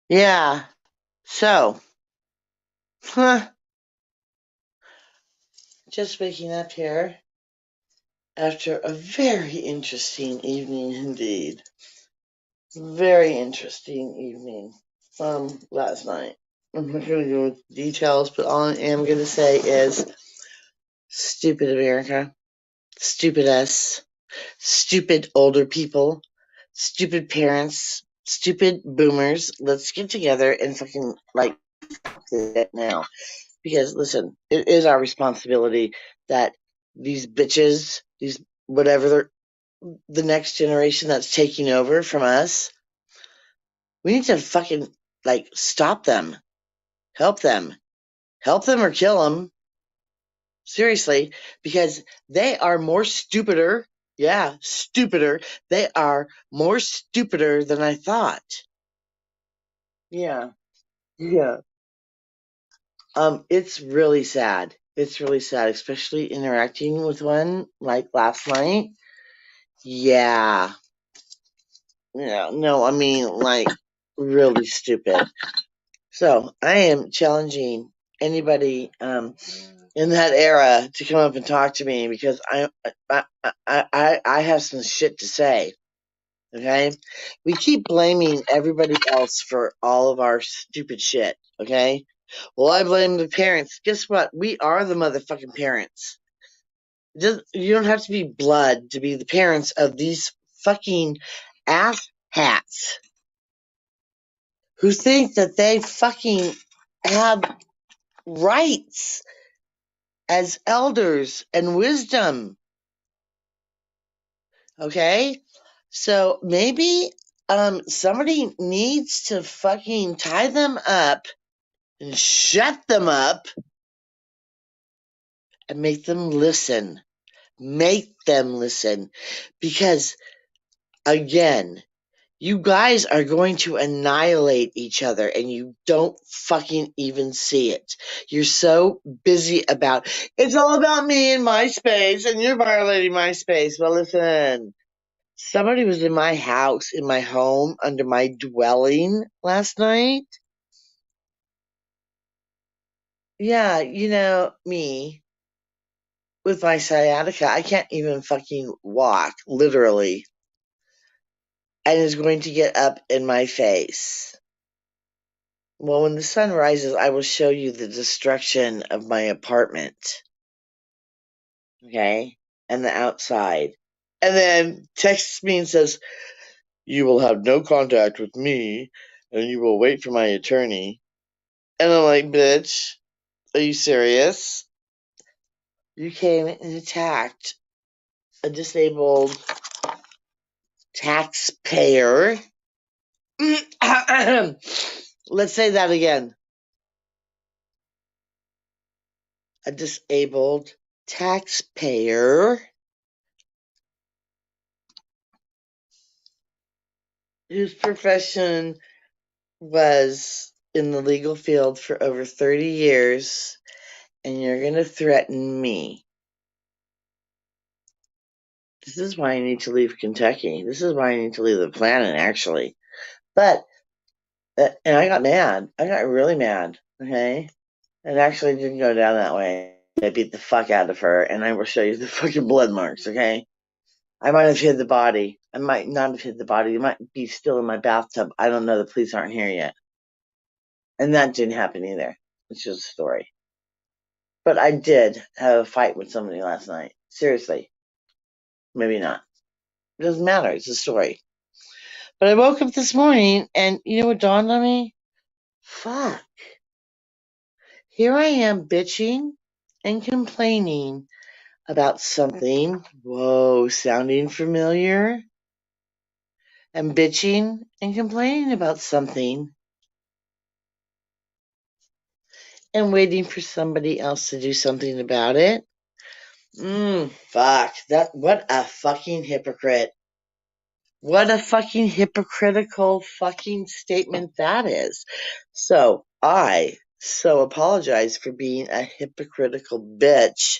Yeah. So, huh, just waking up here after a very interesting evening indeed. Very interesting evening last night. I'm not going to go into details, but all I am going to say is stupid America, stupid us, stupid older people, stupid parents, stupid boomers. Let's get together and fucking like it now. Because listen, it is our responsibility that these bitches, these whatever the next generation that's taking over from us, we need to fucking like stop them, help them, help them or kill them. Seriously, because they are more stupider. Yeah, stupider. They are more stupider than I thought. Yeah, yeah. It's really sad. It's really sad, especially interacting with one like last night. Yeah. Yeah, no, I mean, like, really stupid. So, I am challenging anybody in that era to come up and talk to me because I have some shit to say. Okay? We keep blaming everybody else for all of our stupid shit. Okay? Well, I blame the parents. Guess what? We are the motherfucking parents. You don't have to be blood to be the parents of these fucking ass hats who think that they fucking have rights as elders and wisdom. Okay? So maybe somebody needs to fucking tie them up and shut them up and make them listen. Make them listen. Because again, you guys are going to annihilate each other and you don't fucking even see it. You're so busy about, it's all about me and my space and you're violating my space. Well, listen, somebody was in my house, in my home, under my dwelling last night. Yeah, me with my sciatica, I can't even fucking walk, literally, and is going to get up in my face. Well, when the sun rises, I will show you the destruction of my apartment. Okay? And the outside. And then texts me and says, you will have no contact with me and you will wait for my attorney. And I'm like, bitch, are you serious? You came and attacked a disabled taxpayer. Let's say that again. A disabled taxpayer whose profession was in the legal field for over 30 years, and you're going to threaten me. This is why I need to leave Kentucky. This is why I need to leave the planet, actually. But, and I got mad. I got really mad, okay? It actually didn't go down that way. I beat the fuck out of her, and I will show you the fucking blood marks, okay? I might have hid the body. I might not have hid the body. It might be still in my bathtub. I don't know. The police aren't here yet. And that didn't happen either. It's just a story. But I did have a fight with somebody last night. Seriously. Maybe not. It doesn't matter. It's a story. But I woke up this morning and you know what dawned on me? Fuck. Here I am bitching and complaining about something. Whoa, sounding familiar? I'm bitching and complaining about something and waiting for somebody else to do something about it. Fuck. What a fucking hypocrite. What a fucking hypocritical fucking statement that is. So, I so apologize for being a hypocritical bitch.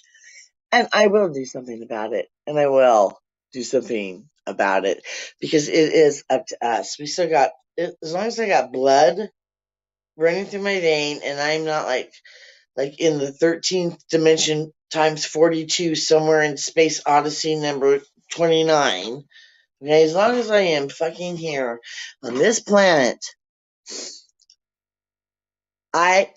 And I will do something about it. And I will do something about it. Because it is up to us. We still got, as long as I got blood running through my vein, and I'm not like in the 13th dimension times 42 somewhere in Space Odyssey number 29. Okay, as long as I am fucking here on this planet, I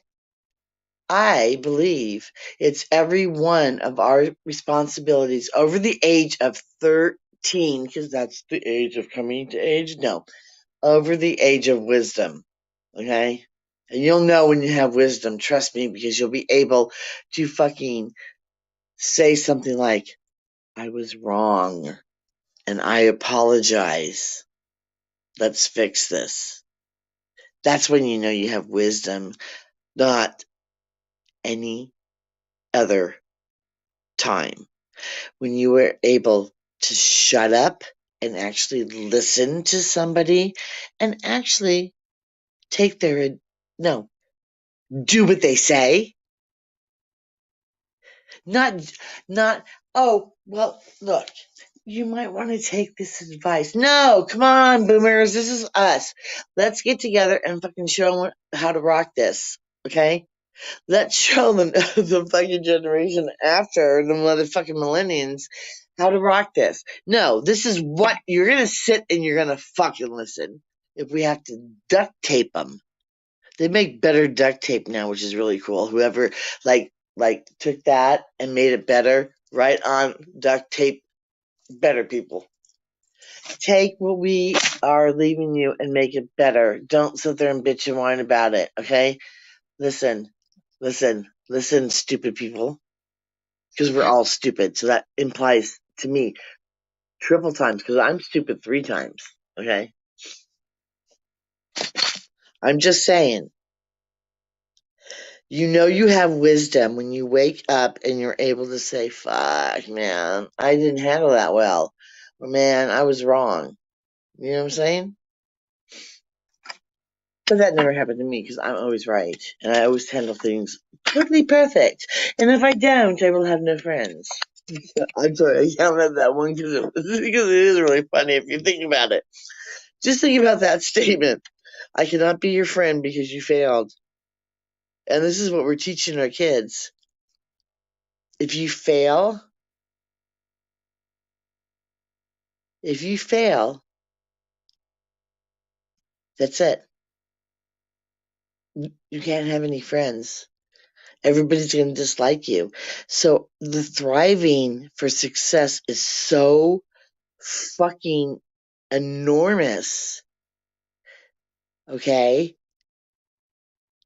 believe it's every one of our responsibilities over the age of 13, because that's the age of coming to age. No, over the age of wisdom. Okay? And you'll know when you have wisdom, trust me, because you'll be able to fucking say something like, I was wrong and I apologize. Let's fix this. That's when you know you have wisdom, not any other time. When you were able to shut up and actually listen to somebody and actually take their, no, do what they say. Not, oh, well, look, you might want to take this advice. No, come on, boomers, this is us. Let's get together and fucking show them how to rock this, okay? Let's show them, the fucking generation after the motherfucking millennials, how to rock this. No, this is what you're gonna sit and you're gonna fucking listen. If we have to duct tape them, they make better duct tape now, which is really cool. Whoever took that and made it better, right on duct tape, better people. Take what we are leaving you and make it better. Don't sit there and bitch and whine about it, okay? Listen, stupid people. Because we're all stupid. So that implies to me triple times, because I'm stupid 3 times, okay? I'm just saying. You know you have wisdom when you wake up and you're able to say, fuck, man, I didn't handle that well. Or, man, I was wrong. You know what I'm saying? But that never happened to me because I'm always right. And I always handle things totally perfect. And if I don't, I will have no friends. I'm sorry, I yelled at that one because it is really funny if you think about it. Just think about that statement. I cannot be your friend because you failed. And this is what we're teaching our kids. If you fail, that's it. You can't have any friends. Everybody's going to dislike you. So the thriving for success is so fucking enormous, okay,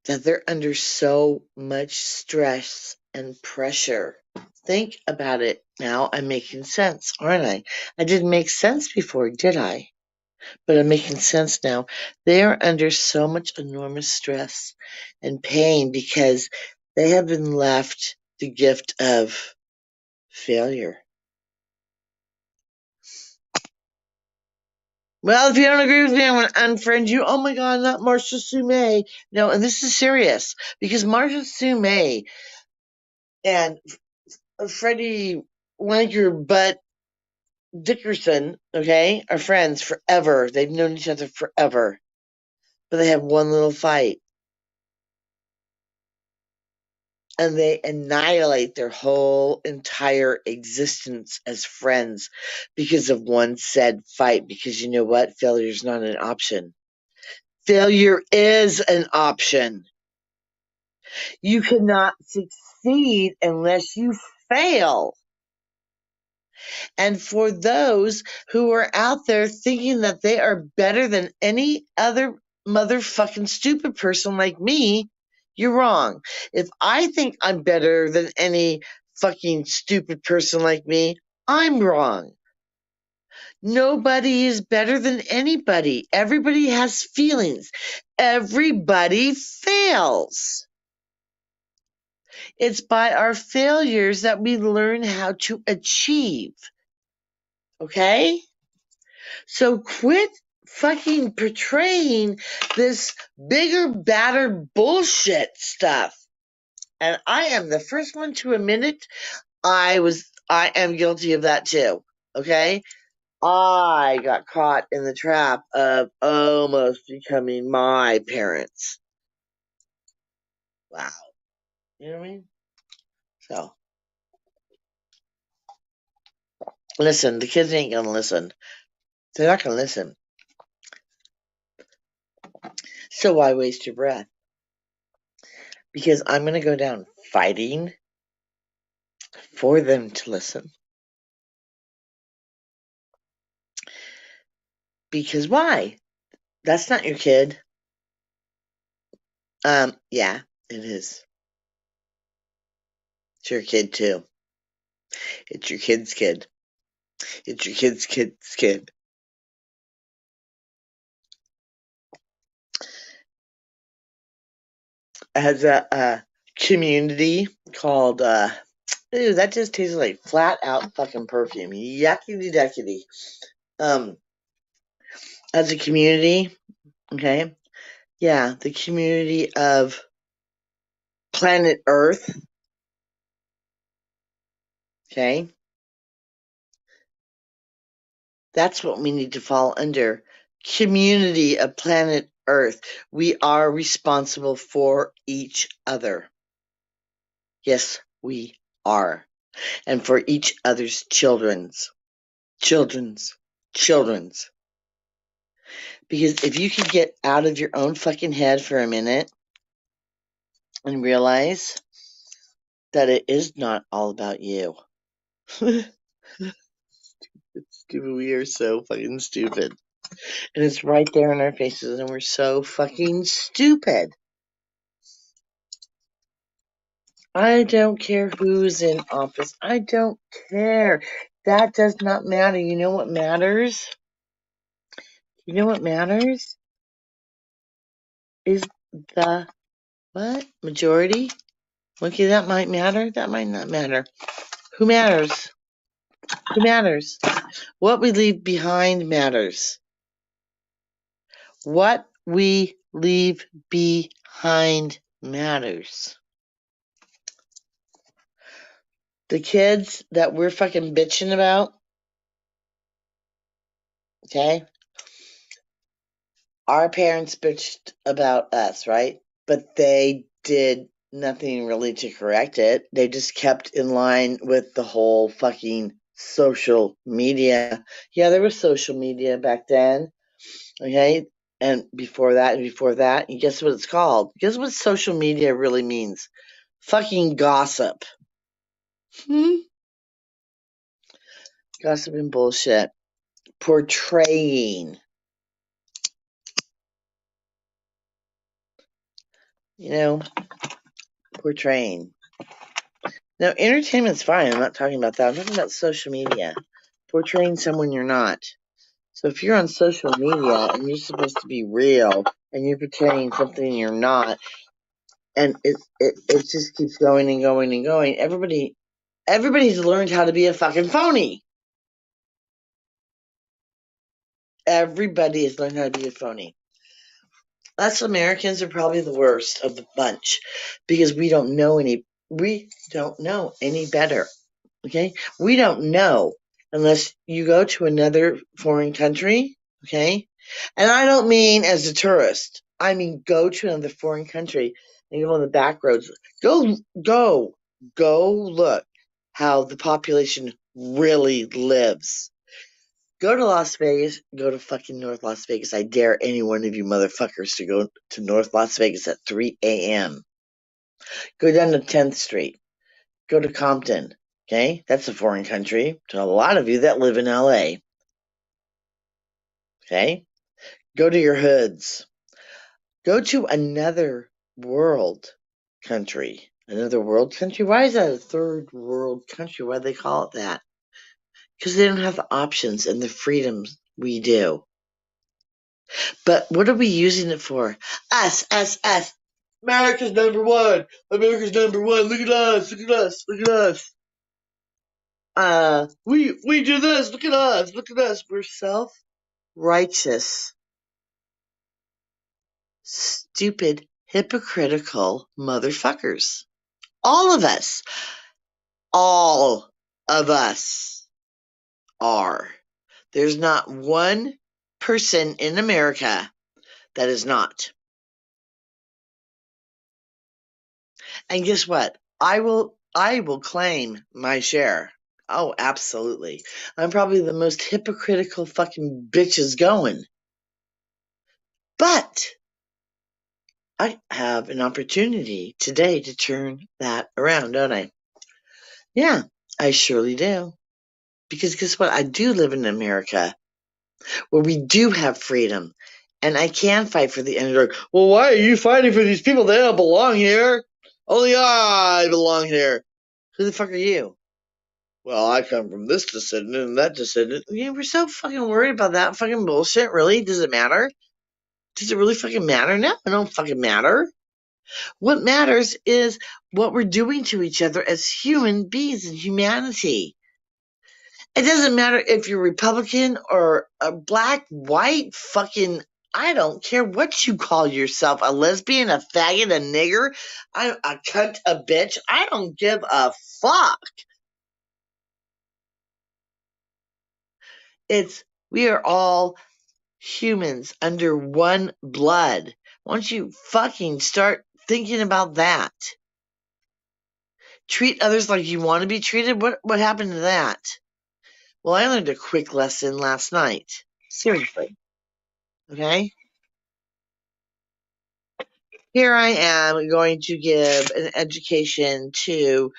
that they're under so much stress and pressure. Think about it now. I'm making sense, aren't I? I didn't make sense before, did I? But I'm making sense now. They are under so much enormous stress and pain because they have been left the gift of failure. Well, if you don't agree with me, I'm going to unfriend you. Oh my God, not Marcia Sumay. No, and this is serious because Marcia Sumay and Freddie Wanker Butt Dickerson, okay, are friends forever. They've known each other forever. But they have one little fight. And they annihilate their whole entire existence as friends because of one said fight. Because you know what? Failure is not an option. Failure is an option. You cannot succeed unless you fail. And for those who are out there thinking that they are better than any other motherfucking stupid person like me, you're wrong. If I think I'm better than any fucking stupid person like me, I'm wrong. Nobody is better than anybody. Everybody has feelings. Everybody fails. It's by our failures that we learn how to achieve. Okay? So quit fucking portraying this bigger, badder bullshit stuff. And I am the first one to admit it. I am guilty of that too. Okay? I got caught in the trap of almost becoming my parents. Wow. You know what I mean? So, listen, the kids ain't gonna listen. They're not gonna listen. So why waste your breath? Because I'm gonna go down fighting for them to listen. Because why? That's not your kid. Yeah, it is. It's your kid too. It's your kid's kid. It's your kid's kid's kid. It has a community called ew, that just tastes like flat out fucking perfume. Yuckity duckity. Um, as a community, okay, yeah, the community of planet Earth, okay, that's what we need to fall under. Community of planet Earth. We are responsible for each other. Yes, we are. And for each other's children's, children's. Because if you could get out of your own fucking head for a minute and realize that it is not all about you. It's stupid. We are so fucking stupid. And it's right there in our faces, and we're so fucking stupid. I don't care who's in office. I don't care. That does not matter. You know what matters? You know what matters? Is the what? Majority? Okay, that might matter. That might not matter. Who matters? Who matters? What we leave behind matters. What we leave behind matters. The kids that we're fucking bitching about, okay? Our parents bitched about us, right? But they did nothing really to correct it. They just kept in line with the whole fucking social media. Yeah, there was social media back then, okay? And before that, and before that, and guess what it's called? Guess what social media really means? Fucking gossip. Hmm? Gossip and bullshit. Portraying. You know, portraying. Now, entertainment's fine. I'm not talking about that. I'm talking about social media. Portraying someone you're not. So if you're on social media and you're supposed to be real and you're portraying something you're not, and it just keeps going and going and going, everybody's learned how to be a fucking phony. Everybody has learned how to be a phony. Us Americans are probably the worst of the bunch because we don't know any better. Okay? We don't know unless you go to another foreign country, okay? And I don't mean as a tourist. I mean go to another foreign country and go on the back roads. Go go look how the population really lives. Go to Las Vegas. Go to fucking North Las Vegas. I dare any one of you motherfuckers to go to North Las Vegas at 3 a.m. Go down to 10th Street. Go to Compton. Okay? That's a foreign country to a lot of you that live in LA. Okay? Go to your hoods. Go to another world country. Another world country? Why is that a third world country? Why do they call it that? Because they don't have the options and the freedoms we do. But what are we using it for? Us. America's number one. America's number one. Look at us. Look at us. Look at us. We do this. Look at us. Look at us. We're self-righteous, stupid, hypocritical motherfuckers. All of us. All of us are. There's not one person in America that is not. And guess what? I will claim my share. Oh, absolutely. I'm probably the most hypocritical fucking bitches going. But I have an opportunity today to turn that around, don't I? Yeah, I surely do. Because guess what? I do live in America where we do have freedom. And I can fight for the underdog. Well, why are you fighting for these people? They don't belong here. Only I belong here. Who the fuck are you? Well, I come from this descendant and that descendant. Yeah, we're so fucking worried about that fucking bullshit. Really? Does it matter? Does it really fucking matter? No, it don't fucking matter. What matters is what we're doing to each other as human beings in humanity. It doesn't matter if you're Republican or a black, white, fucking, I don't care what you call yourself, a lesbian, a faggot, a nigger, a cunt, a bitch. I don't give a fuck. We are all humans under one blood. Once you fucking start thinking about that, treat others like you want to be treated. What happened to that? Well, I learned a quick lesson last night. Seriously. Okay? Here I am going to give an education to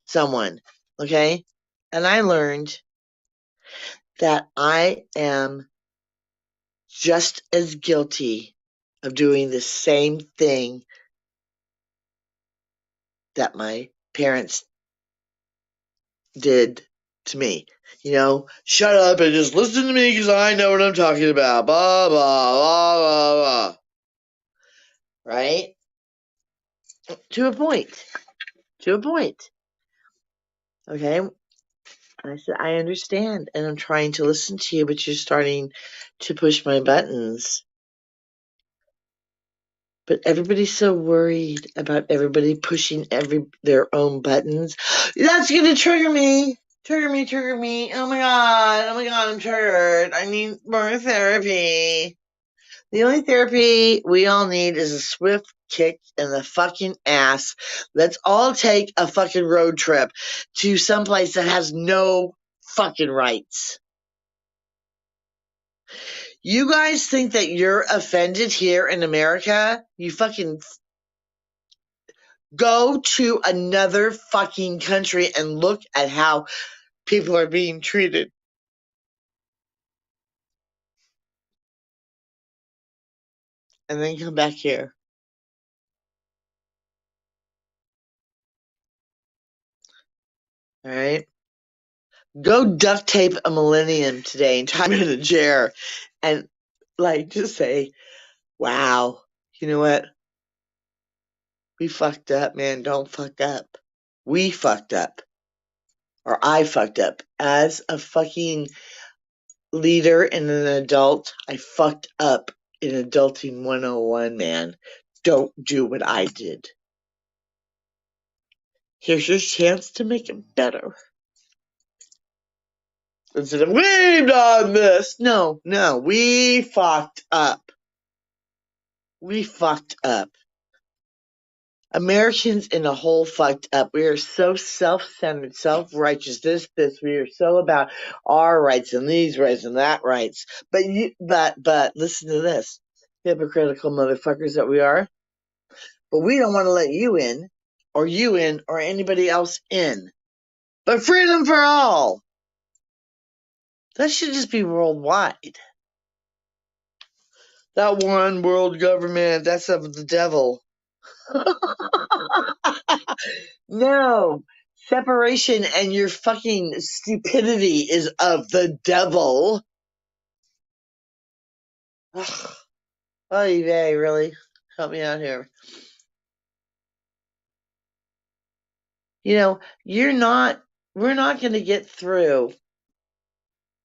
someone. Okay? And I learned that I am just as guilty of doing the same thing that my parents did to me. Shut up and just listen to me because I know what I'm talking about. Blah, blah, blah, blah, blah. Right? To a point. To a point. Okay? I said, I understand, and I'm trying to listen to you, but you're starting to push my buttons. But everybody's so worried about everybody pushing their own buttons. That's gonna trigger me. Trigger me, trigger me. Oh my god, I'm triggered. I need more therapy. The only therapy we all need is a swift kick in the fucking ass. Let's all take a fucking road trip to someplace that has no fucking rights. You guys think that you're offended here in America? You fucking go to another fucking country and look at how people are being treated. And then come back here. All right? Go duct tape a millennium today and tie him in a chair and just say, wow, you know what? We fucked up, man. Don't fuck up. We fucked up. Or I fucked up. As a fucking leader and an adult, I fucked up in Adulting 101, man. Don't do what I did. Here's your chance to make it better. Instead of, we've done this. No, we fucked up. We fucked up. Americans in a whole fucked up. We are so self-centered, self-righteous. This. We are so about our rights and these rights and that rights. But listen to this, hypocritical motherfuckers that we are. But we don't want to let you in, or anybody else in. But freedom for all. That should just be worldwide. That one world government, that's of the devil. No. Separation and your fucking stupidity is of the devil. Ugh. Oy vey, really? Help me out here. We're not going to get through.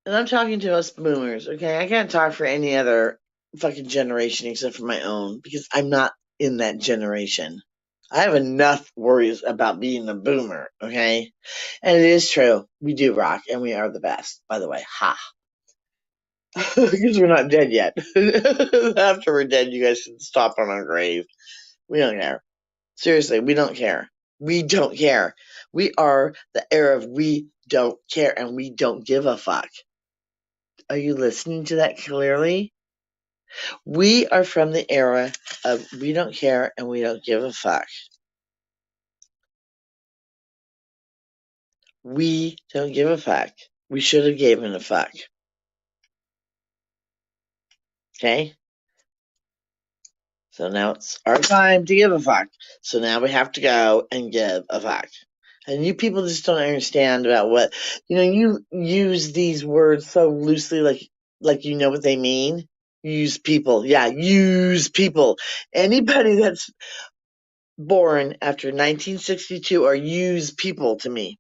And I'm talking to us boomers, okay? I can't talk for any other fucking generation except for my own because I'm not in that generation. I have enough worries about being a boomer, okay? And it is true. We do rock and we are the best, by the way. Ha. Because we're not dead yet. After we're dead, you guys should stop on our grave. We don't care. Seriously, we don't care. We don't care. We are the era of we don't care and we don't give a fuck. Are you listening to that clearly? We are from the era of we don't care and we don't give a fuck. We don't give a fuck. We should have given a fuck. Okay? So now it's our time to give a fuck. So now we have to go and give a fuck. And you people just don't understand about what, you use these words so loosely, like you know what they mean. Use people. Yeah, use people. Anybody that's born after 1962 are use people to me.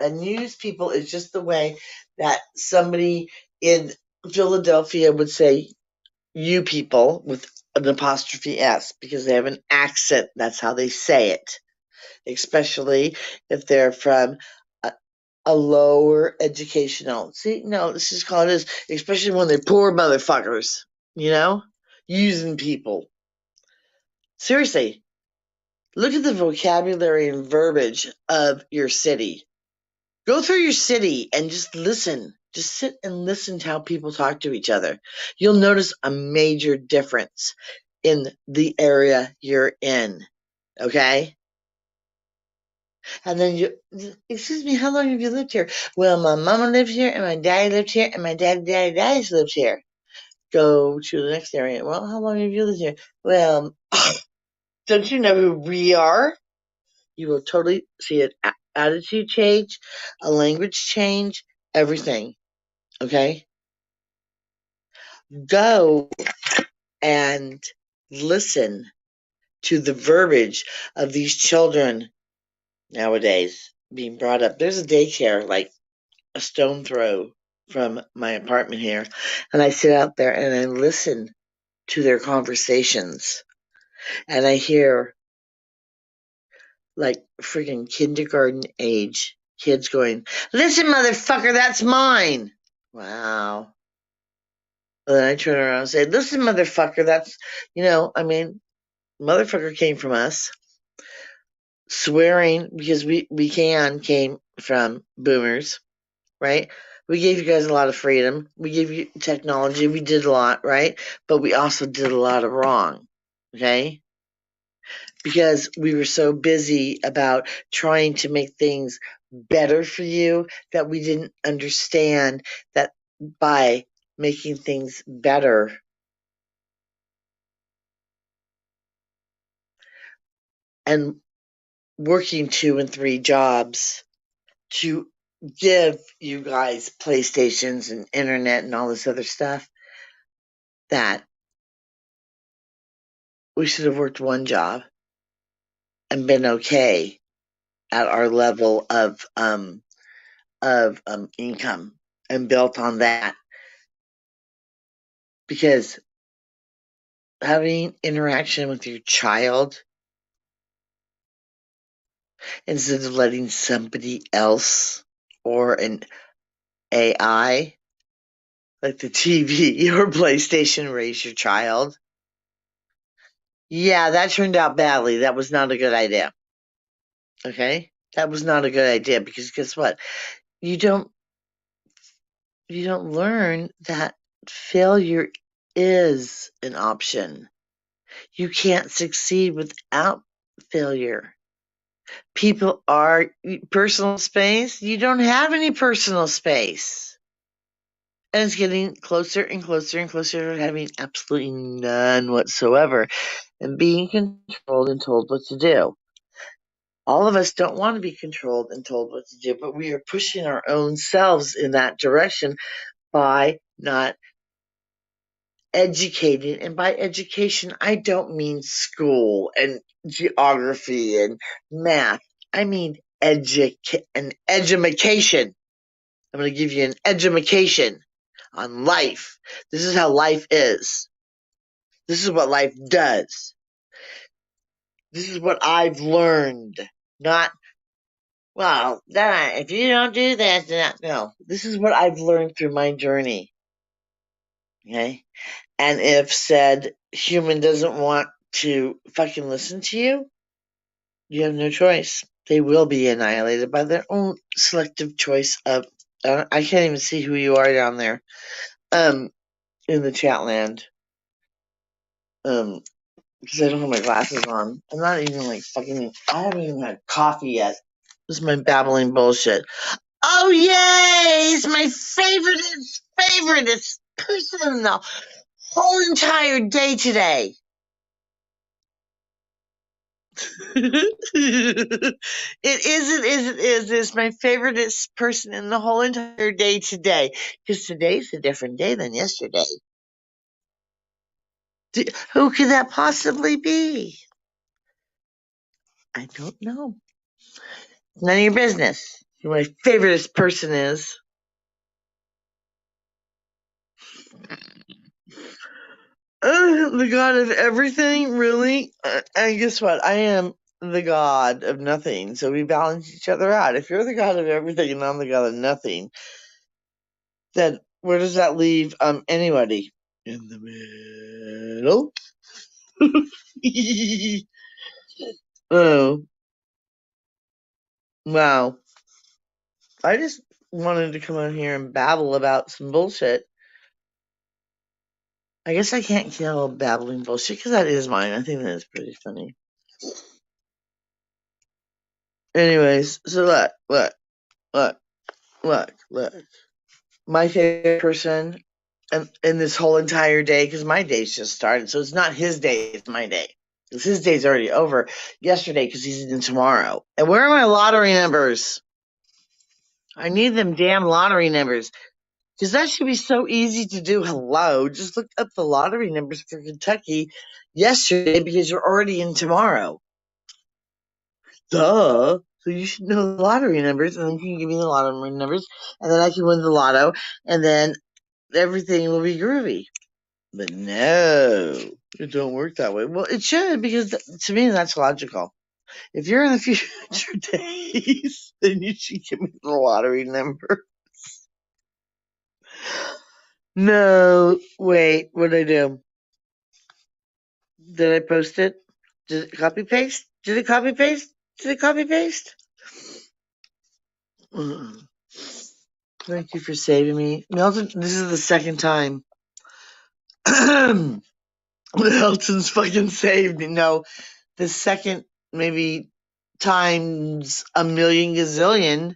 And use people is just the way that somebody in Philadelphia would say you people with an apostrophe S because they have an accent. That's how they say it, especially if they're from a lower educational. See, no, this is called this, especially when they're poor motherfuckers, using people. Seriously, look at the vocabulary and verbiage of your city. Go through your city and just listen. Just sit and listen to how people talk to each other. You'll notice a major difference in the area you're in. Okay? And then excuse me, how long have you lived here? Well, my mama lived here, and my daddy lived here, and my daddy's lived here. Go to the next area. Well, how long have you lived here? Well, don't you know who we are? You will totally see an attitude change, a language change, everything. Okay? Go and listen to the verbiage of these children nowadays being brought up. There's a daycare like a stone throw from my apartment here, and I sit out there and I listen to their conversations, and I hear like freaking kindergarten age kids going, "Listen, motherfucker, that's mine." Wow. And then I turn around and say, "Listen, motherfucker, that's, motherfucker came from us." Swearing, because we came from boomers, right? We gave you guys a lot of freedom. We gave you technology. We did a lot, right? But we also did a lot of wrong, okay? Because we were so busy about trying to make things better for you that we didn't understand that by making things better and working 2 and 3 jobs to give you guys PlayStations and internet and all this other stuff, that we should have worked 1 job and been okay at our level of income and built on that. Because having interaction with your child instead of letting somebody else or an AI like the TV or PlayStation raise your child. Yeah, that turned out badly. That was not a good idea. Okay? That was not a good idea because guess what? You don't learn that failure is an option. You can't succeed without failure. People are personal space. You don't have any personal space. And it's getting closer and closer and closer to having absolutely none whatsoever and being controlled and told what to do. All of us don't want to be controlled and told what to do, but we are pushing our own selves in that direction by not educating. And by education, I don't mean school and geography and math. I mean an edumacation. I'm going to give you an edumacation on life. This is how life is. This is what life does. This is what I've learned. Not, well, if you don't do that, then no. This is what I've learned through my journey. Okay? And if said human doesn't want to fucking listen to you, You have no choice. They will be annihilated by their own selective choice of. I can't even see who you are down there. In the chat land. Because I don't have my glasses on. I'm not even like fucking. I haven't even had coffee yet. This is my babbling bullshit. Oh yay! He's my favoriteest person in the whole entire day today. It is. It's my favoriteest person in the whole entire day today. Because today's a different day than yesterday. Who could that possibly be? I don't know. None of your business. Who my favoriteest person is. The god of everything, really? And guess what? I am the god of nothing. So we balance each other out. If you're the god of everything and I'm the god of nothing, then where does that leave anybody? In the middle. Oh, wow. I just wanted to come on here and babble about some bullshit. I guess I can't kill babbling bullshit because that is mine. I think that is pretty funny. Anyways, so look. My favorite person in this whole entire day, because my day's just started, so it's not his day, it's my day. Because his day's already over yesterday because he's in tomorrow. And where are my lottery numbers? I need them damn lottery numbers. Because that should be so easy to do. Hello, just look up the lottery numbers for Kentucky yesterday because you're already in tomorrow. Duh. So you should know the lottery numbers, and then you can give me the lottery numbers, and then I can win the lotto, and then everything will be groovy. But no, it don't work that way. Well, it should, because to me that's logical. If you're in the future days, then you should give me the lottery number. No, wait, what did I do? Did I post it? Did it copy paste? Did it copy paste? Did it copy paste? Thank you for saving me. Milton, this is the second time. Milton's fucking saved me. No, the second, maybe times a million gazillion.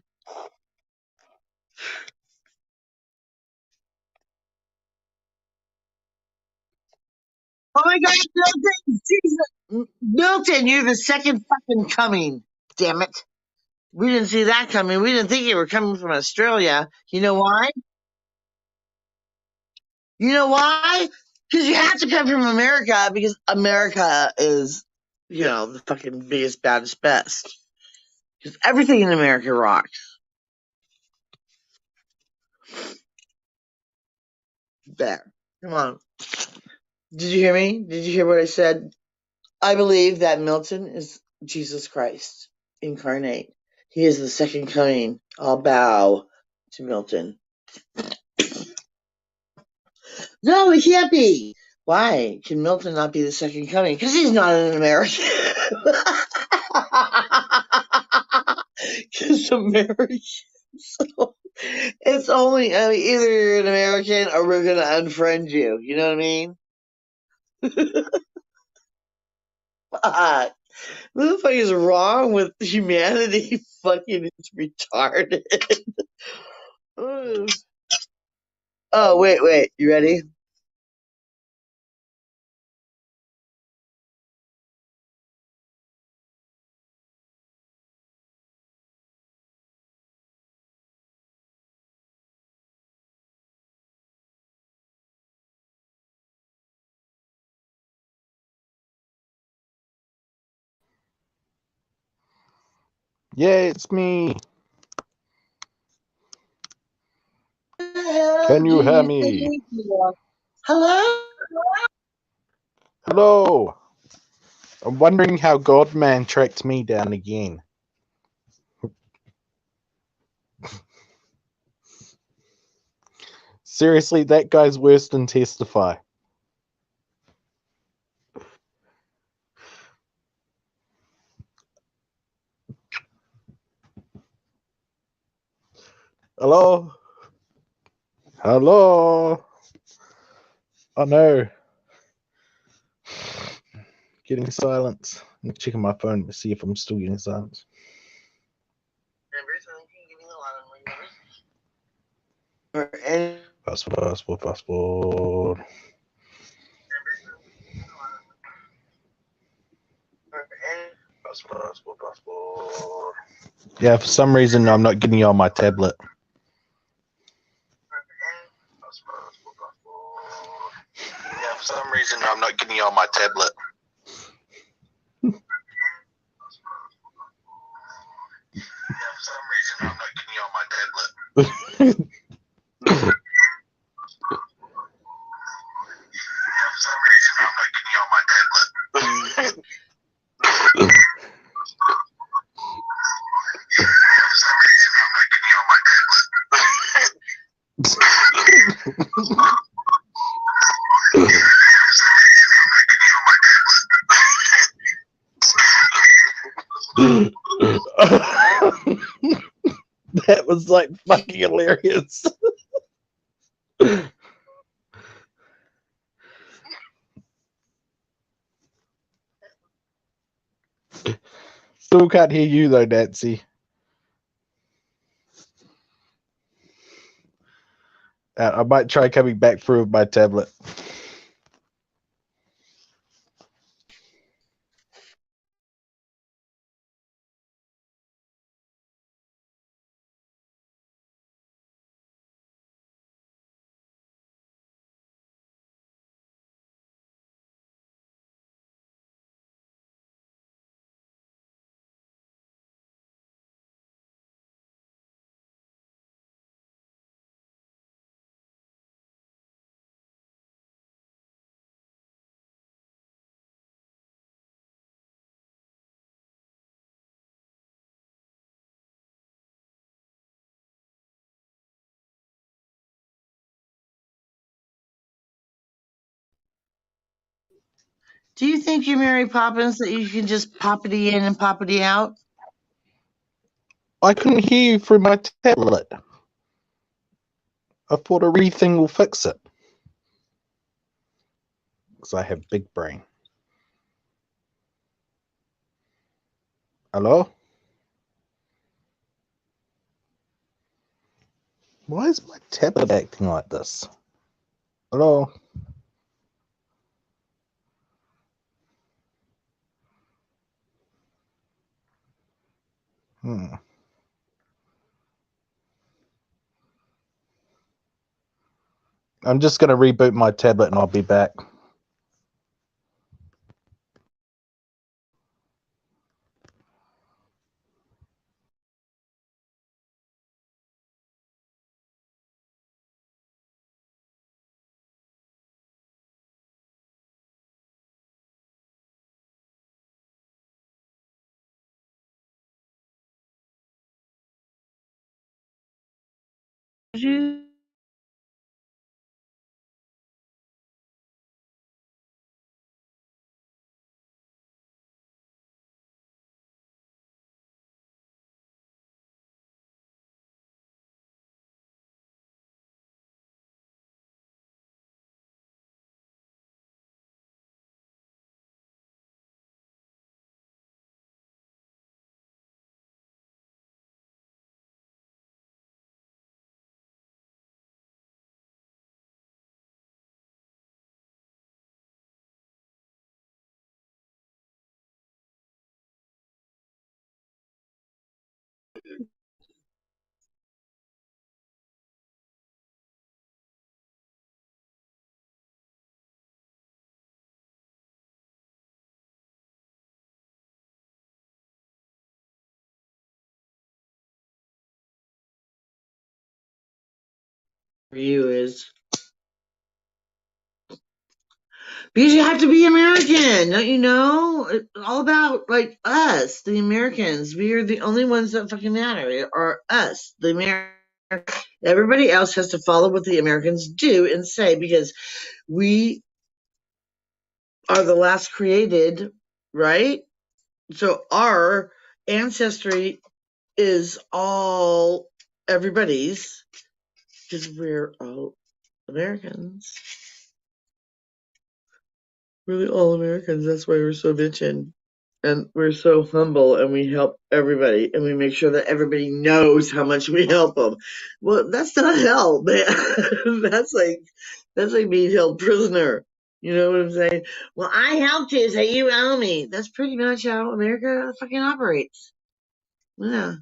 Oh my god, Milton! Jesus. Milton, you're the second fucking coming. Damn it. We didn't see that coming. We didn't think you were coming from Australia. You know why? You know why? Because you have to come from America because America is, the fucking biggest, baddest, best. Because everything in America rocks. There. Come on. Did you hear me? Did you hear what I said? I believe that Milton is Jesus Christ incarnate. He is the second coming. I'll bow to Milton. No, he can't be. Why can Milton not be the second coming? Because he's not an American. Because Americans. It's only either you're an American or we're gonna unfriend you. You know what I mean? Fuck. What the fuck is wrong with humanity? Fucking it's retarded. Oh, wait. You ready? Yeah, it's me. Can you hear me? Hello? Hello. I'm wondering how Godman tracked me down again. Seriously, that guy's worse than Testify. Hello? Hello? Oh no. Getting silence. I'm checking my phone to see if I'm still getting silence. Passport. Yeah, for some reason I'm not getting you on my tablet. Yeah, for some reason I'm not getting you on my tablet. That was like fucking hilarious. Still can't hear you though, Nancy. I might try coming back through with my tablet. Do you think you're Mary Poppins that you can just poppity in and poppity out? I couldn't hear you through my tablet. I thought a re-thing will fix it. Because I have big brain. Hello? Why is my tablet acting like this? Hello? I'm just going to reboot my tablet and I'll be back. You is because you have to be American, don't you know? It's all about like us, the Americans. We are the only ones that fucking matter. It are us, the Americans. Everybody else has to follow what the Americans do and say because we are the last created, right? So our ancestry is all everybody's, because we're all Americans. Really all Americans. That's why we're so bitchin'. And we're so humble and we help everybody and we make sure that everybody knows how much we help them. Well, that's not help, man. that's like being held prisoner. You know what I'm saying? Well, I helped you, so you owe me. That's pretty much how America fucking operates. Yeah.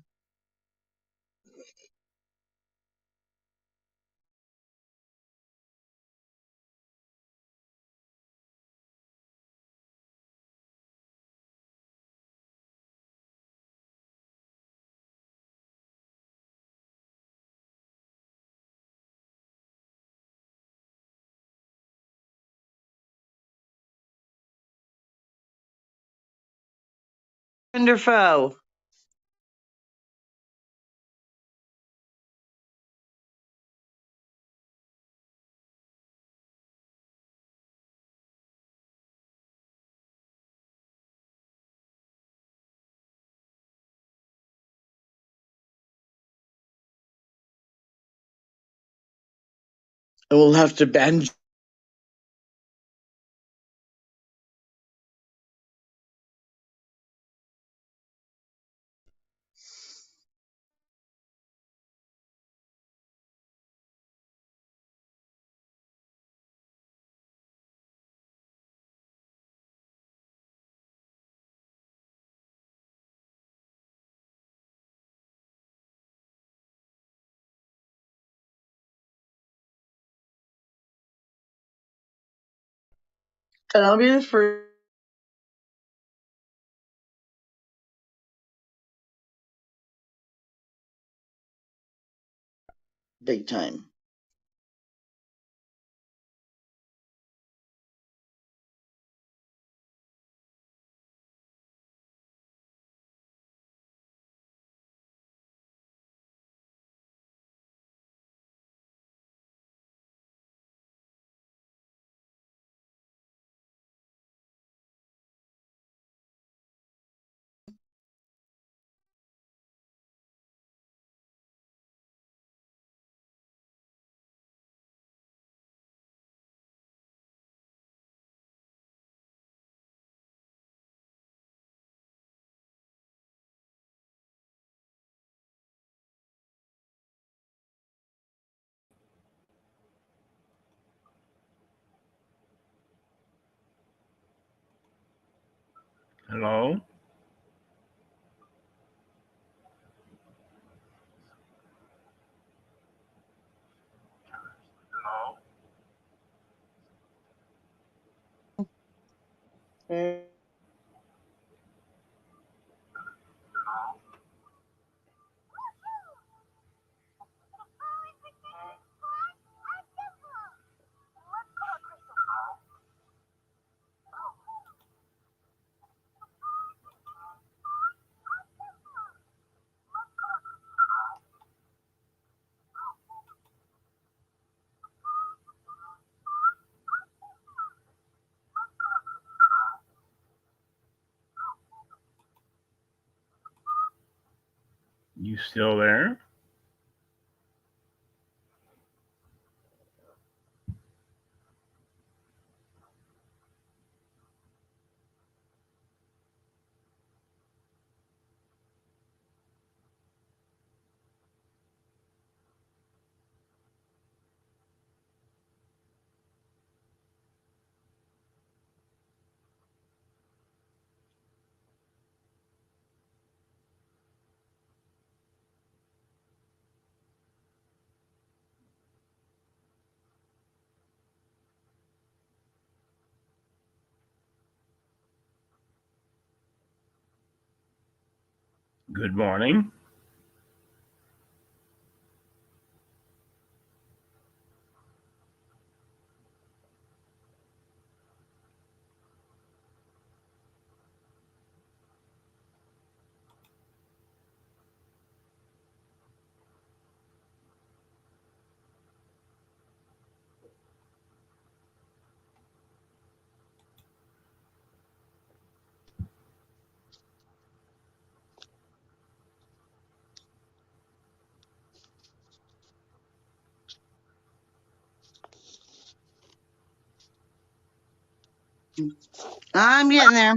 Wonderful. And we'll have to ban and I'll be the first big time. Hello? You still there? Good morning. I'm getting there.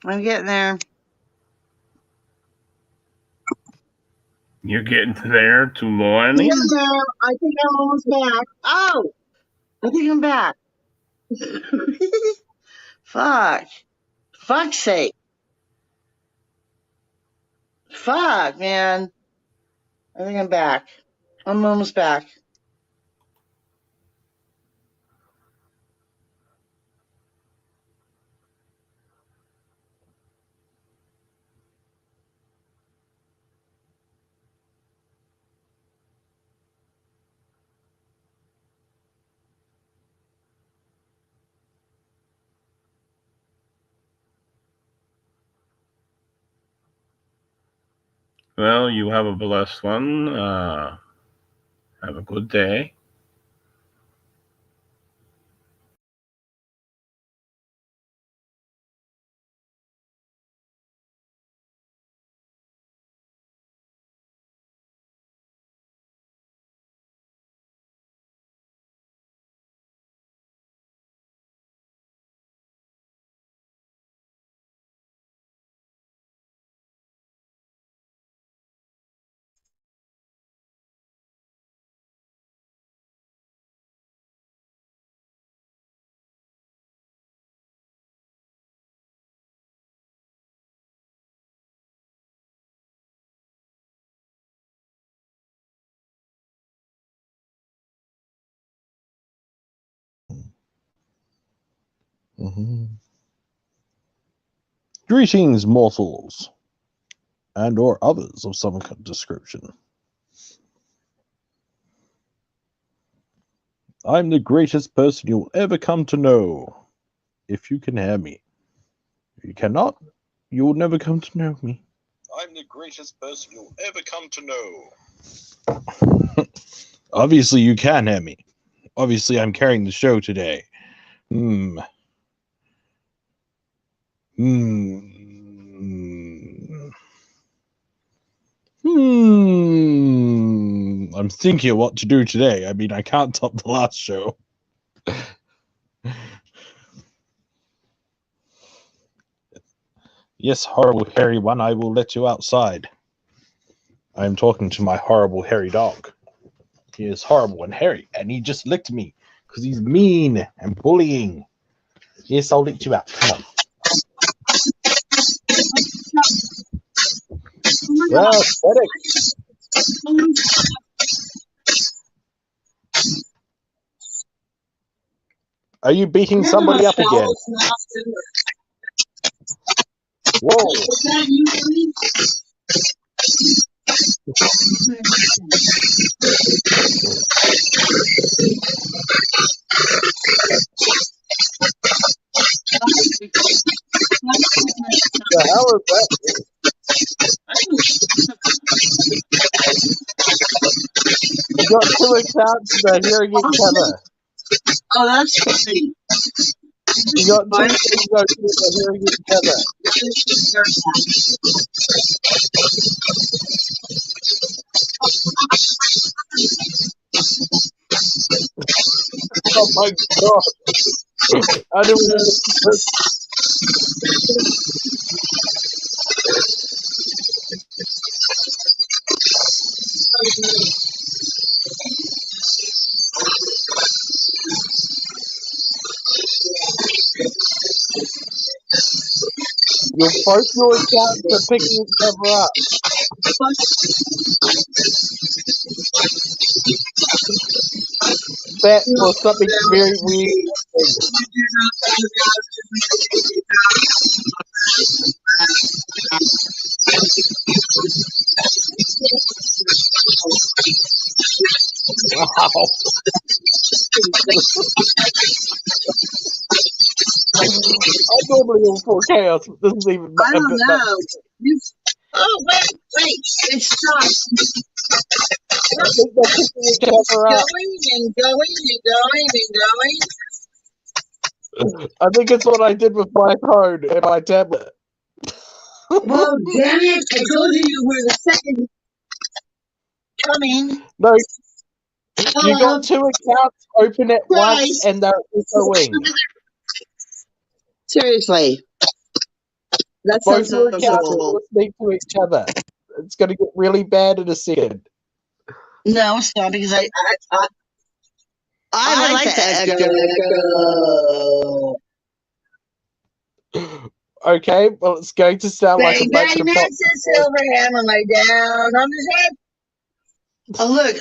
I'm getting there. You're getting there to Lonnie? I think I'm almost back. Oh, I think I'm back. Fuck. Fuck's sake. Fuck, man. I think I'm back. I'm almost back. Well, you have a blessed one. Have a good day. Greetings, mortals, and or others of some description. I'm the greatest person you'll ever come to know, if you can hear me. If you cannot, you will never come to know me. I'm the greatest person you'll ever come to know. Obviously, you can hear me. Obviously, I'm carrying the show today. I'm thinking of what to do today. I mean, I can't top the last show. Yes, horrible hairy one, I will let you outside. I am talking to my horrible hairy dog. He is horrible and hairy, and he just licked me because he's mean and bullying. Yes, I'll lick you out. Come on. Well, pathetic. Are you beating somebody up again? Whoa. The hell is that? You got two accounts that are hearing each other. Oh, that's funny. You got two things that are hearing each other. Oh my god. I don't know. Both your accounts are picking each other up. That was something very weird. Wow. I normally go for chaos, but this is even I don't know. Oh, wait. It stopped. I think they're picking each other up. Going. I think it's what I did with my phone and my tablet. Well, damn it. I told you were the second coming. No, You got 2 accounts open at once and they're echoing. Seriously. That Both sounds your so accounts are cool. listening to each other. It's going to get really bad in a second. No, it's not because I like the echo. Okay, well, it's going to sound like a bunch of that's a silver hammer lay down on his head. Oh, look.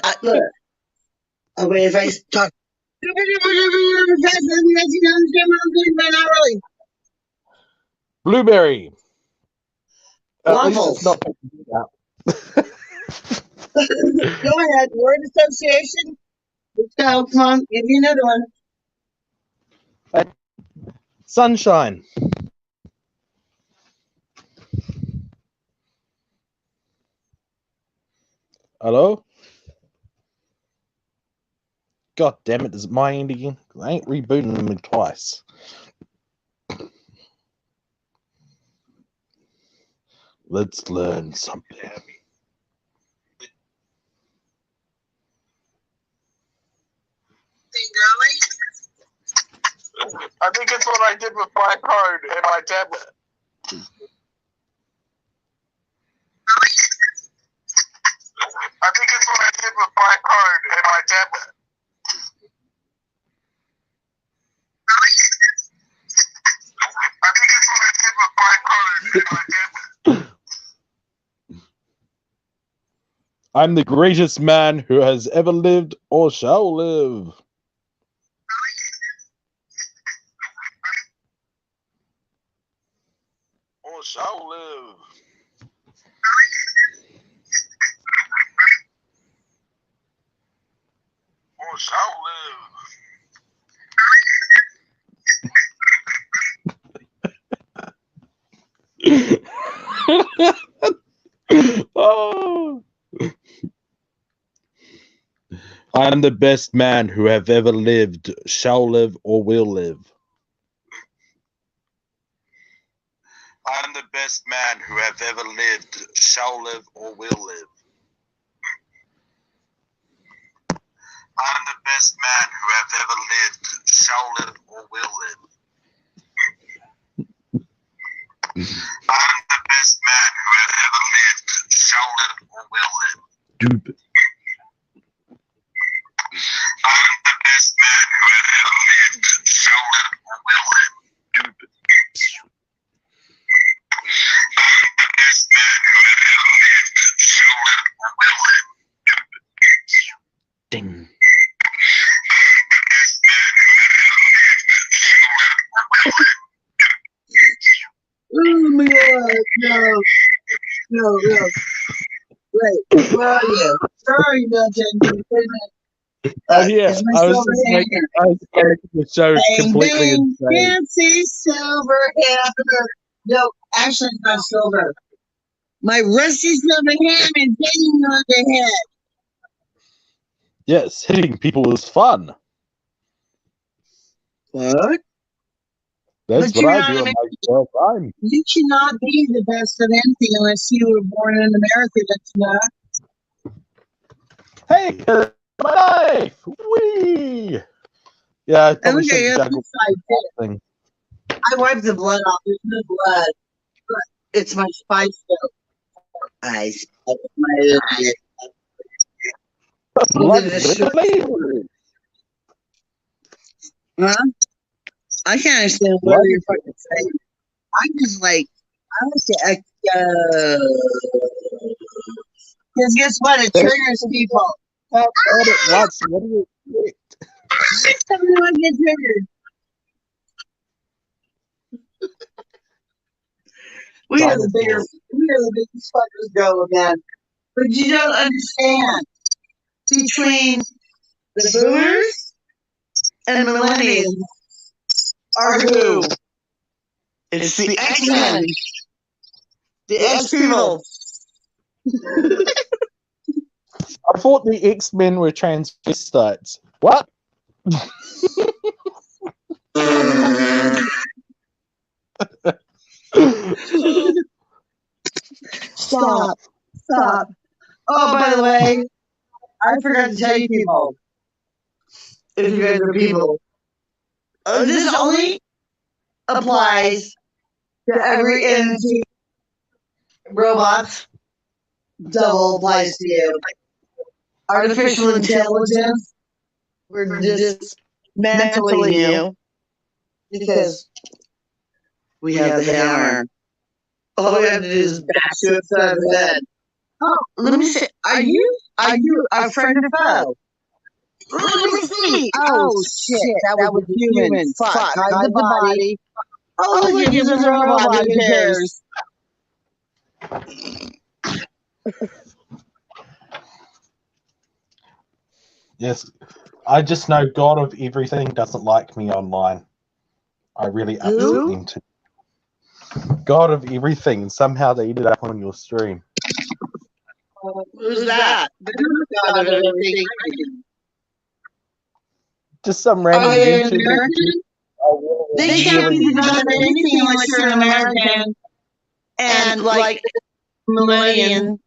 Oh, wait, if I talk. Blueberry. At least Waffles. it's not picking up. Go ahead. Word association. Let's go. Come on. Give me another one. Sunshine. Hello? God damn it, is it my end again? I ain't rebooting them twice. Let's learn something. I think it's what I did with my card and my tablet. I think it's what I did with my card and my tablet. I think it's what I did with my card and my tablet. I'm the greatest man who has ever lived or shall live. Or shall live. Or shall live. Oh. I am the best man who have ever lived, shall live, or will live. I am the best man who have ever lived, shall live, or will live. I am the best man who have ever lived, shall live, or will live. I am the best man who have ever lived, shall live, or will live. Dude. I am the best man who have ever lived, shall live, or will live. Dude. I am the best man who have ever lived, shall live, or will live. Ding. I am the best man who have ever lived, shall live, or will live. Oh my God! No. Wait, where are you? Where are you, Milton? Yeah, I was making the show completely insane. Fancy silver hammer. No, actually, it's not silver. My rusty silver hammer is hitting you on the head. Yes, hitting people is fun. What? That's But what I do in my spare time. You cannot be the best of anything unless you were born in America. That's not. Hey, my knife! Whee! Yeah, I probably should have juggled thing. I wiped the blood off. There's no blood. It's my spice though. I spice my blood. Huh? I can't understand what you're fucking saying. I'm just like, I like to echo. Because guess what? It triggers people. What do you expect? Everyone gets triggered. We are the biggest fuckers go, man. But you don't understand. Between the boomers and millennials are who? It's the X-Men. The X-People. I thought the X-Men were transvestites. What? Stop. Oh, by the way, I forgot to tell you people, if you guys are people. This only applies to every entity. Robots, double applies to you. Artificial intelligence, we're dismantling you because we have the hammer. All we have to do is bash you upside the head. Oh, let me see. Are you a friend or foe? Let me see. Oh shit, that was human. Fuck, hide the body. Oh, look, it's a robot. Who cares? Yes, I just know God of Everything doesn't like me online. I really upset them too. God of Everything, somehow they ended up on your stream. Who's that? God of Everything. Just some random YouTuber. They can't be done anything unless you're an American and like millennium.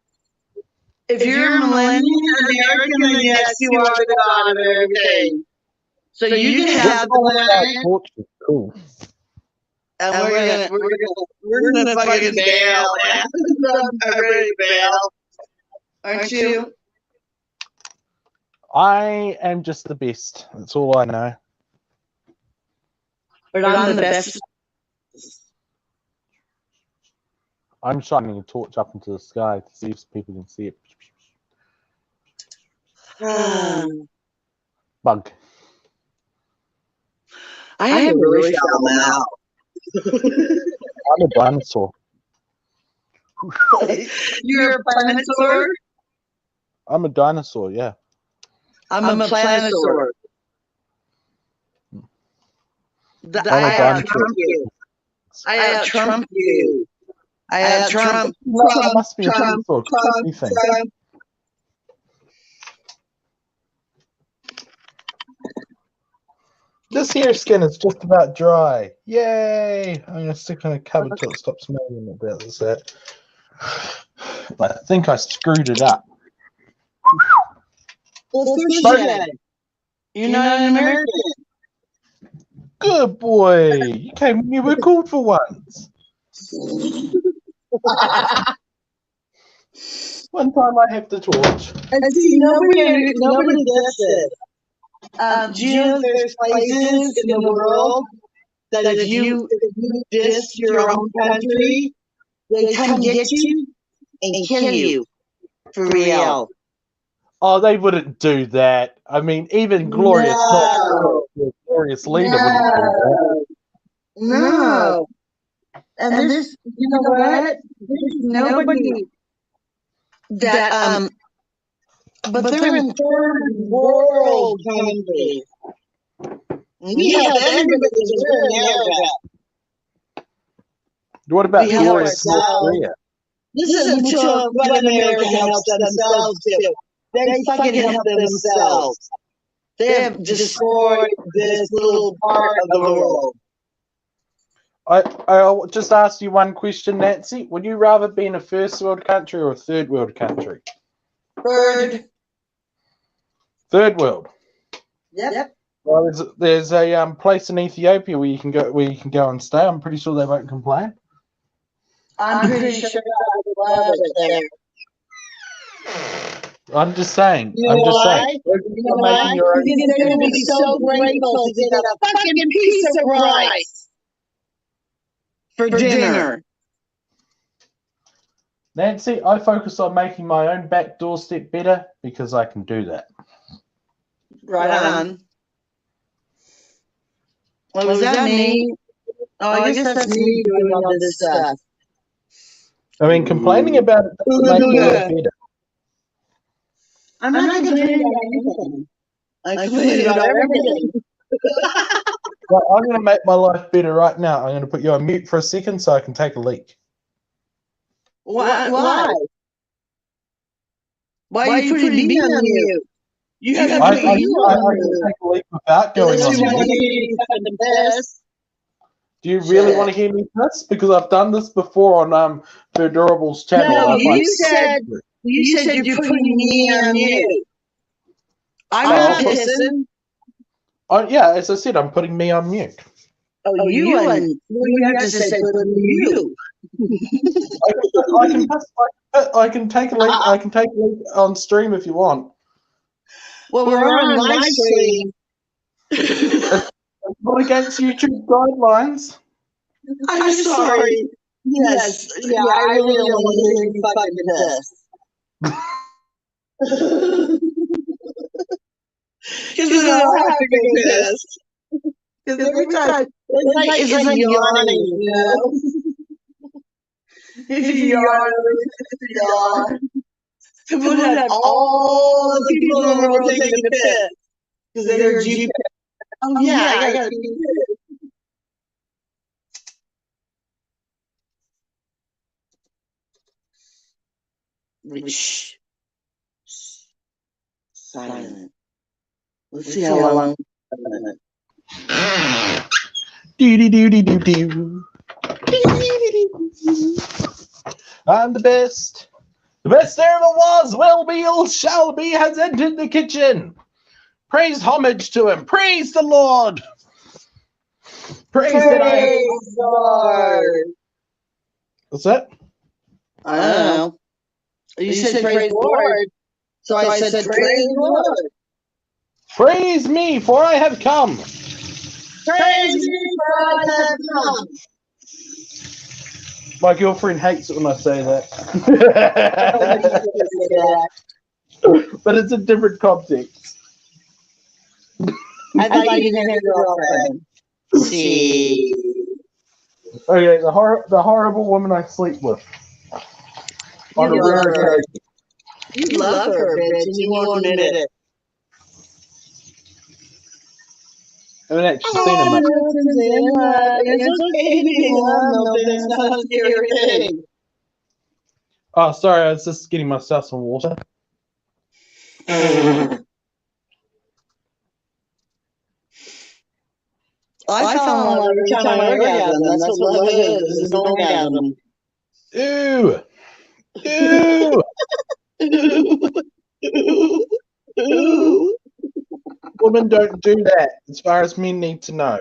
If you're a millennium American, then yes, you are the God of everything. So you can have the planet. Cool. And we're gonna fucking bail. I'm ready to bail. Aren't you? I am just the best. That's all I know. But I'm the best. I'm shining a torch up into the sky to see if people can see it. Bug. I have a really shallow mouth. I'm a dinosaur. You're a planetosaur? I'm a dinosaur, yeah. I'm a planetosaur. I'm a dinosaur. I have Trump you. I have Trump. That must be a dinosaur. Trump. This here skin is just about dry. Yay! I'm going to stick on a cover till it stops moving a bit. That's it. I think I screwed it up. You're not an American. Good boy. You came when you were called for once. One time I have the torch. And see, nobody gets it. Do you know there's places in the world that if you diss your own country, they come get you and kill you for real? Oh, they wouldn't do that. I mean, even Glorious Glorious Lena wouldn't do that. No. And this, you know what? There's nobody that but they're in third world countries. We have everybody because we're in America. What about Glorious North Korea? Listen to what America helps themselves do. They fucking help themselves. They have destroyed this little part of the world. I'll just ask you one question, Nancy. Would you rather be in a first world country or a third world country? Third world. Yep. Well, there's a place in Ethiopia where you can go and stay. I'm pretty sure they won't complain. I'm pretty sure I would love it there. I'm just saying. You know why? Because they're going to be so grateful to get a fucking piece of rice for dinner. Nancy, I focus on making my own back doorstep better because I can do that. Right on. Well, was that me? Oh, I guess that's me doing all this stuff. I mean, complaining about it doesn't make it better. I'm not complaining about anything. I'm complaining about everything. Well, I'm going to make my life better right now. I'm going to put you on mute for a second so I can take a leak. Why? Why are you putting me on mute? You have to put you on mute. Take a leak without going on mute. Do you really want to hear me piss? Because I've done this before on Verdurable's channel. No, you said you're putting me on mute. I'm not pissing. Yeah, as I said, I'm putting me on mute. Oh, you have to say put you. I can take a leap. I can take a leap on stream if you want. Well, we're on live stream. Not against YouTube guidelines. I'm sorry. Yes. Yeah, I really don't want to hear you fucking piss. Because then I'll have to go piss. Because every time, it's like yawning, you know? If you yawn, it would have all the people in the world taking a piss. Because they heard you piss. Oh, yeah, I got to piss. Shh. Silent. Let's see how long. I'm the best. The best there ever was, will be, or shall be, has entered the kitchen. Praise homage to him. Praise the Lord. Praise the Lord. What's that? I don't know. You said praise the Lord. So I said praise the Lord. Praise me, for I have come. Praise me, for I have come. My girlfriend hates it when I say that. But it's a different context. I thought you didn't have a girlfriend. See. Okay, the horrible woman I sleep with. On a rare occasion. You love her, bitch, and you won't admit it. I haven't actually seen him. It's okay to be in love, Milton. It's not a scary thing. Oh, sorry, I was just getting myself some water. I fell in love every time I orgasm. That's what love is an orgasm. Ew! Ew! Ooh. Women don't do that, as far as men need to know.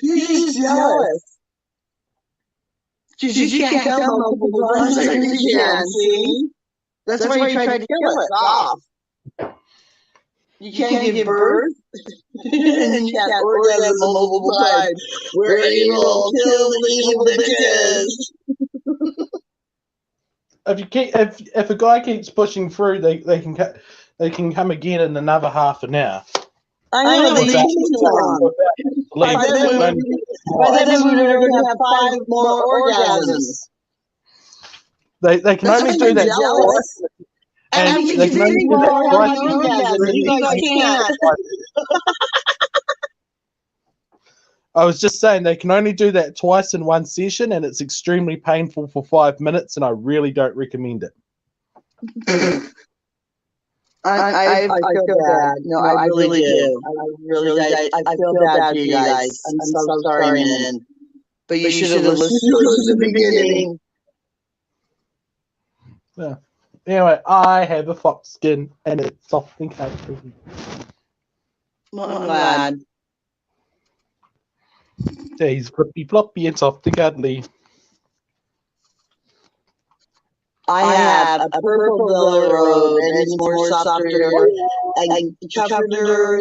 You're just jealous. Because you can't come multiple times like we can, see? That's why you tried to kill us off. You can't give birth, and you can't orgasm multiple times. We're evil. Kill the evil bitches. If a guy keeps pushing through, they can come again in another half an hour. I know they take too long. By then we would already have 5 more orgasms. They can only do that twice. And they can only do that twice. You guys can't. I was just saying they can only do that twice in one session, and it's extremely painful for 5 minutes, and I really don't recommend it. I feel bad. No, I really do. I feel bad for you guys. I'm so sorry, man. But you should have listened to us at the beginning. Yeah. Anyway, I have a fox skin, and it's soft and cuddly. Well, I'm glad. Yeah, he's flippy floppy and soft and cuddly. I have a purple velvet robe, and it's more softer and comfortable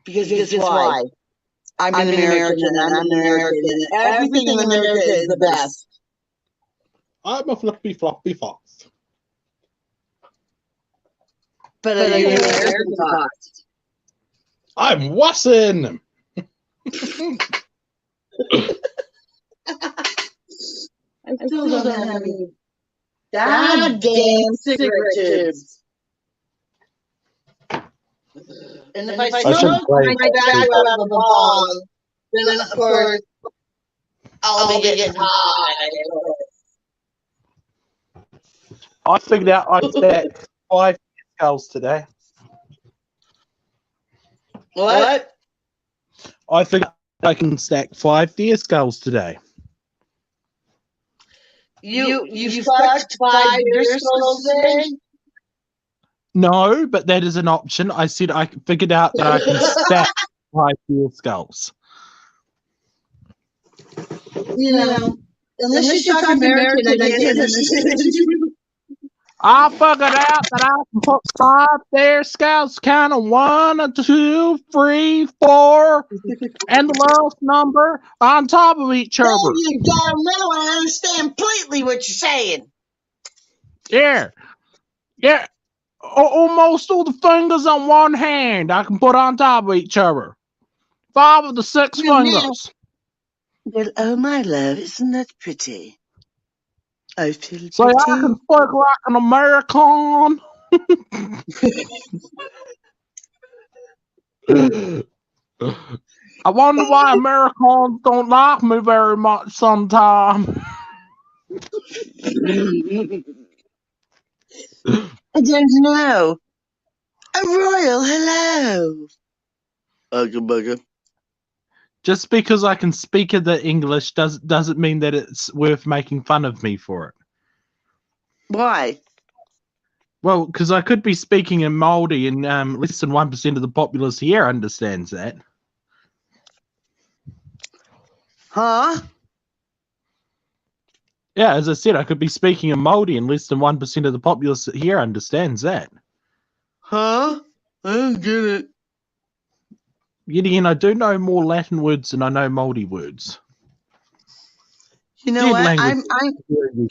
because guess why? I'm an American, and I'm an American, and everything in America is the best. I'm a flippy floppy fox. But are you an American fox? I'm wussing. I still don't have any goddamn cigarette tubes. And if I smoke, my dad will have a bong. Then, of course, I'll be getting high. I figured out I stacked 5 skulls today. What? I figured I can stack 5 deer skulls today. You fucked 5 deer skulls today? No, but that is an option. I said I figured out that I can stack 5 beer skulls. You know, unless you talk American, I get it. I figured out that I can put 5 beer skulls, count of 1, 2, 3, 4, and the last number on top of each other. Oh, you don't know. I understand completely what you're saying. Yeah. Almost all the fingers on one hand I can put on top of each other. 5 of the 6 fingers. Well, oh my love, isn't that pretty? I feel So pretty. I can speak like an American. I wonder why Americans don't like me very much sometimes. I don't know. A royal hello. Ugga bugga. Just because I can speak the English doesn't mean that it's worth making fun of me for it. Why? Well, because I could be speaking in Māori and less than 1% of the populace here understands that. Huh? Yeah, as I said, I could be speaking in Māori and less than 1% of the populace here understands that. Huh? I don't get it. Yet again, I do know more Latin words than I know Māori words. You know Dead what? language.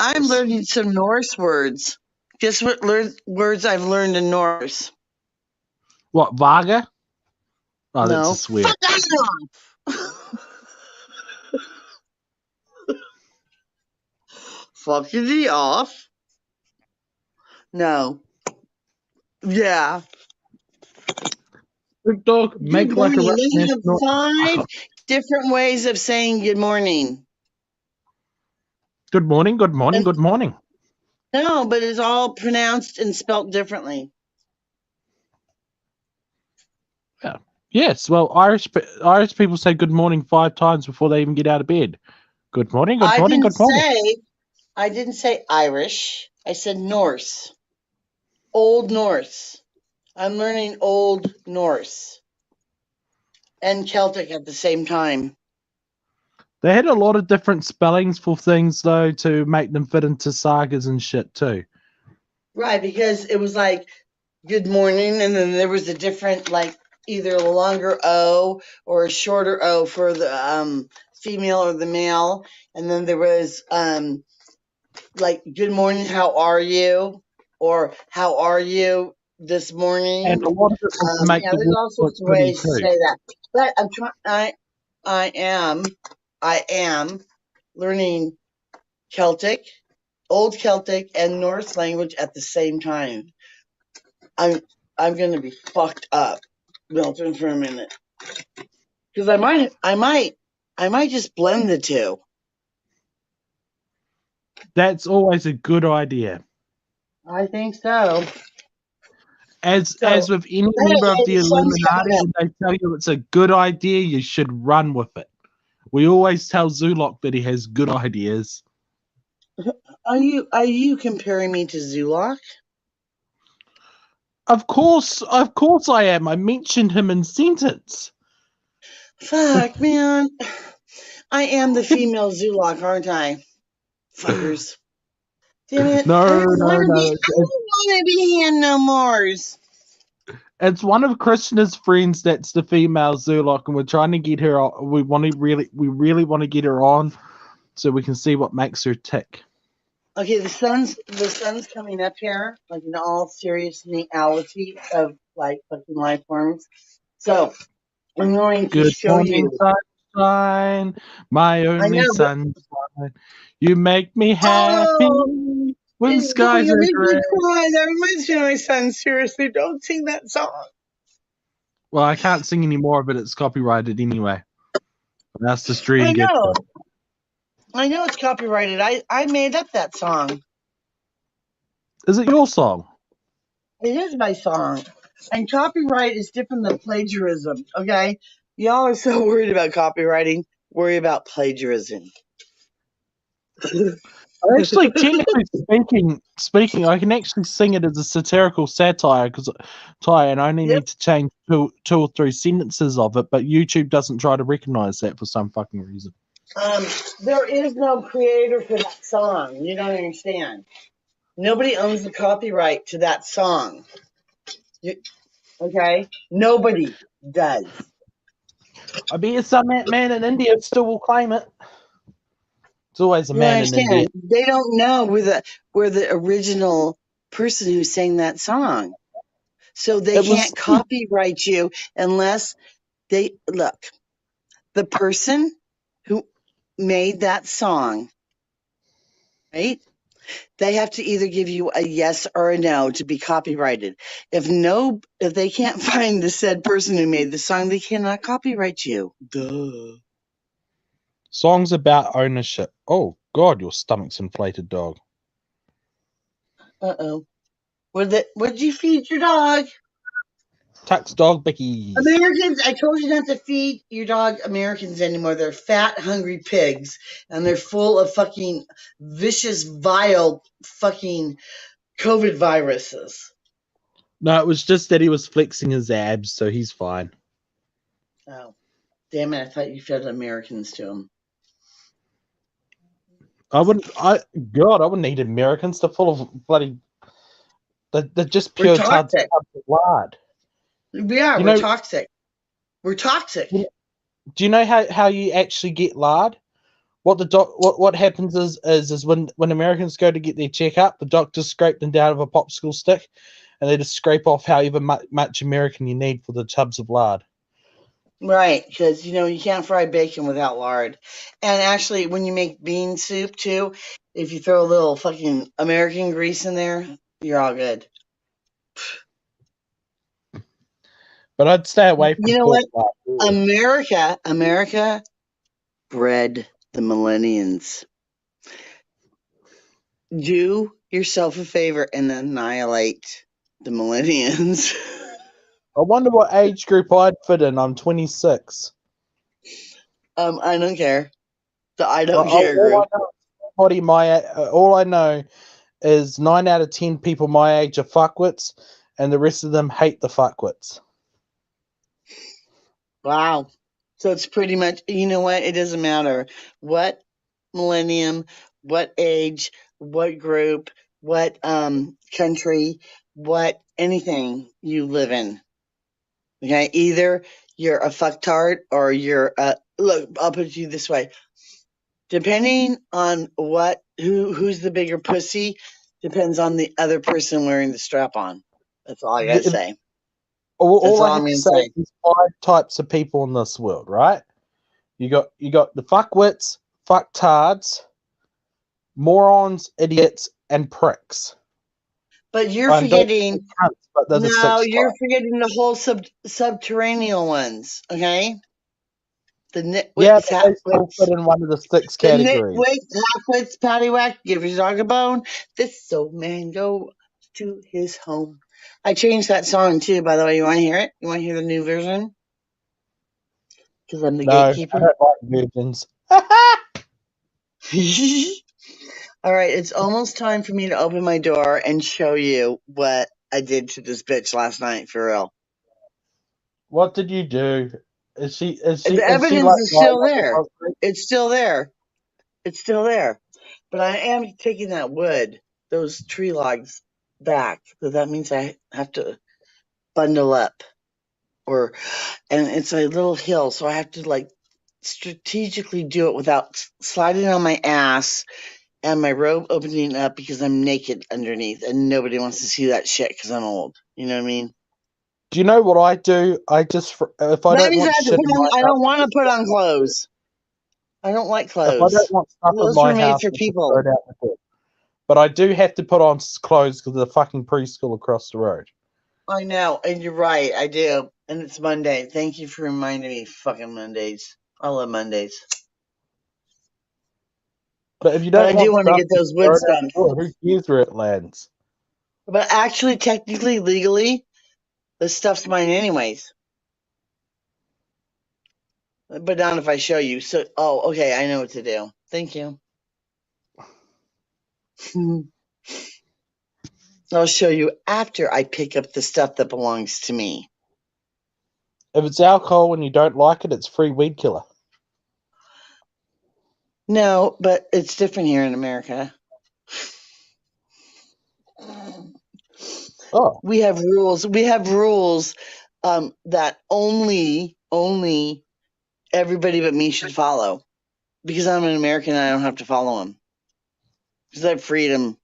I'm learning some Norse words. Guess what words I've learned in Norse? What, Vaga? Oh, No. that's a swear. Fucking off. No. Yeah. Big dog, make Good like a morning. They have national. 5 different ways of saying good morning. Good morning, good morning, good morning. No, but it's all pronounced and spelt differently. Yeah. Yes, well, Irish people say good morning 5 times before they even get out of bed. Good morning, good morning, good morning. I didn't say Irish. I said Norse. Old Norse. I'm learning Old Norse and Celtic at the same time. They had a lot of different spellings for things, though, to make them fit into sagas and shit, too. Right, because it was like good morning, and then there was a different, like, either a longer O or a shorter O for the female or the male. And then there was like good morning, how are you? Or how are you this morning? And a lot of it was to make yeah, the there's all sorts of ways to say that. But I'm trying. I am learning Celtic, Old Celtic, and Norse language at the same time. I'm gonna be fucked up, Milton, for a minute, because I might just blend the two. That's always a good idea. I think so. As with any member of the Illuminati, when they tell you it's a good idea, you should run with it. We always tell Zulok that he has good ideas. Are you comparing me to Zulok? Of course I am. I mentioned him in sentence. Fuck, man. I am the female Zulok, aren't I? Fuckers. Damn it. No. I don't want to be in no mores. It's one of Krishna's friends that's the female Zulok, and we're trying to get her on. We really want to get her on so we can see what makes her tick. Okay, the sun's coming up here, like in all seriousness of like fucking life forms. So I'm going to show you. Sunshine, my only sunshine. You make me happy when skies are gray. That reminds me of my son. Seriously, don't sing that song. Well, I can't sing anymore, but it's copyrighted anyway. That's the stream. I know it's copyrighted. I made up that song. Is it your song? It is my song. And copyright is different than plagiarism, okay? Y'all are so worried about copywriting. Worry about plagiarism. Actually, technically speaking, I can actually sing it as a satirical satire and I only Yep. need to change two or three sentences of it. But YouTube doesn't try to recognize that for some fucking reason. There is no creator for that song. You don't understand. Nobody owns the copyright to that song. Okay? Nobody does. I bet some man in India still will claim it. It's always a You don't man in India. understand. They don't know we're the original person who sang that song. So they can't copyright you unless they look. The person who made that song, right? They have to either give you a yes or a no to be copyrighted. If they can't find the said person who made the song, they cannot copyright you. Duh. Songs about ownership. Oh God, your stomach's inflated, dog. Uh-oh. What'd you feed your dog? Tux dog bickies. Americans, I told you not to feed your dog Americans anymore. They're fat, hungry pigs, and they're full of fucking vicious, vile, fucking COVID viruses. No, it was just that he was flexing his abs, so he's fine. Oh, damn it! I thought you fed Americans to him. I wouldn't eat Americans. They're full of bloody. They're just pure tubs of lard. Yeah, we're toxic. We're toxic. Do you know how you actually get lard? What happens is when Americans go to get their checkup, the doctors scrape them down with a popsicle stick, and they just scrape off however much American you need for the tubs of lard. Right, because you can't fry bacon without lard. And actually, when you make bean soup too, if you throw a little fucking American grease in there, you're all good. But I'd stay away from pork what? America bred the millennials. Do yourself a favor and annihilate the millennials. I wonder what age group I'd fit in. I'm 26. I don't care. The I don't care group. All I know is 9 out of 10 people my age are fuckwits, and the rest of them hate the fuckwits. Wow. So it's pretty much, you know what? It doesn't matter what millennium, what age, what group, what country, what anything you live in. Okay, either you're a fucktard or you're look, I'll put it to you this way. Depending on who's the bigger pussy, depends on the other person wearing the strap on. That's all I gotta say. All I have to say is 5 types of people in this world, right? You got the fuckwits, fucktards, morons, idiots, and pricks. But you're forgetting. You're forgetting the whole subterranean ones. Okay. The nitwits, halfwits, fit in one of the 6 categories. The nitwits, halfwits, paddywhack, give your dog a bone. This old man go to his home. I changed that song too, by the way. You want to hear it? You want to hear the new version? Because I'm the gatekeeper. I don't like virgins. All right, it's almost time for me to open my door and show you what I did to this bitch last night, for real. What did you do? The evidence is still there. It's still there. It's still there. But I am taking that wood, those tree logs, back. So that means I have to bundle up. And it's a little hill, so I have to strategically do it without sliding on my ass and my robe opening up because I'm naked underneath and nobody wants to see that shit because I'm old. You know what I mean? Do you know what I do? I just, if I don't want shit, I don't want to put on clothes. I don't like clothes. If I don't want stuff in my house, for people. But I do have to put on clothes because of the fucking preschool across the road. I know, and you're right. I do, and it's Monday. Thank you for reminding me. Fucking Mondays. I love Mondays. But if you don't, I do want to get those wood stumps. Who cares where it lands? But actually, technically, legally, the stuff's mine anyways. But not if I show you. So, okay, I know what to do. Thank you. I'll show you after I pick up the stuff that belongs to me. If it's alcohol and you don't like it, it's free weed killer. No, but it's different here in America. Oh. We have rules. We have rules that only everybody but me should follow. Because I'm an American, I don't have to follow them. Because I have freedom.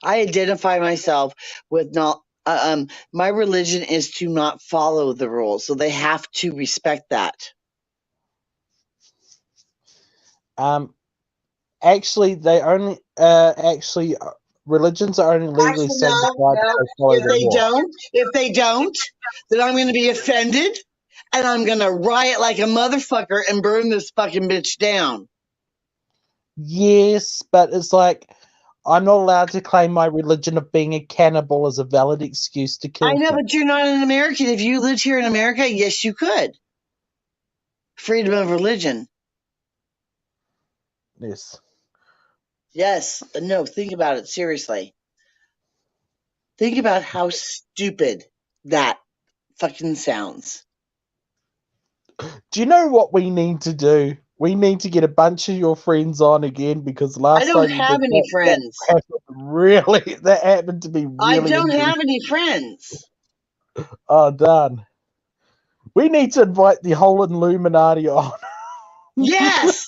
I identify myself with not. My religion is to not follow the rules, so they have to respect that. Actually, they only religions are only legally Actually, sanctified no. if they follow If the they law. don't, then I'm going to be offended, and I'm going to riot like a motherfucker and burn this fucking bitch down. Yes, but it's like I'm not allowed to claim my religion of being a cannibal as a valid excuse to kill I know, people. but you're not an American. If you lived here in America, yes, you could. Freedom of religion. Yes. Yes. No, think about it seriously. Think about how stupid that fucking sounds. Do you know what we need to do? We need to get a bunch of your friends on again because I last don't time you have did any that friends. that happened to be I really don't interesting. have any friends. Oh, done. We need to invite the whole Illuminati on. Yes.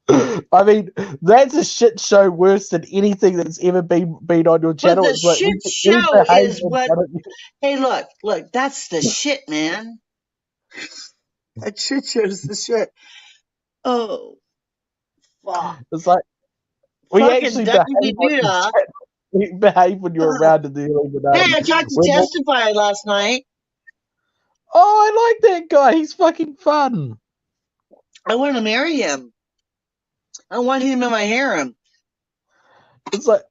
I mean, that's a shit show worse than anything that's ever been on your But channel. the It's like shit we show behave is in what. front of you. Hey, look, that's the shit, man. That shit show's the shit. Oh, fuck. It's like we Fucking actually behave duckity on your doo-dah. channel. We behave when you're around in the Hey, Illuminati. I talked to We're not, Testify last night. oh, I like that guy. He's fucking fun. I want to marry him. I want him in my harem. It's like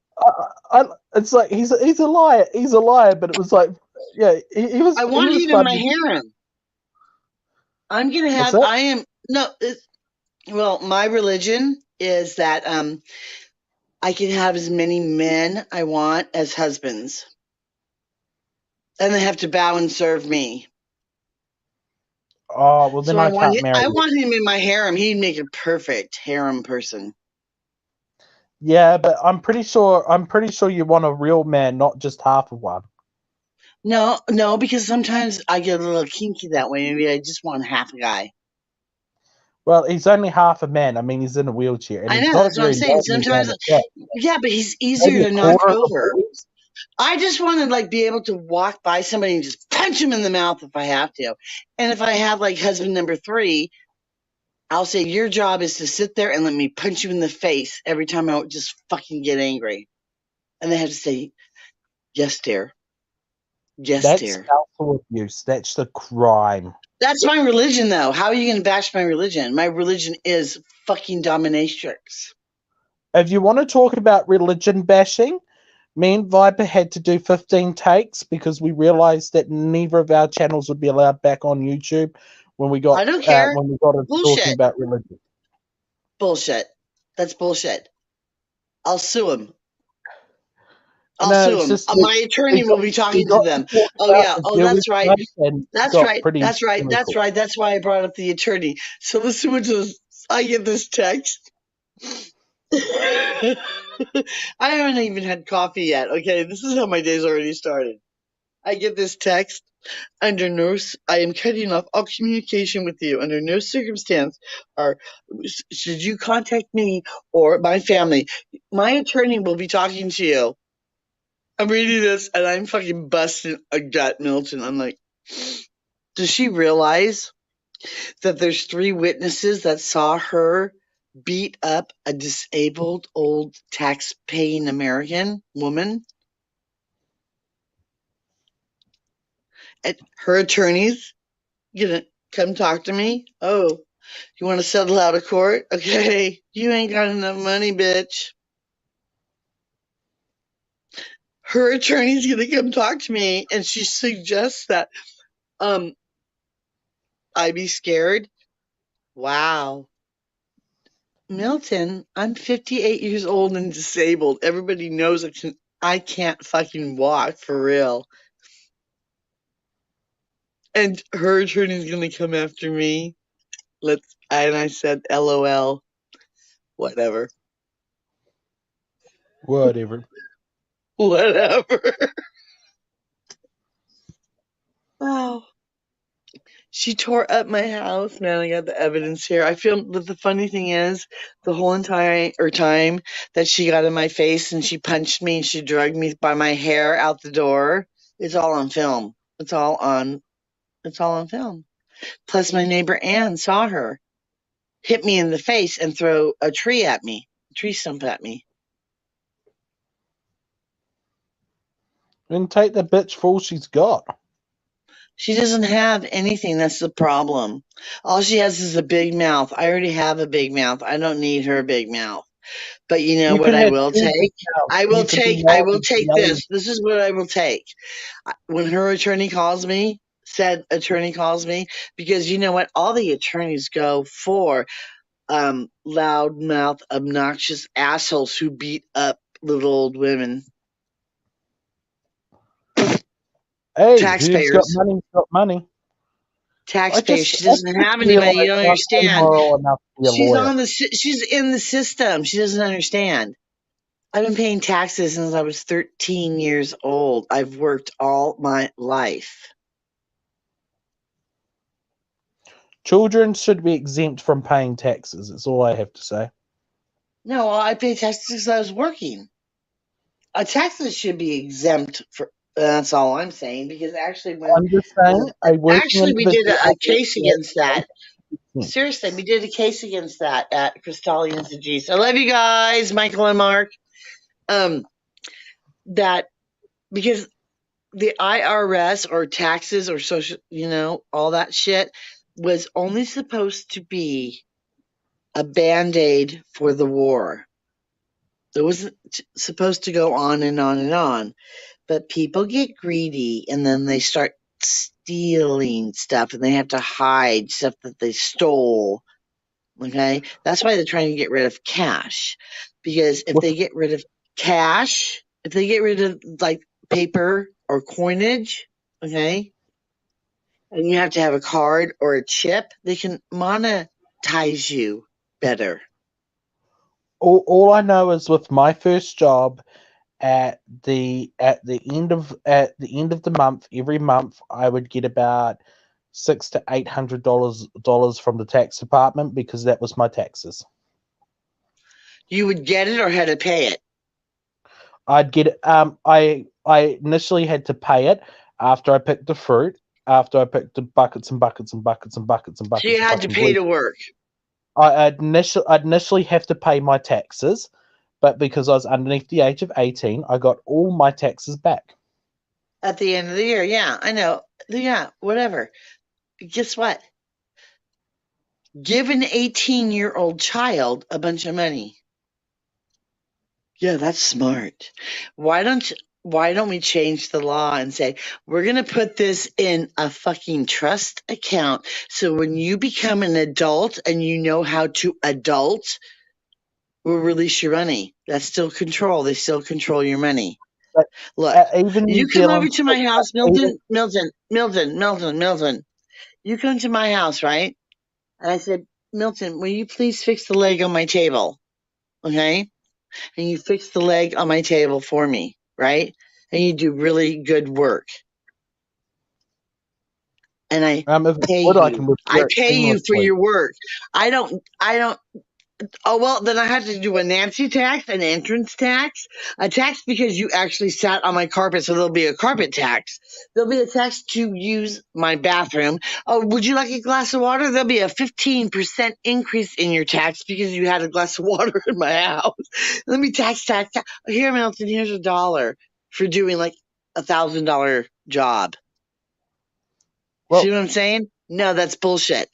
it's like he's a liar. He's a liar, but it was like, yeah, he was I want him in fun. my harem. I'm gonna What's have. that? I am no. Well, my religion is that I can have as many men I want as husbands, and they have to bow and serve me. Oh well, then So I can't marry I you. want him in my harem. He'd make a perfect harem person. Yeah, but I'm pretty sure you want a real man, not just half of one. No, because sometimes I get a little kinky that way. Maybe I just want half a guy. Well, he's only half a man. I mean, he's in a wheelchair, and I he's know, not that's what I'm very saying. long. Sometimes, yeah, but he's easier Maybe a to knock quarter of a over. foot. I just want to like be able to walk by somebody and just punch him in the mouth if I have to. And if I have like husband number 3, I'll say your job is to sit there and let me punch you in the face every time I just fucking get angry. And they have to say, "Yes, dear. Yes, That's dear." spousal abuse. That's the crime. That's my religion, though. How are you going to bash my religion? My religion is fucking dominatrix. If you want to talk about religion bashing, me and Viper had to do 15 takes because we realized that neither of our channels would be allowed back on YouTube when we got I don't care. into talking Bullshit. about religion. Bullshit. That's bullshit. I'll sue him. I'll No, sue it's him. just My attorney will be talking to them. Oh yeah. Oh, that's right. That's right. That's right. That's right. That's why I brought up the attorney. So listen to this. I get this text. I haven't even had coffee yet. Okay, this is how my day's already started. I get this text. Under no, I am cutting off all communication with you. Under no circumstance should you contact me or my family. My attorney will be talking to you. I'm reading this and I'm fucking busting a gut, Milton. I'm like, does she realize that there's 3 witnesses that saw her beat up a disabled old tax-paying American woman? And her attorney's gonna come talk to me? Oh, you want to settle out of court? Okay, you ain't got enough money, bitch. Her attorney's gonna come talk to me, and she suggests that I be scared. Wow. Milton, I'm 58 years old and disabled. Everybody knows I can't fucking walk for real. And her attorney's gonna come after me. And I said, LOL. Whatever. Whatever. Oh. She tore up my house, man. I got the evidence here. I feel that the funny thing is, the whole entire time that she got in my face and she punched me and she dragged me by my hair out the door, it's all on film. It's all on film. Plus, my neighbor Ann saw her hit me in the face and throw a tree stump at me. Then take the bitch for all she's got. She doesn't have anything. That's the problem. All she has is a big mouth. I already have a big mouth. I don't need her big mouth. But you know what I will take? I will take this. This is what I will take. When her attorney calls me, because you know what? All the attorneys go for loudmouth, obnoxious assholes who beat up little old women. Hey, taxpayers. Who's got money. Taxpayers. She doesn't have anybody. You don't understand. She's in the system. She doesn't understand. I've been paying taxes since I was 13 years old. I've worked all my life. Children should be exempt from paying taxes. That's all I have to say. No, I pay taxes because I was working. Taxes should be exempt for. That's all I'm saying, because actually, I'm just saying, we did a case against that. Seriously, we did a case against that at Cristalli Institute. I love you guys, Michael and Mark. That because the IRS or taxes or social, all that shit was only supposed to be a Band-Aid for the war. It wasn't supposed to go on and on and on. But people get greedy and then they start stealing stuff and they have to hide stuff that they stole. Okay? That's why they're trying to get rid of cash. Because if they get rid of cash, if they get rid of like paper or coinage, okay, and you have to have a card or a chip, they can monetize you better. All I know is with my first job, at the end of the month, every month I would get about $600 to $800 from the tax department because that was my taxes. You would get it or had to pay it? I'd get it. I initially had to pay it after I picked the fruit, after I picked the buckets and buckets and buckets and buckets and buckets. So you had to pay to work. I'd initially have to pay my taxes, but because I was underneath the age of 18, I got all my taxes back. At the end of the year, yeah, I know. Yeah, whatever. Guess what? Give an 18-year-old child a bunch of money. Yeah, that's smart. Why don't we change the law and say, we're going to put this in a fucking trust account, so when you become an adult and you know how to adult, we'll release your money. That's still control. They still control your money. But look, you come over to my house, Milton. You come to my house, right? And I said, Milton, will you please fix the leg on my table? Okay? And you fix the leg on my table for me, right? And you do really good work. And I pay you. I pay you for your work. I don't. Oh, well, then I have to do a Nancy tax, an entrance tax, a tax because you actually sat on my carpet, so there'll be a carpet tax. There'll be a tax to use my bathroom. Oh, would you like a glass of water? There'll be a 15% increase in your tax because you had a glass of water in my house. Let me tax. Here, Milton, here's $1 for doing like $1,000 job. See what I'm saying? No, that's bullshit.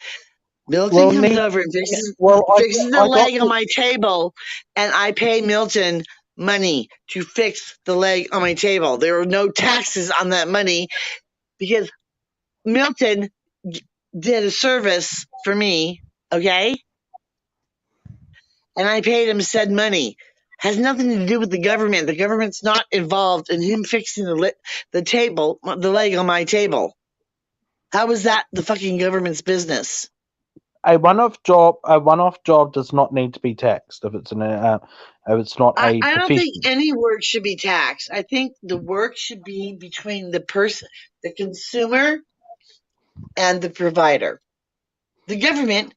Milton comes over and fixes the leg on my table, and I pay Milton money to fix the leg on my table. There are no taxes on that money because Milton did a service for me, okay? and I paid him said money. Has nothing to do with the government. The government's not involved in him fixing the table, the leg on my table. How is that the fucking government's business? A one-off job does not need to be taxed if it's not I a don't profession. think any work should be taxed. I think the work should be between the person, the consumer, and the provider. The government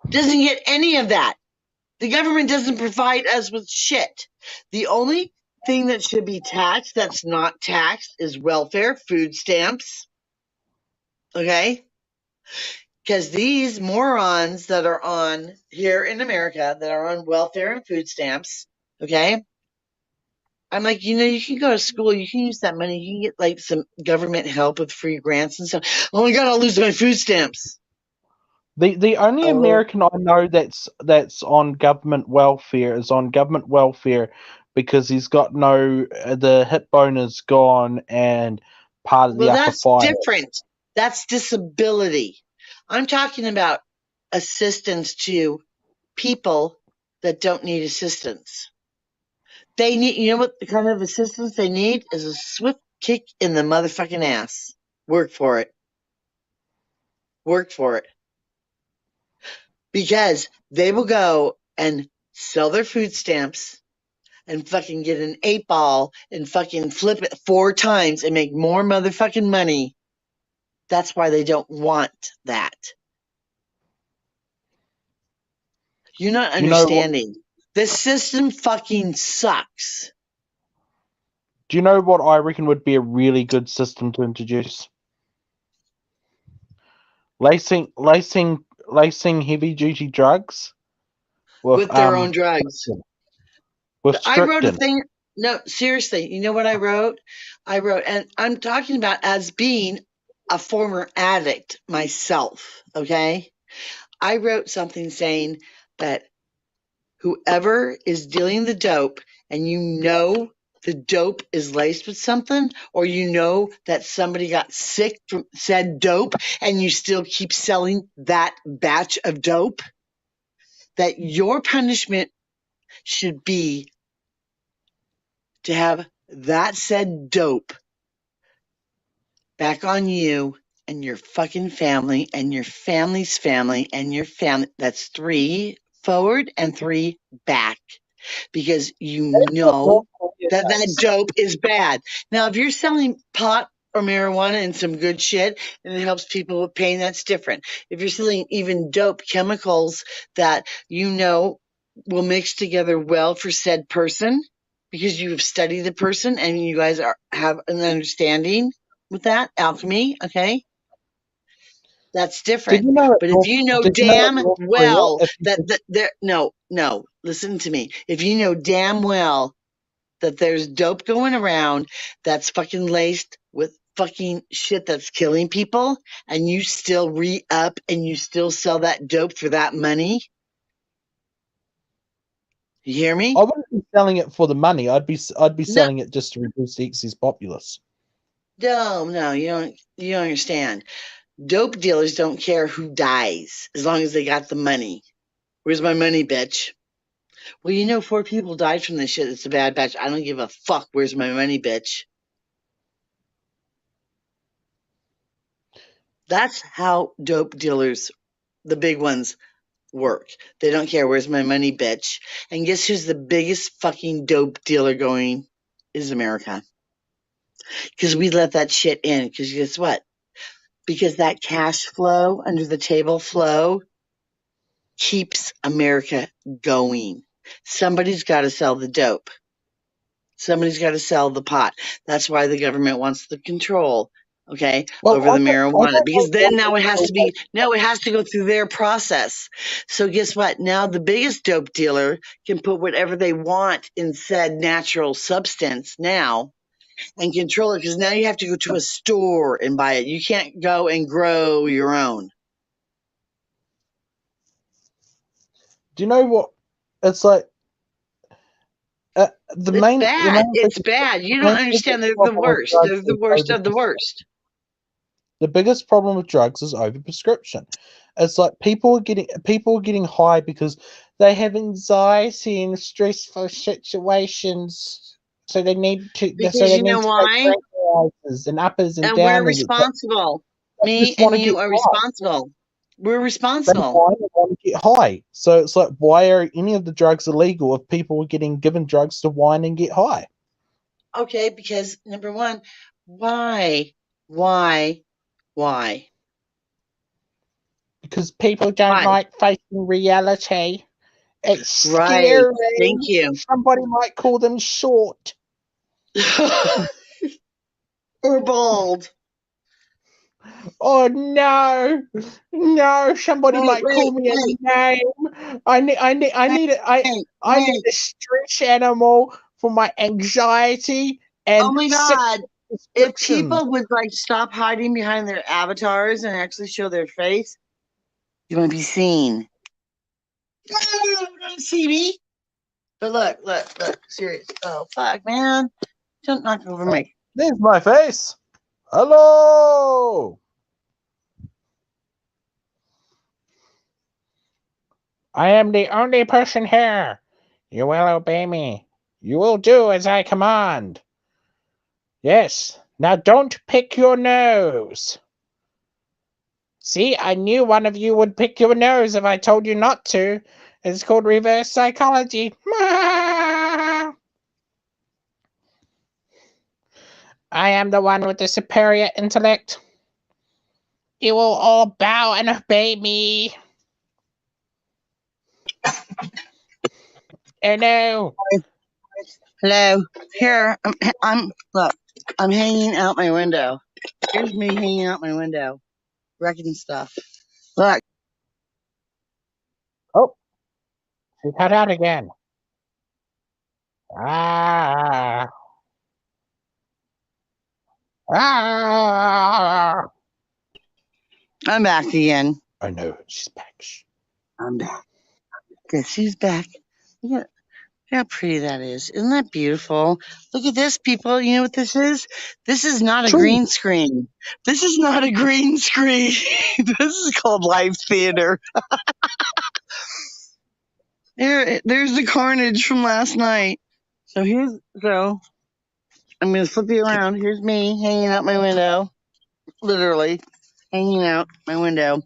doesn't get any of that. The government doesn't provide us with shit. The only thing that should be taxed that's not taxed is welfare, food stamps. Okay? Because these morons that are on here in America that are on welfare and food stamps, okay? I'm like, you can go to school, you can use that money, you can get like some government help with free grants and stuff. Oh my God, I'll lose my food stamps. The only American I know that's on government welfare is on government welfare because he's got the hip bone is gone and part of the upper thigh. That's different. That's disability. I'm talking about assistance to people that don't need assistance. They need, you know what the kind of assistance they need is a swift kick in the motherfucking ass. Work for it. Work for it. Because they will go and sell their food stamps and fucking get an 8-ball and fucking flip it 4 times and make more motherfucking money. That's why they don't want that. You're not understanding. The system fucking sucks. Do you know what I reckon would be a really good system to introduce? Lacing heavy duty drugs with their own drugs. I wrote a thing. No, seriously. You know what I wrote? And I'm talking about as being a former addict myself. Okay. I wrote something saying that whoever is dealing the dope and the dope is laced with something, or that somebody got sick from said dope and you still keep selling that batch of dope, that your punishment should be to have that said dope back on you and your fucking family and your family's family and your family. That's 3 forward and 3 back. Because that dope is bad. Now, if you're selling pot or marijuana and some good shit and it helps people with pain, that's different. If you're selling even dope chemicals that will mix together well for said person because you've studied the person and you guys have an understanding with that alchemy, okay? That's different. But if you know damn well no, listen to me. If you know damn well that there's dope going around that's fucking laced with fucking shit that's killing people, and you still re-up and you still sell that dope for that money, you hear me? I wouldn't be selling it for the money. I'd be selling it just to reduce the excess populace. No, you don't understand. Dope dealers don't care who dies as long as they got the money. Where's my money, bitch? Well, 4 people died from this shit. It's a bad batch. I don't give a fuck. Where's my money, bitch? That's how dope dealers, the big ones, work. They don't care. Where's my money, bitch? And guess who's the biggest fucking dope dealer going? Is America. Because we let that shit in. Because guess what? Because that cash flow, under the table flow, keeps America going. Somebody's got to sell the dope. Somebody's got to sell the pot. That's why the government wants the control, okay, over the marijuana. Because then now it has to go through their process. So guess what? Now the biggest dope dealer can put whatever they want in said natural substance now and control it, because now you have to go to a store and buy it. You can't go and grow your own. Do you know what? It's like it's bad. You don't understand. They're the worst. They're the worst of the worst. The biggest problem with drugs is overprescription. It's like people are getting high because they have anxiety in stressful situations, so they need to Because you know take why? tranquilizers and uppers and And we're downers. It's like responsible. they Me just want and to get you are high. responsible. We're They responsible. want to get high. So it's like, why are any of the drugs illegal if people are getting given drugs to whine and get high? Okay, because number one, why? Why? Because people don't Why? like facing reality. It's Right. scary. Thank you. Somebody might call them short. Or bald. Oh no, no! Somebody Wait, might call wait, me a wait, name. I need wait, I wait. need a stress animal for my anxiety Oh and my sick God. If prescriptions. people would like stop hiding behind their avatars and actually show their face, you want to be seen. See me? But look, serious. Oh fuck, man! Don't knock over me. There's my face. Hello. I am the only person here. You will obey me. You will do as I command. Yes. Now don't pick your nose. See, I knew one of you would pick your nose if I told you not to. It's called reverse psychology. I am the one with the superior intellect. You will all bow and obey me. Oh no. Hello. Here, I'm look. I'm hanging out my window. Here's me hanging out my window, wrecking stuff. Look. Oh, she cut out again. Ah. Ah. I'm back again. I know, she's back. I'm back. Yes, she's back. Look at how pretty that is. Isn't that beautiful? Look at this, people. You know what this is? This is not a True. green screen. This is not a green screen. This is called live theater. There's the carnage from last night. So I'm gonna flip you around. Here's me hanging out my window. Literally hanging out my window.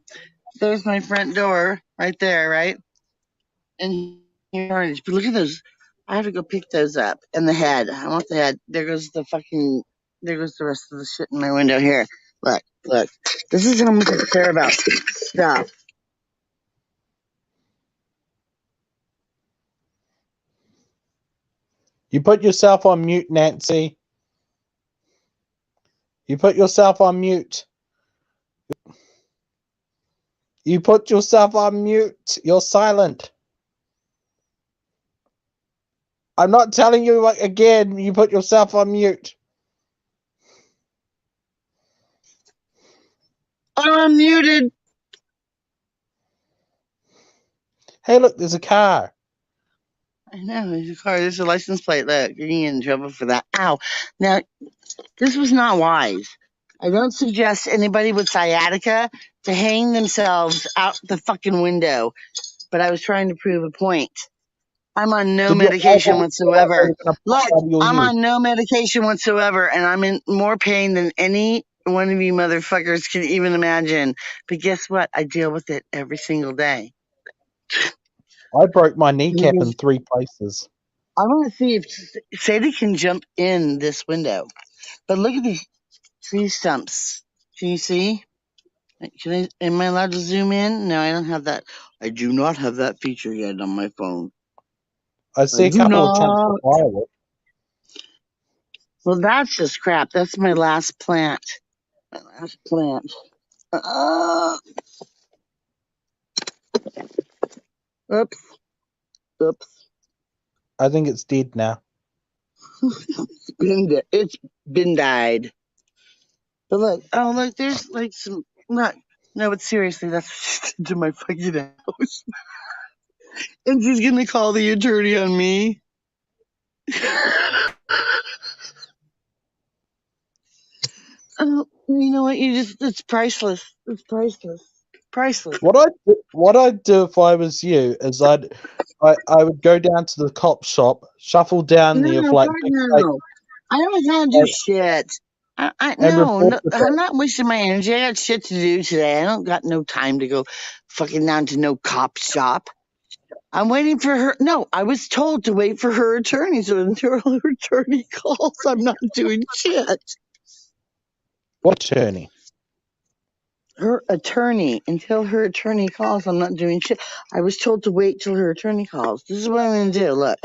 There's my front door right there, right? And here's carnage. But look at those. I have to go pick those up. And the head. I want the head. There goes the rest of the shit in my window here. Look. This is how much I care about stuff. You put yourself on mute, Nancy. You put yourself on mute. You put yourself on mute. You're silent. I'm not telling you again. You put yourself on mute. I'm muted. Hey, look, there's a car. I know, there's a car. There's a license plate. Look, you're getting in trouble for that. Ow. Now, this was not wise. I don't suggest anybody with sciatica to hang themselves out the fucking window, but I was trying to prove a point. I'm on no Did your medication elbow feel like they whatsoever. were going to Look, pop out of your I'm head? on no medication whatsoever, and I'm in more pain than any one of you motherfuckers can even imagine. But guess what? I deal with it every single day. I broke my kneecap in 3 places. I want to see if Sadie can jump in this window. But look at these tree stumps. Can you see? Am I allowed to zoom in? No, I don't have that. I do not have that feature yet on my phone. I see I a do couple of chunks of not. firewood. Well, that's just crap. That's my last plant. My last plant. Uh, oops. Oops. I think it's dead now. It's been died. But look, there's like some. Not. No, but seriously, that's what she did to my fucking house. And she's gonna call the attorney on me. Oh, you know what? It's priceless. It's priceless. Priceless. What I'd do if I was you is I would go down to the cop shop, shuffle down No, the God, no. I don't want to do shit. No, report the I'm not wasting my energy. I got shit to do today. I don't got no time to go fucking down to no cop shop. I'm waiting for her. No, I was told to wait for her attorney. So until her attorney calls, I'm not doing shit. What attorney? Her attorney. Until her attorney calls, I'm not doing shit. I was told to wait till her attorney calls. This is what I'm going to do. Look.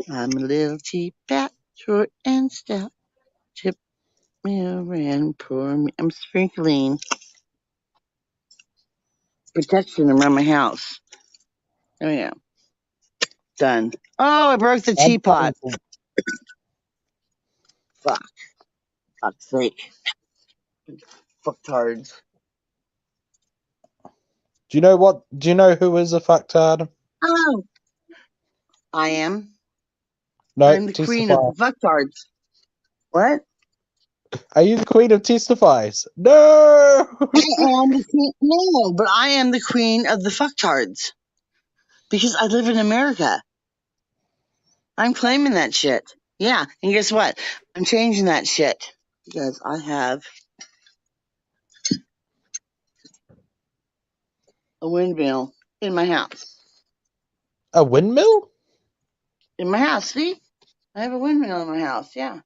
I'm a little teapot, short and stout. Tip me over and pour me. I'm sprinkling protection around my house. There we go. Done. Oh, I broke the teapot. Fuck. Fuck's sake. Fucktards. Do you know who is a fucktard? Oh. I am. No, I'm the queen of testify. the fucktards. What? Are you the queen of testifies? No. I am the queen. No, but I am the queen of the fucktards. Because I live in America. I'm claiming that shit. Yeah, and guess what? I'm changing that shit. Because I have a windmill in my house. A windmill? In my house, see? I have a windmill in my house, yeah.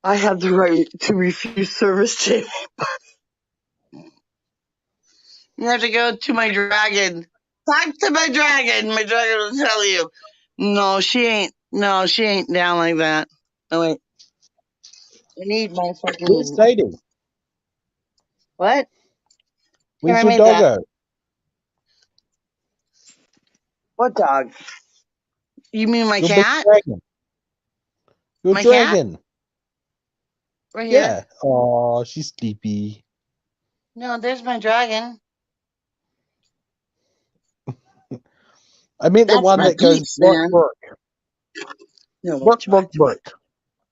I have the right to refuse service to anybody. You have to go to my dragon. Talk to my dragon. My dragon will tell you. No, she ain't. No, she ain't down like that. Oh, wait. I need my Where's fucking... Sadie? What? Where's I your made that. doggo? What dog? You mean my Your big cat? dragon. Your My cat? dragon. Right here. Yeah. Oh, she's sleepy. No, there's my dragon. I mean the That's one my that goes peeps, man. bark. No, Bark, bark, bark.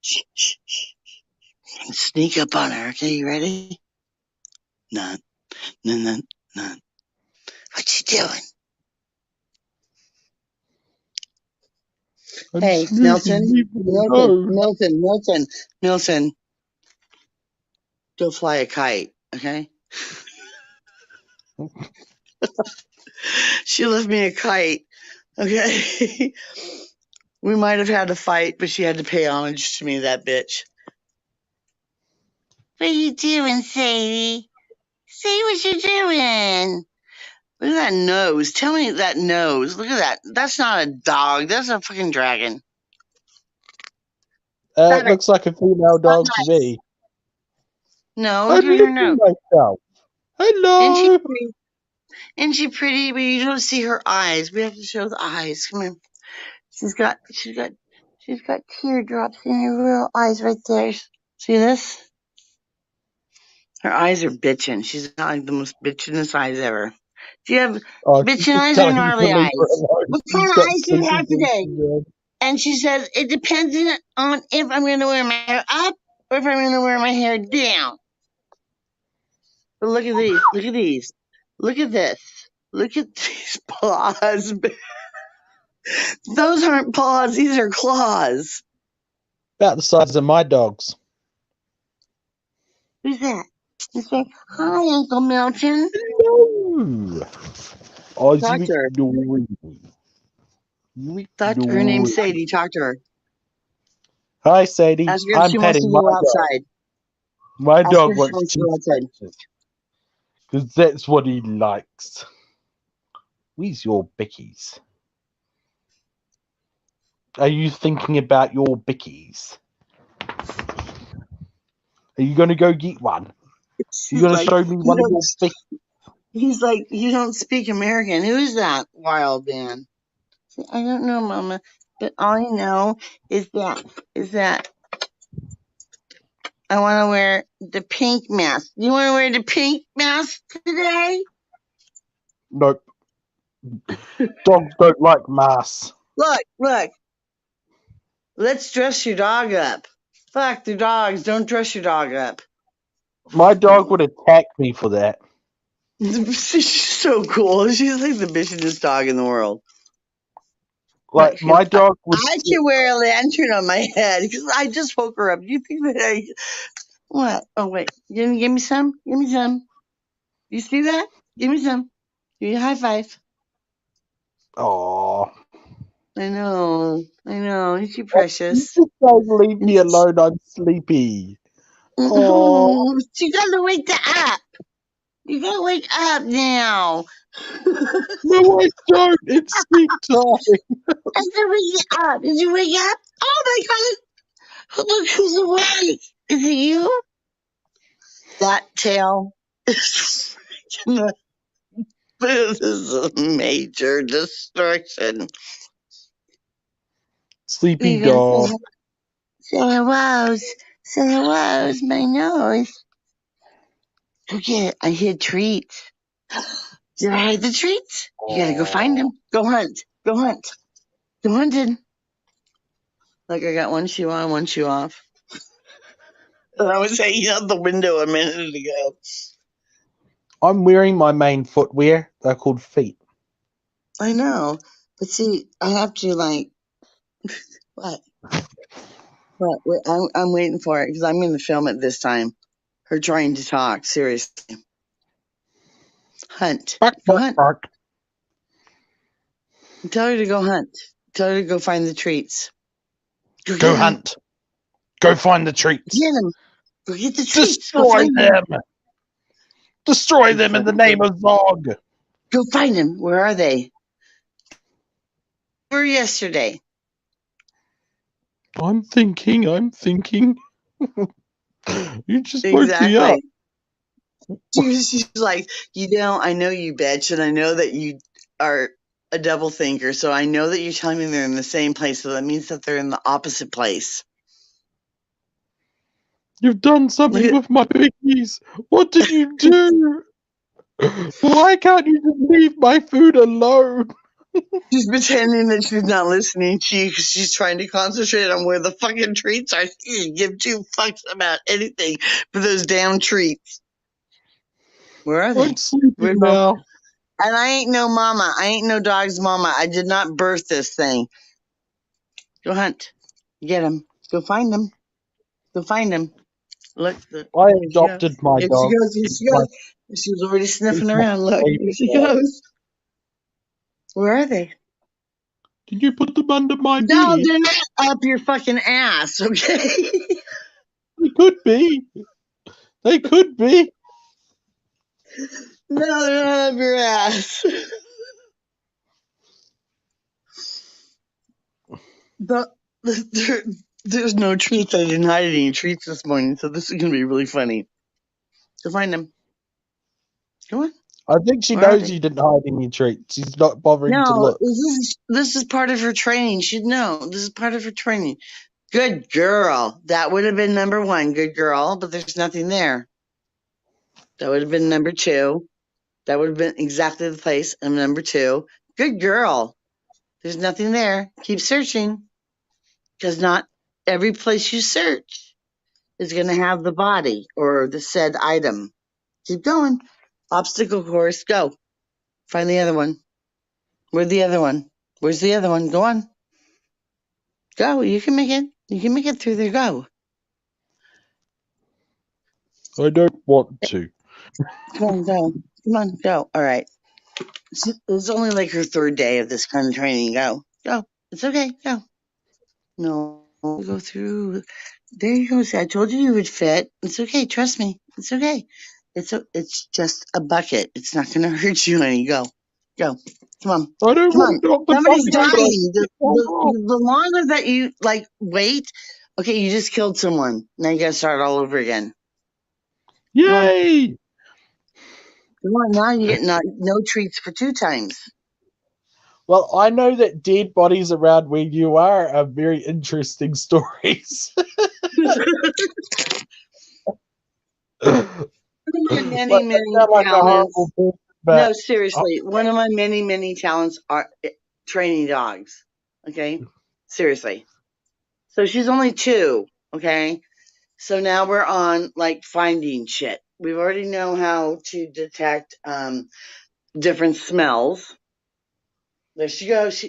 Shh, shh, shh. Sneak up on her. Okay, you ready? None. None. What you doing? I'm Hey, sleepy. Milton. Go fly a kite, okay? She left me a kite, okay? We might have had a fight, but she had to pay homage to me, that bitch. What are you doing, Sadie? Say what you're doing. Look at that nose. Tell me that nose. Look at that. That's not a dog. That's a fucking dragon. It looks like a female dog to me. No, look at her nose. Myself. Hello. Isn't she pretty? But you don't see her eyes. We have to show the eyes. Come here. She's got teardrops in her real eyes right there. See this? Her eyes are bitchin'. She's got like the most bitchinest eyes ever. Do you have bitchin' eyes or gnarly eyes? What kind of eyes do you have today? And she says, it depends on if I'm going to wear my hair up or if I'm going to wear my hair down. But look at these. Look at these. Look at this. Look at these paws. Those aren't paws. These are claws. About the size of my dogs. Who's that? He said, hi, Uncle Milton. Hello. Talk to her. Her name's Sadie. Talk to her. Hi, Sadie. Ask her if she wants to go outside. My dog wants to go outside. Because that's what he likes. Where's your bickies? Are you thinking about your bickies? Are you going to go get one? You're going to show me one of your bickies? He's like, you don't speak American. Who is that wild man? I don't know, Mama. But all I know is that I want to wear the pink mask. You want to wear the pink mask today? Nope. Dogs don't like masks. Look. Let's dress your dog up. Fuck the dogs. Don't dress your dog up. My dog would attack me for that. She's so cool. She's like the bitchest dog in the world. Like, my dog would. I can wear a lantern on my head because I just woke her up. Do you think that what? Oh, wait. Give me some? Give me some. You see that? Give me some. Give me a high five. Aww. I know. Isn't she precious? You guys leave me alone. I'm sleepy. Oh, you gotta wake up. You gotta wake up now. No, I don't. It's sleep time. I said wake you up. Did you wake up? Oh my god. Look who's awake. Is it you? That tail is freaking. This is a major destruction. Sleepy dog. Say hello. Say hello. It's my nose. Go get it. I hid treats. Did I hide the treats? You gotta go find them. Go hunt. Go hunt. Go hunting. Like I got one shoe on, one shoe off. And I was hanging out the window a minute ago. I'm wearing my main footwear. They're called feet. I know. But see, I have to like, what? Wait, I'm waiting for it because I'm going to film it this time. Her trying to talk, seriously. Hunt. Bark, Go bark, hunt. bark. Tell her to go hunt. Tell her to go find the treats. Go hunt. Go find the treats. Get them. Go get the treats. Destroy them. Destroy them in the name of Zog. Go find them. Where are they? Where yesterday? I'm thinking. You just woke me up. She's like, I know you, bitch, and I know that you are a double thinker, so I know that you're telling me they're in the same place, so that means that they're in the opposite place. You've done something with my piggies. What did you do? Why can't you just leave my food alone? She's pretending that she's not listening to you because she's trying to concentrate on where the fucking treats are. She can give two fucks about anything for those damn treats. Where are they? I'm sleeping now. And I ain't no mama. I ain't no dog's mama. I did not birth this thing. Go hunt. Get him. Go find him. Go find him. Look. I adopted my dog. Here she goes. She was already sniffing around. Look. Here she goes. Where are they? Did you put them under my bed? No, they're not up your fucking ass, okay? They could be. They could be. No, they're not up your ass. But there's no treats. I didn't hide any treats this morning, so this is going to be really funny. Go find them. Come on. I think she knows you didn't hide any treats. She's not bothering to look. This is part of her training. She'd know. This is part of her training. Good girl. That would have been number one. Good girl. But there's nothing there. That would have been number two. That would have been exactly the place of number two. Good girl. There's nothing there. Keep searching. Because not every place you search is going to have the body or the said item. Keep going. Obstacle course. Go. Find the other one. Where's the other one? Where's the other one? Go on. Go. You can make it. You can make it through there. Go. I don't want to. Come on, go. Come on, go. All right. It's only like her third day of this kind of training. Go. Go. It's okay. Go. No. Go through. There you go. See, I told you you would fit. It's okay. Trust me. It's okay. It's just a bucket. It's not going to hurt you any. Go. Go. Come on. I don't want the Somebody's bucket. dying. The longer that you wait, okay, you just killed someone. Now you got to start all over again. Yay! Come on, now you get no treats for 2 times. Well, I know that dead bodies around where you are very interesting stories. Many talents. No, seriously, one of my many talents are training dogs. Okay, seriously. So she's only 2. Okay, So now we're on like finding shit. We already know how to detect different smells. There she goes.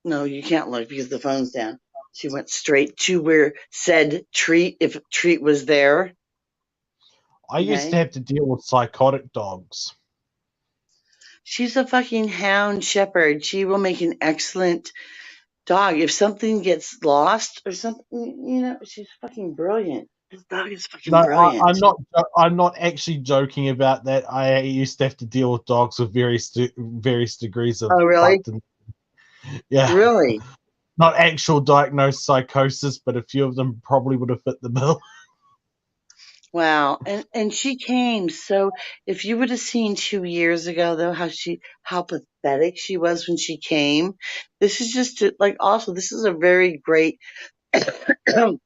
No, you can't look because the phone's down. She went straight to where said treat, if treat was there. I used to have to deal with psychotic dogs. She's a fucking hound shepherd. She will make an excellent dog. If something gets lost or something, she's fucking brilliant. This dog is fucking brilliant. I'm not actually joking about that. I used to have to deal with dogs with various degrees of. Oh, really? Yeah. Really? Not actual diagnosed psychosis, but a few of them probably would have fit the bill. Wow. And she came. So if you would have seen 2 years ago though, how pathetic she was when she came, this is just also, this is a very great, hold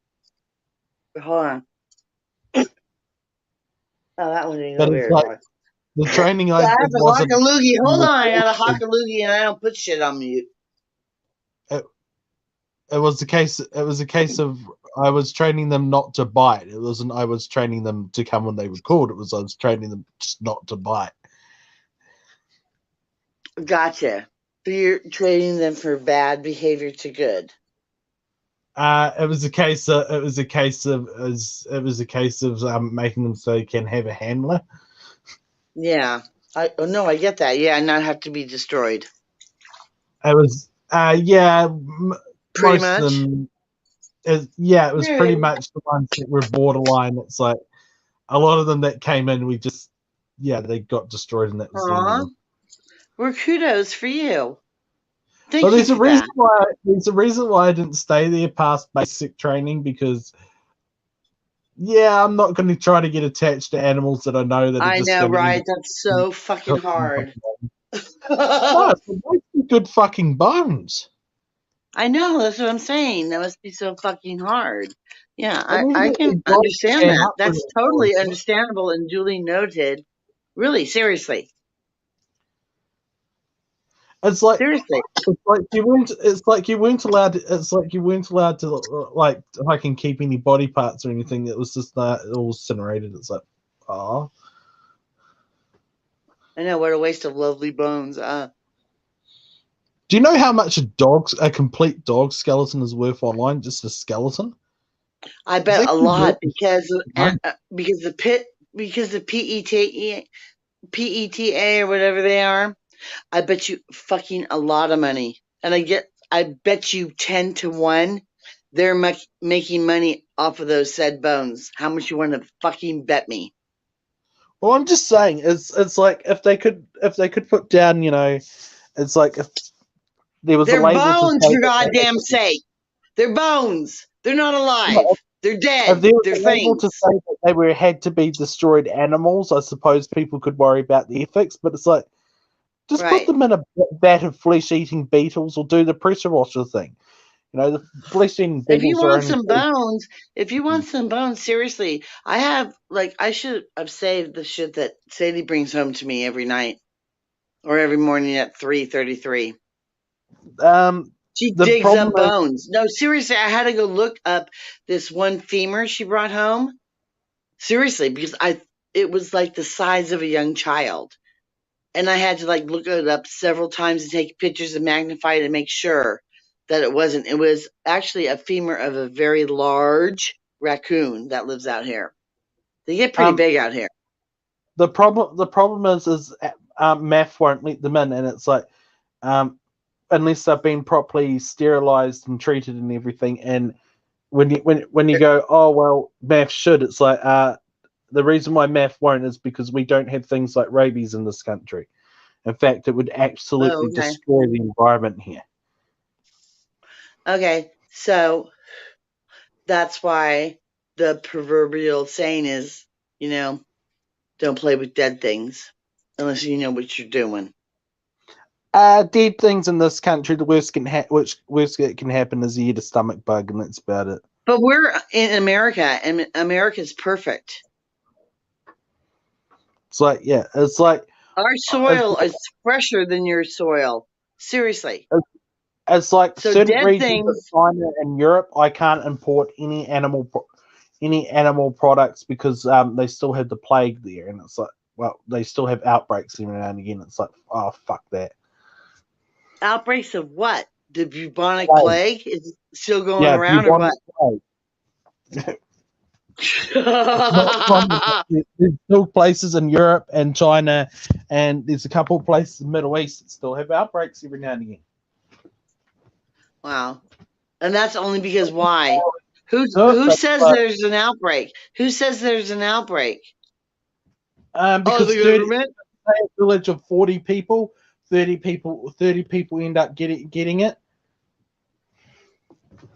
on. Oh, that one didn't go But it's very like far. the training I I have did a wasn't. hockaloogie. Hold on. I got a hockaloogie and I don't put shit on mute. It was a case of I was training them not to bite. It wasn't I was training them to come when they were called. It was I was training them just not to bite. Gotcha. So you're trading them for bad behavior to good. It was a case of making them so you can have a handler. Yeah. I get that. Yeah, and not have to be destroyed. It was Pretty most much. of them. It was pretty much the ones that were borderline. It's like a lot of them that came in, they got destroyed, and that was the end of them. Well, kudos for you. Thank But you there's a for reason that. why. There's a reason why I didn't stay there past basic training because. Yeah, I'm not going to try to get attached to animals that I know that are just going to. Right? That's so fucking hard. No, it's good fucking bones. I know, that's what I'm saying. That must be so fucking hard. Yeah, I mean, I can understand that. That's totally really understandable and duly noted. Really, seriously. It's like Seriously. you weren't allowed to like fucking keep any body parts or anything. It was just that it all incinerated. It's like, oh. I know, what a waste of lovely bones. Do you know how much a complete dog skeleton is worth online? Just a skeleton? I bet a lot because the PETA or whatever they are. I bet you fucking a lot of money, and I bet you 10 to 1 they're making money off of those said bones. How much you want to fucking bet me? Well, I'm just saying, it's like if they could put down, it's like if there was They're a label bones, to say for goddamn sake. They're bones. They're not alive. They're dead. If there was They're a label things. to say that they had to be destroyed animals, I suppose people could worry about the ethics, but it's like, just put them in a vat of flesh-eating beetles or do the pressure washer thing. The flesh-eating beetles If you want some bones, seriously, I should have saved the shit that Sadie brings home to me every night or every morning at 3:33. She digs up bones. No, seriously, I had to go look up this one femur she brought home. Seriously, because it was like the size of a young child. And I had to look it up several times and take pictures and magnify it and make sure that it wasn't. It was actually a femur of a very large raccoon that lives out here. They get pretty big out here. The problem is MAF won't let them in, and it's like unless they've been properly sterilized and treated and everything. And when you go, oh well, MAF should. It's like the reason why MAF won't is because we don't have things like rabies in this country. In fact, it would absolutely destroy the environment here. Okay, so that's why the proverbial saying is, don't play with dead things unless you know what you're doing. Dead things in this country, the worst that can happen is you get a stomach bug, and that's about it. But we're in America, and America's perfect. It's like, it's like our soil is fresher than your soil. Seriously. It's like so certain regions of China and Europe, I can't import any animal any animal products because they still have the plague there, and it's like, well, they still have outbreaks every now and again. It's like, oh, fuck that. Outbreaks of what? The bubonic Plague. plague is still going around, or what? Plague. There's still places in Europe and China, and there's a couple of places in the Middle East that still have outbreaks every now and again. Wow. And that's only because why? Who says there's an outbreak? Who says there's an outbreak? Because the government? a village of 40 people, 30 people end up getting it.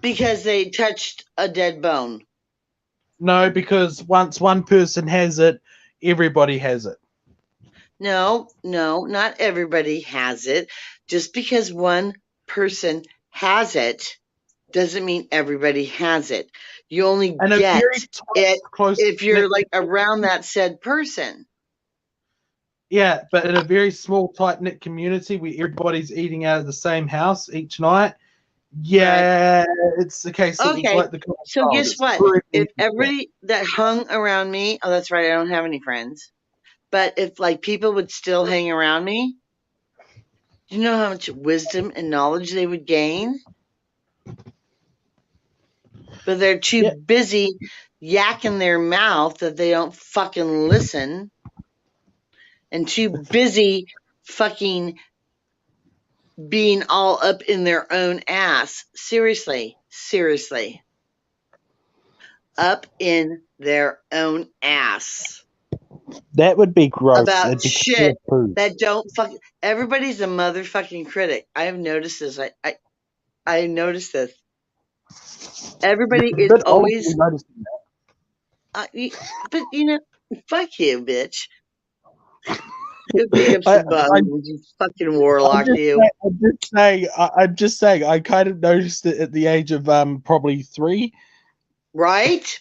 Because they touched a dead bone. No, because once one person has it, everybody has it. No, not everybody has it. Just because one person has it doesn't mean everybody has it. You only get it if you're like around that said person. Yeah, but in a very small, tight-knit community where everybody's eating out of the same house each night, yeah, right. It's the case. Okay, it's like so guess what? If everybody that hung around me, oh, that's right, I don't have any friends. But if like people would still hang around me, do you know how much wisdom and knowledge they would gain? But they're too busy yakking their mouth that they don't fucking listen, and too busy fucking being all up in their own ass. Seriously. Up in their own ass. That would be gross. About shit that don't fucking... Everybody's a motherfucking critic. I have noticed this. I noticed this. Everybody is always... but, you know, fuck you, bitch. You fucking warlock, you. I'm just saying, I kind of noticed it at the age of probably 3. Right?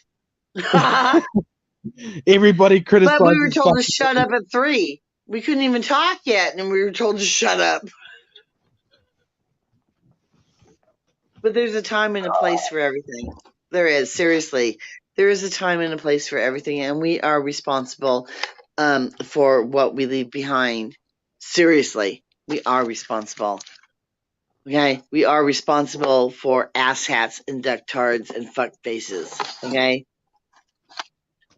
Everybody criticized. But we were told to shut up at 3. We couldn't even talk yet, and we were told to shut up. But there's a time and a place for everything. There is, seriously. There is a time and a place for everything, and we are responsible for what we leave behind. Seriously, we are responsible. Okay? We are responsible for asshats and ducktards and fuck faces. Okay?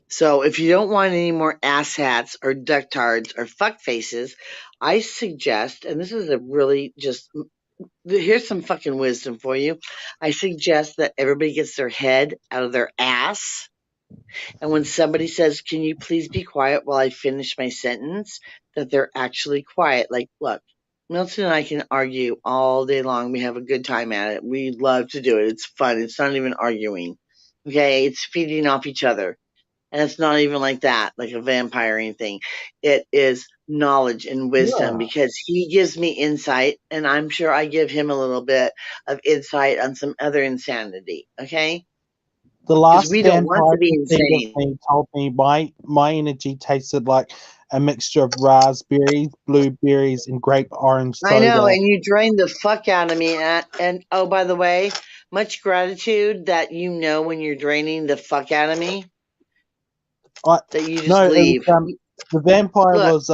So if you don't want any more asshats or ducktards or fuck faces, I suggest, and this is a really just... Here's some fucking wisdom for you. I suggest that everybody gets their head out of their ass. And when somebody says, can you please be quiet while I finish my sentence, that they're actually quiet. Like, look, Milton and I can argue all day long. We have a good time at it. We love to do it. It's fun. It's not even arguing. Okay? It's feeding off each other. And it's not even like that, like a vampire or anything. It is knowledge and wisdom because he gives me insight, and I'm sure I give him a little bit of insight on some other insanity. Okay? The last we don't want to be insane. Told me my energy tasted like a mixture of raspberries, blueberries, and grape orange soda. I know, and you drained the fuck out of me. And oh, by the way, much gratitude that you know when you're draining the fuck out of me. That you just leave. The vampire was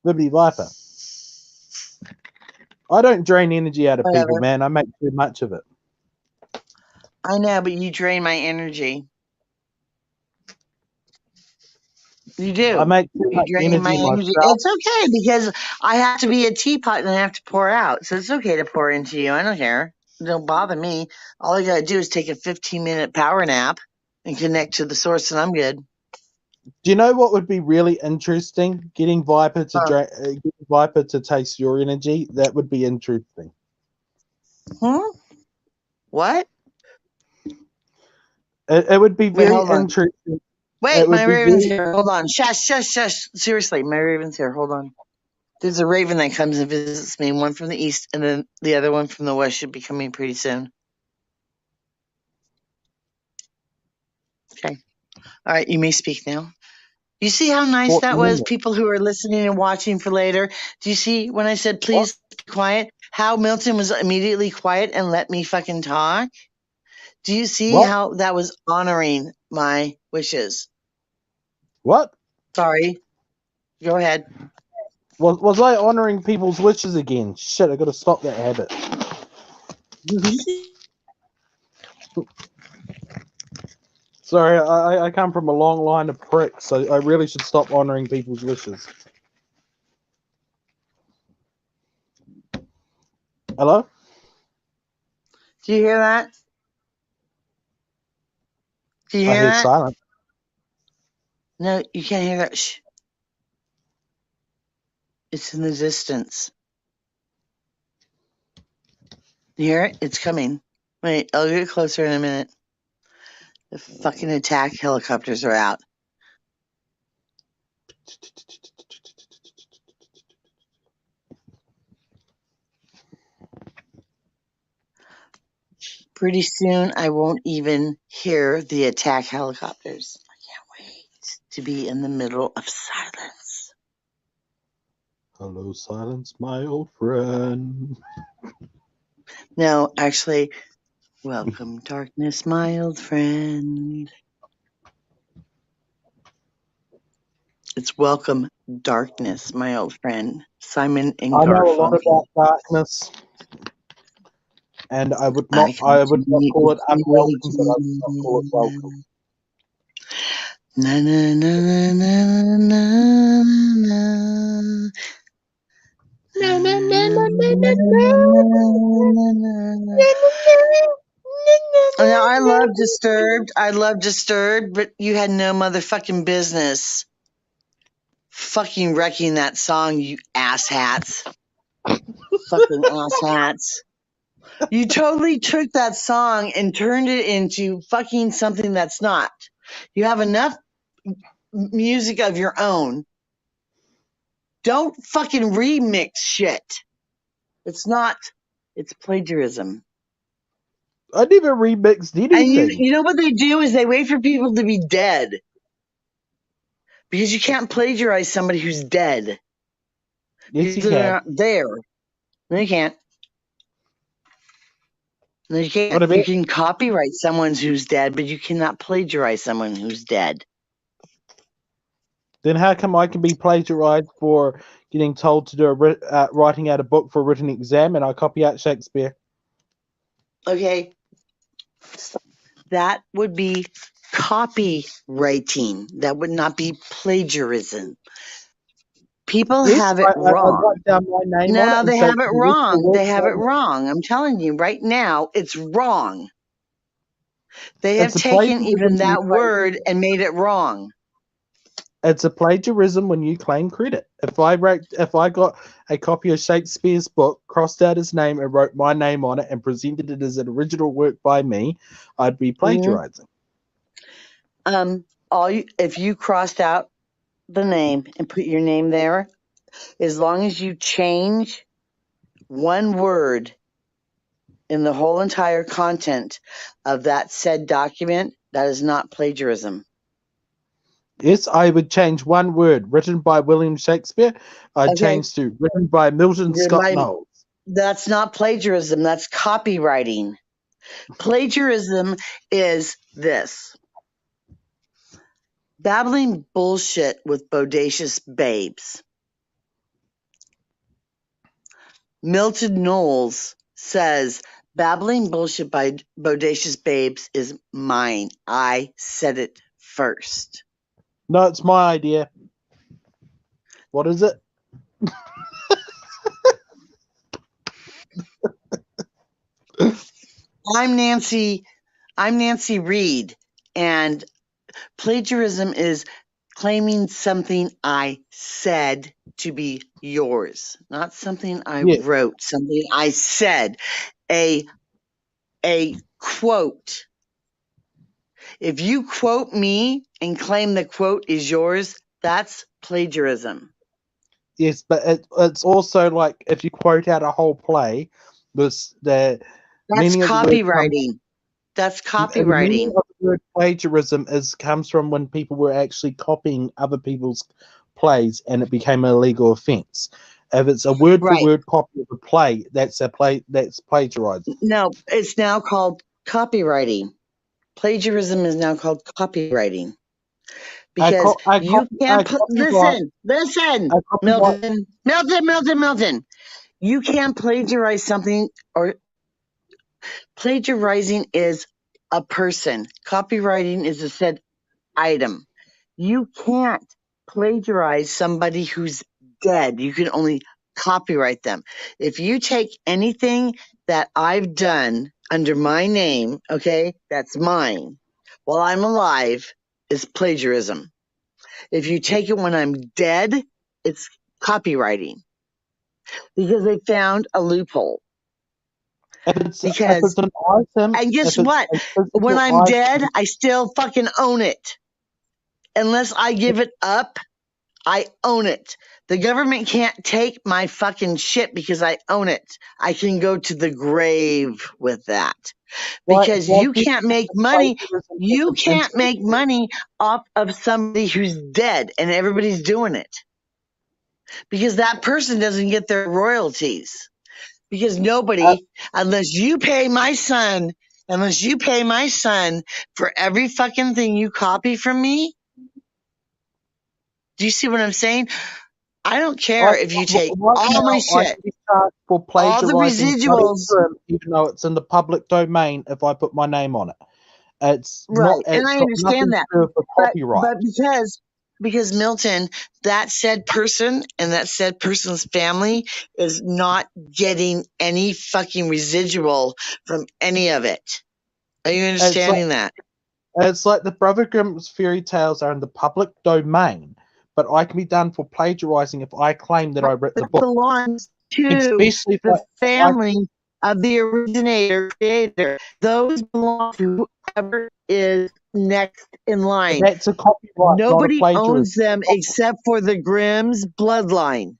Liberty Viper. I don't drain energy out of people, man. I make too much of it. I know, but you drain my energy. You do. I make too much energy myself. It's okay because I have to be a teapot and I have to pour out. So it's okay to pour into you. I don't care. Don't bother me. All I gotta do is take a 15-minute power nap and connect to the source, and I'm good. Do you know what would be really interesting? Getting Viper to taste your energy. That would be interesting. What? It would be very interesting. Wait, my raven's here. Hold on. Shush. Seriously, my raven's here. Hold on. There's a raven that comes and visits me. One from the east, and then the other one from the west should be coming pretty soon. Okay. All right, you may speak now. You see how nice that was? People who are listening and watching for later. Do you see when I said, please be quiet? How Milton was immediately quiet and let me fucking talk? Do you see how that was honoring my wishes. What? Sorry. Go ahead. Was I honoring people's wishes again? Shit, I gotta stop that habit. Sorry, I come from a long line of pricks, so I really should stop honoring people's wishes. Hello? Do you hear that? Do you I hear hear that? silence. No, you can't hear that. Shh. It's in the distance. You hear it? It's coming. Wait, I'll get closer in a minute. The fucking attack helicopters are out. Pretty soon, I won't even hear the attack helicopters. I can't wait to be in the middle of silence. Hello, silence, my old friend. No, actually, welcome, darkness, my old friend. It's welcome, darkness, my old friend. Simon and I know a lot Garfunkel. about darkness, and I would I not come to meet call with it you unwelcome, but I would not call it welcome. Na na na na na na na. No, no, no, no, Now, I love Disturbed. I love Disturbed, but you had no motherfucking business fucking wrecking that song, you asshats. Fucking asshats. You totally took that song and turned it into fucking something that's not. You have enough music of your own. Don't fucking remix shit. It's not. It's plagiarism. I never remixed And anything. you know what they do is they wait for people to be dead. Because you can't plagiarize somebody who's dead. Yes, you Because they're can. not there. No, you can't. No, you can't. What about- You can copyright someone who's dead, but you cannot plagiarize someone who's dead. Then how come I can be plagiarized for getting told to do writing out a book for a written exam, and I copy out Shakespeare? Okay. That would be copywriting. That would not be plagiarism. People Yes, have it I wrong. write down my name on it. No, And they say have it the wrong. work They have it by me. wrong. I'm telling you right now, it's wrong. They have It's a taken plagiarism even when you that word and made it wrong. It's a plagiarism when you claim credit. If I got a copy of Shakespeare's book, crossed out his name, and wrote my name on it, and presented it as an original work by me, I'd be plagiarizing. If you crossed out the name and put your name there, as long as you change one word in the whole entire content of that said document, that is not plagiarism. Yes, I would change one word. Written by William Shakespeare, I'd change to written by Milton Scott Knowles. That's not plagiarism. That's copywriting. Plagiarism is this. Babbling bullshit with bodacious babes. Milton Knowles says, babbling bullshit by bodacious babes is mine. I said it first. No, it's my idea. What is it? I'm Nancy Reed, and plagiarism is claiming something I said to be yours, not something I wrote, something I said. A quote. If you quote me and claim the quote is yours, that's plagiarism. Yes, but it's also like if you quote out a whole play, that's copywriting. That's copywriting. The meaning of the word plagiarism comes from when people were actually copying other people's plays, and it became an illegal offense. If it's a word for word copy of a play, that's plagiarizing. No, it's now called copywriting. Plagiarism is now called copywriting. Because you can't listen, Milton. You can't plagiarize something, or plagiarizing is a person. Copywriting is a said item. You can't plagiarize somebody who's dead. You can only copyright them. If you take anything that I've done under my name, okay, that's mine, while I'm alive, is plagiarism. If you take it when I'm dead, it's copywriting. Because they found a loophole. Because, an item, and guess what? When I'm dead, I still fucking own it. Unless I give it up, I own it. The government can't take my fucking shit because I own it. I can go to the grave with that. Because you can't make money. You can't make money off of somebody who's dead, and everybody's doing it. Because that person doesn't get their royalties. Because nobody, unless you pay my son for every fucking thing you copy from me. Do you see what I'm saying? I don't care if you take all my shit, for all the residuals, even though it's in the public domain. If I put my name on it, it's right. Not, and I understand that, but because Milton, that said person and that said person's family is not getting any fucking residual from any of it. Are you understanding that? It's like the Brother Grimm's fairy tales are in the public domain, but I can be done for plagiarizing if I claim that I wrote the book. It belongs to the family of the originator, creator. Those belong to whoever is next in line. That's a copyright. Nobody owns them except for the Grimm's bloodline.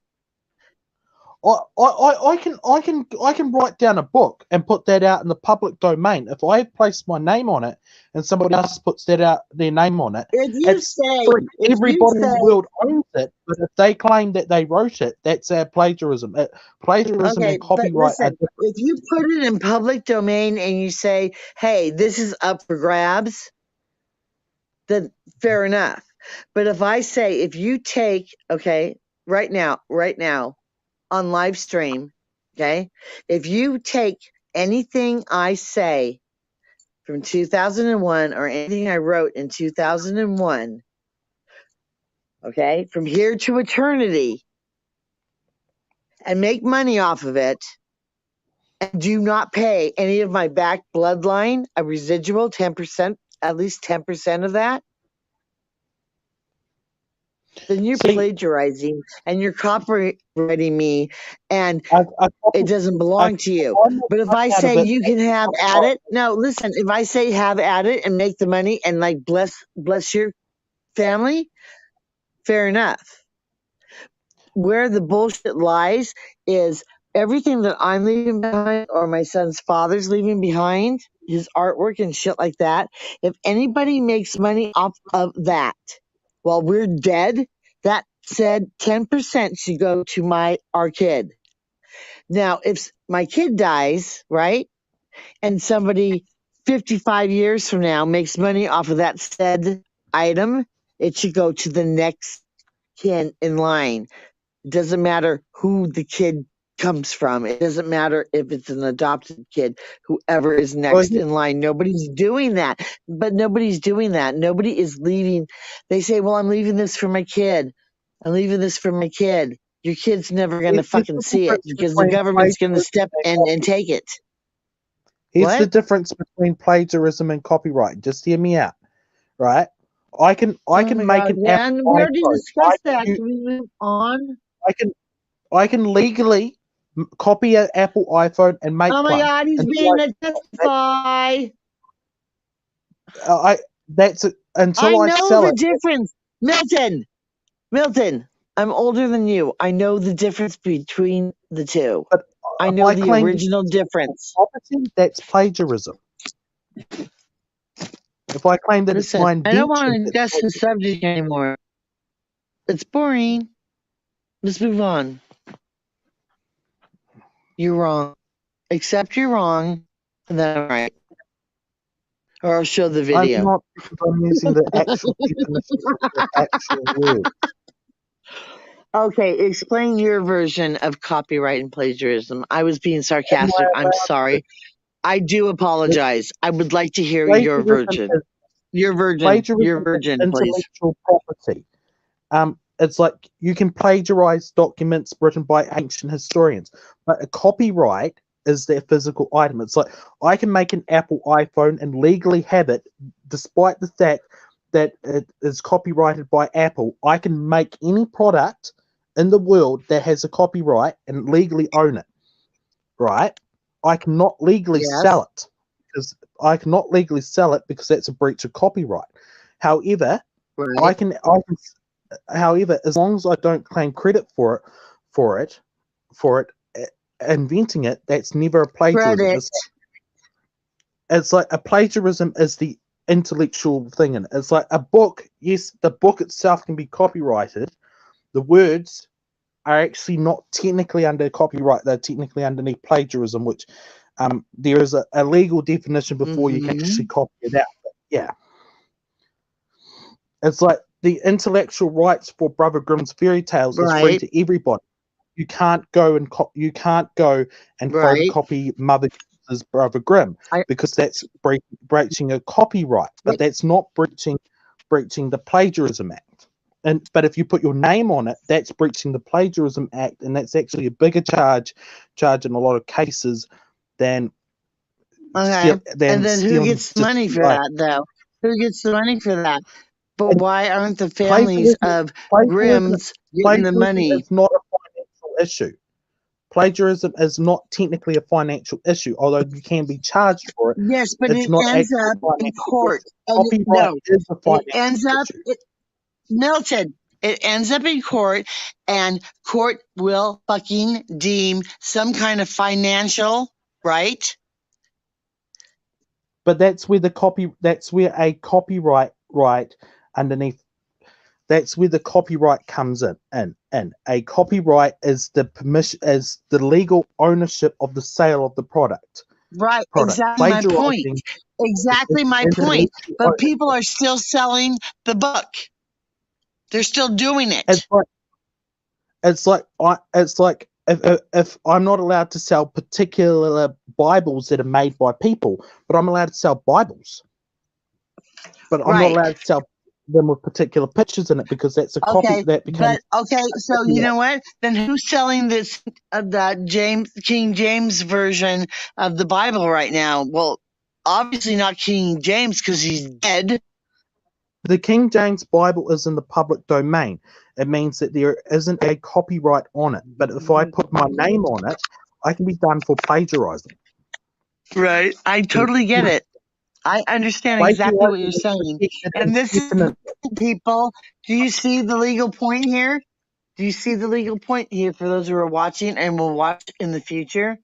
I can write down a book and put that out in the public domain. If I place my name on it and somebody else puts that out their name on it, everybody in the world owns it. But if they claim that they wrote it, that's plagiarism. Plagiarism and copyright are different. If you put it in public domain and you say, "Hey, this is up for grabs," then fair enough. But if I say, if you take, right now, on live stream, okay, if you take anything I say from 2001 or anything I wrote in 2001, okay, from here to eternity, and make money off of it, and do not pay any of my back bloodline a residual 10%, at least 10% of that, then you're plagiarizing and you're copywriting me, and it doesn't belong to you. But if I say you can have at it, no, listen, if I say have at it and make the money and like bless your family, fair enough. Where the bullshit lies is everything that I'm leaving behind or my son's father's leaving behind, his artwork and shit like that. If anybody makes money off of that while we're dead, that said 10% should go to our kid. Now, if my kid dies, right, and somebody 55 years from now makes money off of that said item, it should go to the next kin in line. It doesn't matter who the kid comes from. It doesn't matter if it's an adopted kid, whoever is next in line. Nobody's doing that. But nobody's doing that. Nobody is leaving. They say, well, I'm leaving this for my kid. I'm leaving this for my kid. Your kid's never going to fucking see it because the government's going to step in and take it. Here's the difference between plagiarism and copyright. Just hear me out, right? I can make an Apple we already discussed that. Can we move on? I can legally copy an Apple iPhone and make. Oh my God, he's being a testify. That's it. Until I know sell the it. difference, Milton. I'm older than you. I know the difference between the two. But I know the original difference. That's plagiarism. If I claim that it's mine, I don't want to discuss the subject anymore. It's boring. Let's move on. You're wrong. Accept you're wrong, and then I'm right. Or I'll show the I'm video. not, because I'm using the actual definitions of the actual word. Okay, explain your version of copyright and plagiarism. I was being Am I sarcastic. I'm allowed to? sorry. I do apologize. I would like to hear your Plagiarism version. is Your virgin. Your plagiarism is virgin, please. intellectual property. It's like you can plagiarize documents written by ancient historians, but a copyright is their physical item. It's like I can make an Apple iPhone and legally have it, despite the fact that it is copyrighted by Apple. I can make any product in the world that has a copyright and legally own it, right? I cannot legally Yes. sell it because that's a breach of copyright. However, Right. However, as long as I don't claim credit for it, inventing it, that's never a plagiarism. Credit. It's like a plagiarism is the intellectual thing in it. It's like a book. Yes, the book itself can be copyrighted. The words are actually not technically under copyright. They're technically underneath plagiarism, which there is a legal definition before you can actually copy it out. But yeah. It's like the intellectual rights for Brother Grimm's fairy tales is free Right. to everybody. You can't go and photocopy Mother Goose's Brother Grimm because that's breaching a copyright. But that's not breaching the Plagiarism Act. But if you put your name on it, that's breaching the Plagiarism Act, and that's actually a bigger charge in a lot of cases than. Okay. And then who gets money for that, though? Who gets the money for that? But why aren't the families of Grimm's getting the money? It's not a financial issue. Plagiarism is not technically a financial issue, although you can be charged for it. Yes, but it's it not ends up in court. Copyright is a financial it ends up, Milton, it ends up in court, and court will fucking deem some kind of financial, right? But that's where a copyright right underneath. That's where the copyright comes in. A copyright is the permission, is the legal ownership of the sale of the product. Right, exactly my point. Exactly my point. But people are still selling the book. They're still doing it. It's like if I'm not allowed to sell particular Bibles that are made by people, but I'm allowed to sell Bibles. But I'm not allowed to sell them with particular pictures in it because that's a copy that becomes. So you know what? Then who's selling this King James version of the Bible right now? Well, obviously not King James because he's dead. The King James Bible is in the public domain. It means that there isn't a copyright on it. But if I put my name on it, I can be done for plagiarizing. Right. I totally get it. I understand exactly what you're saying. And this is, people, do you see the legal point here? Do you see the legal point here for those who are watching and will watch in the future?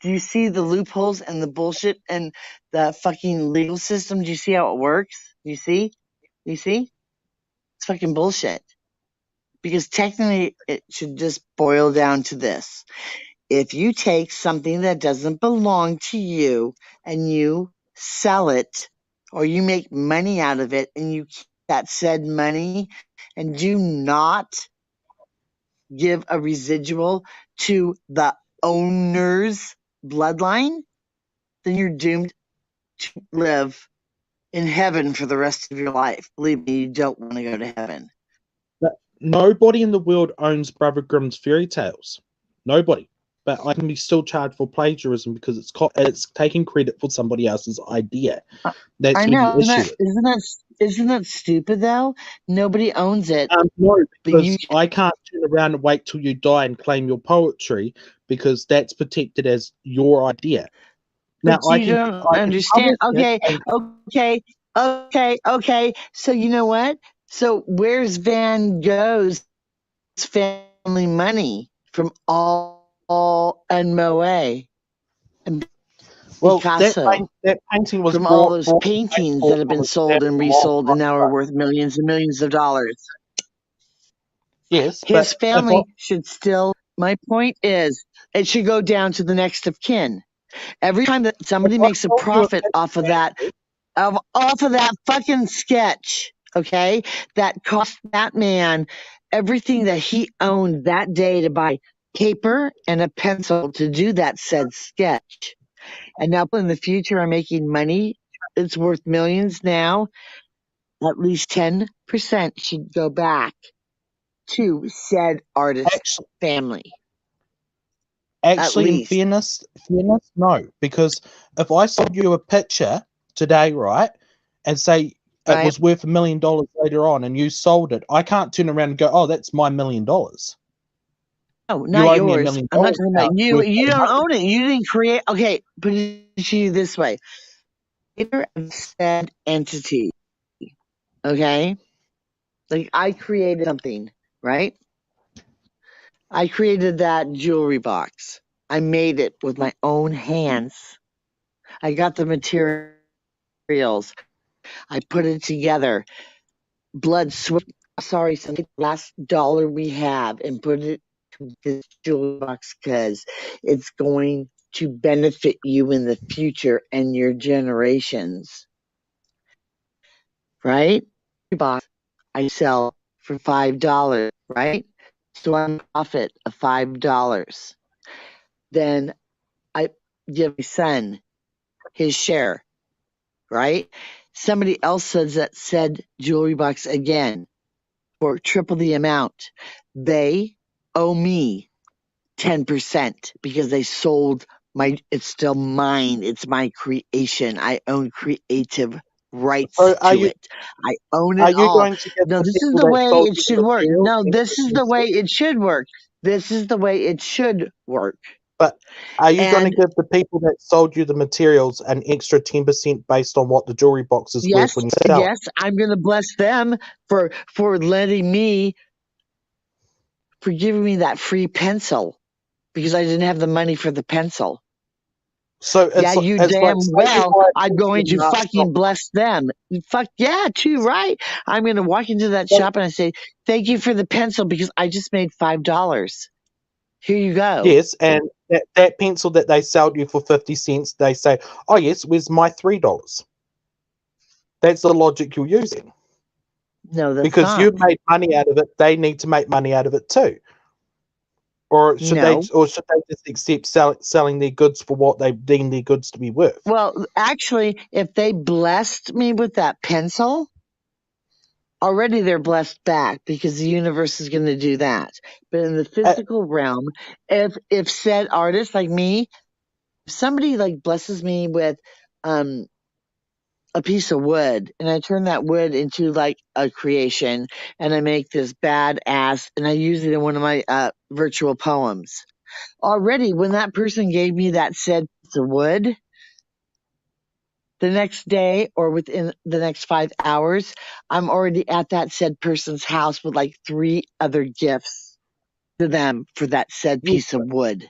Do you see the loopholes and the bullshit and the fucking legal system? Do you see how it works? Do you see? You see? It's fucking bullshit. Because technically it should just boil down to this. If you take something that doesn't belong to you and you sell it, or you make money out of it and you keep that said money and do not give a residual to the owner's bloodline, then you're doomed to live in heaven for the rest of your life. Believe me, you don't want to go to heaven. But nobody in the world owns Brother Grimm's fairy tales. Nobody. But I can be still charged for plagiarism because it's taking credit for somebody else's idea. That's I know. the issue. Isn't that stupid though? Nobody owns it. No, because I can't turn around and wait till you die and claim your poetry because that's protected as your idea. But now, you don't understand. Okay. So you know what? So where's Van Gogh's family money from all and Moet? Well, Picasso, that painting was from all those paintings that have been sold and resold and now are worth millions and millions of dollars. Yes, his family should still. My point is, it should go down to the next of kin. Every time that somebody makes a profit off of that off of that fucking sketch, okay? That cost that man everything that he owned that day to buy paper and a pencil to do that said sketch. And now in the future, I'm making money. It's worth millions now. At least 10% should go back to said artist's family. Actually, in fairness, no. Because if I sold you a picture today, right, and say it was worth $1 million later on and you sold it, I can't turn around and go, oh, that's my $1 million. No, not yours. I'm not talking about you. You don't own it. You didn't create. Okay, put it to you this way. Creator of said entity. Okay? Like I created something, right? I created that jewelry box. I made it with my own hands. I got the materials. I put it together. Blood, sweat, sorry, some last dollar we have and put it to this jewelry box because it's going to benefit you in the future and your generations. Right? Box I sell for $5, right? So I'm profit of $5. Then I give my son his share, right? Somebody else says that said jewelry box again for triple the amount. They owe me 10% because they sold it's still mine. It's my creation. I own creative rights to it. I own it all. No, this is the way it should work. No, this is the way it should work. This is the way it should work. But are you going to give the people that sold you the materials an extra 10% based on what the jewelry box is worth when you sell? Yes, I'm going to bless them for letting me, for giving me that free pencil because I didn't have the money for the pencil. So yeah, you damn well I'm going to fucking bless them. Fuck yeah, too right. I'm going to walk into that shop and I say, thank you for the pencil because I just made $5. Here you go. Yes, and that pencil that they sold you for 50 cents, they say, oh yes, where's my $3? That's the logic you're using. No, that's because not. you made money out of it, they need to make money out of it too. Or should they just accept selling their goods for what they deem their goods to be worth? Well, actually, if they blessed me with that pencil, already they're blessed back because the universe is going to do that. But in the physical realm, if said artist like me, if somebody like blesses me with a piece of wood and I turn that wood into like a creation and I make this badass and I use it in one of my virtual poems. Already when that person gave me that said piece of wood, the next day or within the next 5 hours, I'm already at that said person's house with like 3 other gifts to them for that said piece of wood.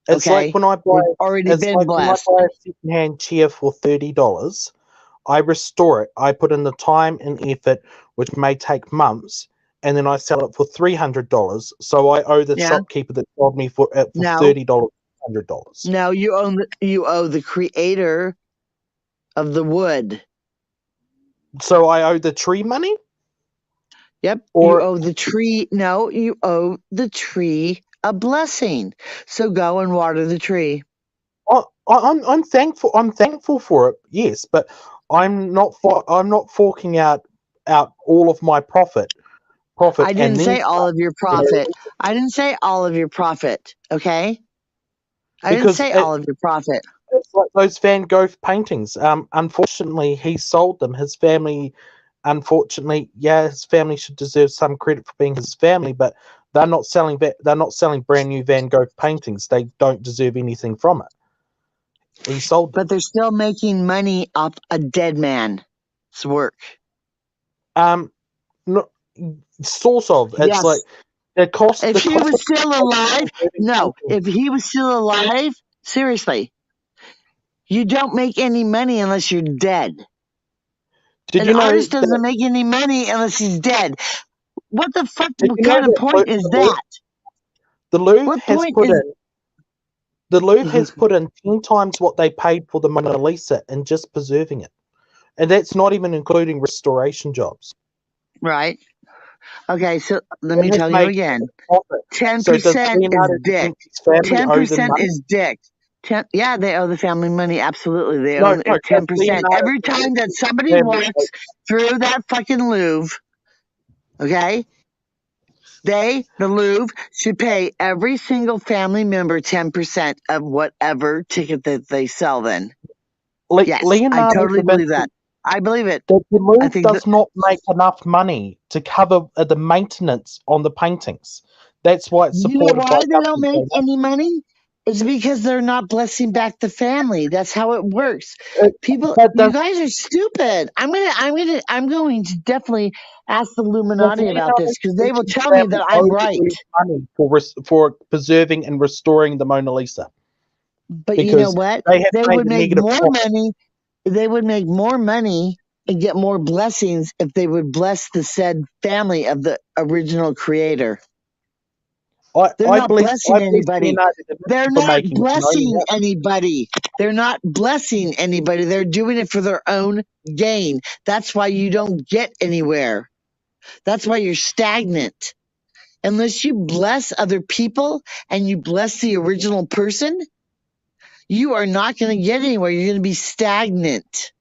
It's like when I buy a secondhand chair for $30, I restore it. I put in the time and effort, which may take months, and then I sell it for $300. So I owe the shopkeeper that sold me for $30, $100. No, you owe the creator of the wood. So I owe the tree money? Yep. Or you owe the tree. No, you owe the tree a blessing. So go and water the tree. I'm thankful. I'm thankful for it. Yes, but I'm not forking out all of my profit. I didn't say all of your profit. I didn't say all of your profit. Okay. I didn't say all of your profit. It's like those Van Gogh paintings. Unfortunately, he sold them. His family, unfortunately, his family should deserve some credit for being his family, but they're not selling brand new Van Gogh paintings. They don't deserve anything from it. He sold them. But they're still making money off a dead man's work. No, sort of. It's like it costs. If he was still alive, no. If he was still alive, seriously, you don't make any money unless you're dead. An artist doesn't make any money unless he's dead. What the fuck? What kind of point is that? The Louvre has put in 10 times what they paid for the Mona Lisa in just preserving it. And that's not even including restoration jobs. Right. Okay, so let me tell you again. 10% is dick. 10% is dick. Yeah, they owe the family money. Absolutely. They owe 10%. Every time that somebody walks through that fucking Louvre, okay, the Louvre should pay every single family member 10% of whatever ticket that they sell then. Yes, I totally believe that. I believe it. The Louvre does not make enough money to cover the maintenance on the paintings. That's why it's supported. You know why they don't make any money? It's because they're not blessing back the family. That's how it works. People, you guys are stupid. I'm going to definitely ask the Illuminati about this because they will tell me that I'm right. Money for preserving and restoring the Mona Lisa. But you know what? They would make more money. They would make more money and get more blessings if they would bless the said family of the original creator. They're not blessing anybody. They're not blessing anybody. They're not blessing anybody. They're doing it for their own gain. That's why you don't get anywhere. That's why you're stagnant. Unless you bless other people and you bless the original person, you are not going to get anywhere. You're going to be stagnant.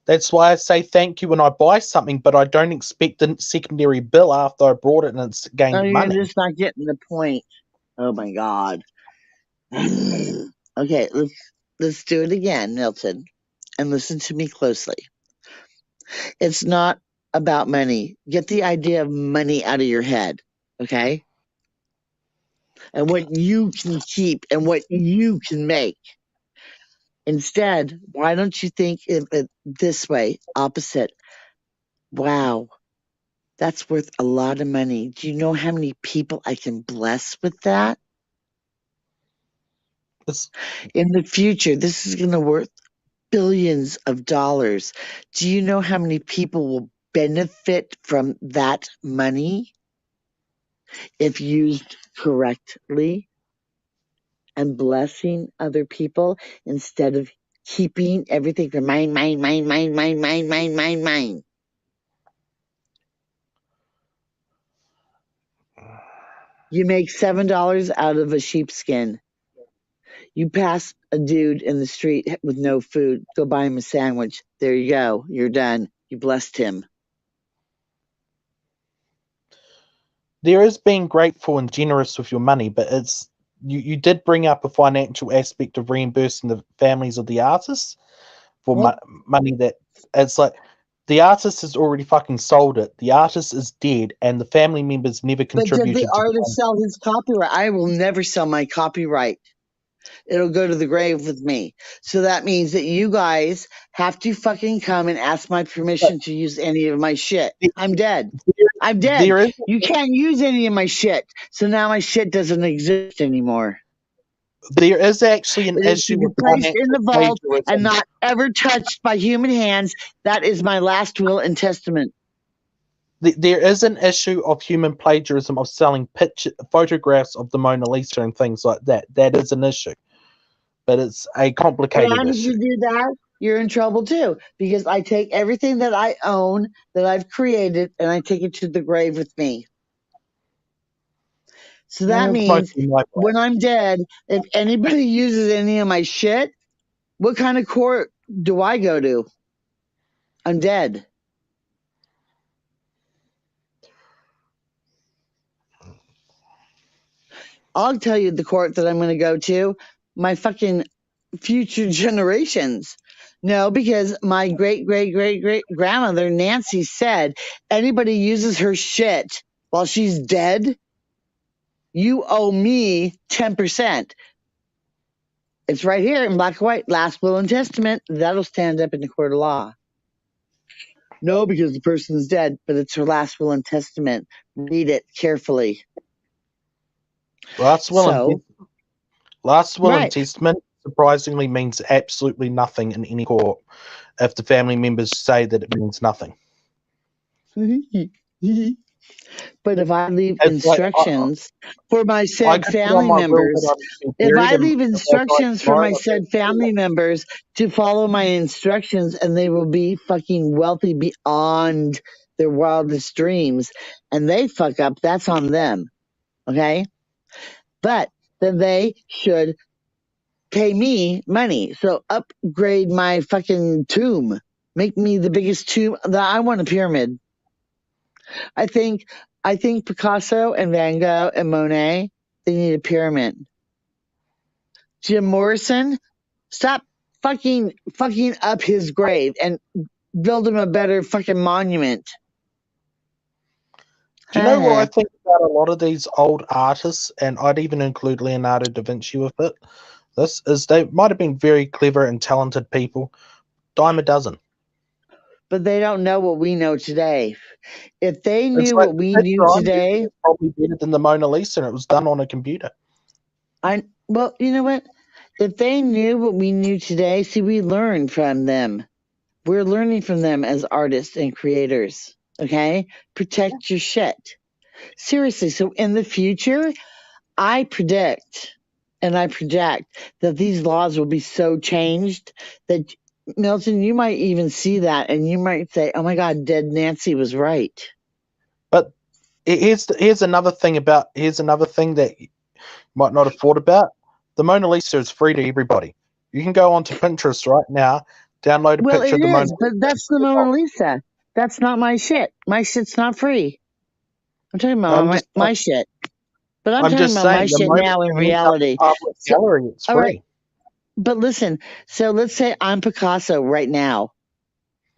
That's why I say thank you when I buy something, but I don't expect a secondary bill after I brought it and it's gained money. You're just not getting the point. Oh my God. Okay, let's do it again, Milton, and listen to me closely. It's not about money. Get the idea of money out of your head, okay? And what you can keep and what you can make. Instead, why don't you think of it this way, opposite? Wow, that's worth a lot of money. Do you know how many people I can bless with that? In the future, this is going to worth billions of dollars. Do you know how many people will benefit from that money if used correctly and blessing other people instead of keeping everything for mine? You make $7 out of a sheepskin. You pass a dude in the street with no food, go buy him a sandwich. There you go. You're done. You blessed him. There is being grateful and generous with your money, but it's you did bring up a financial aspect of reimbursing the families of the artists for money that it's like the artist has already fucking sold it. The artist is dead, and the family members never contributed. But did the artist sell his copyright? I will never sell my copyright. It'll go to the grave with me. So that means that you guys have to fucking come and ask my permission to use any of my shit. I'm dead. I'm dead. You can't use any of my shit. So now my shit doesn't exist anymore. There is actually an issue with placed in the vault and not ever touched by human hands. That is my last will and testament. There is an issue of human plagiarism of selling photographs of the Mona Lisa and things like that. That is an issue. But it's a complicated issue. If you do that, you're in trouble too. Because I take everything that I own, that I've created, and I take it to the grave with me. So that means when I'm dead, if anybody uses any of my shit, what kind of court do I go to? I'm dead. I'll tell you the court that I'm going to go to. My fucking future generations. No, because my great-great-great-great-grandmother, Nancy, said, anybody uses her shit while she's dead, you owe me 10%. It's right here in black and white, last will and testament. That'll stand up in the court of law. No, because the person's dead, but it's her last will and testament. Read it carefully. Last will and testament surprisingly means absolutely nothing in any court if the family members say that it means nothing. But if I leave It's like instructions for my I said could put on family my will members, that I'm if buried, I and leave if I die instructions for tomorrow, my I'll said take family members to follow my instructions, and they will be fucking wealthy beyond their wildest dreams, and they fuck up, that's on them. Okay? But then they should pay me money. So upgrade my fucking tomb. Make me the biggest tomb. I want a pyramid. I think Picasso and Van Gogh and Monet, they need a pyramid. Jim Morrison, stop fucking up his grave and build him a better fucking monument. Do you know what I think about a lot of these old artists, and I'd even include Leonardo da Vinci with it? This is they might have been very clever and talented people, dime a dozen. But they don't know what we know today. If they knew like what we knew today, it's probably better than the Mona Lisa, and it was done on a computer. Well, you know what? If they knew what we knew today, see, we learn from them. We're learning from them as artists and creators. Okay? Protect your shit. Seriously. So in the future, I predict and I project that these laws will be so changed that, Milton, you might even see that and you might say, oh my God, Dead Nancy was right. But here's another thing that you might not have thought about. The Mona Lisa is free to everybody. You can go onto Pinterest right now, download a picture of the Mona Lisa. But that's the Mona Lisa. That's not my shit. My shit's not free. I'm talking about my shit. But I'm talking about my shit now in reality. Gallery, it's free. All right. But listen, so let's say I'm Picasso right now.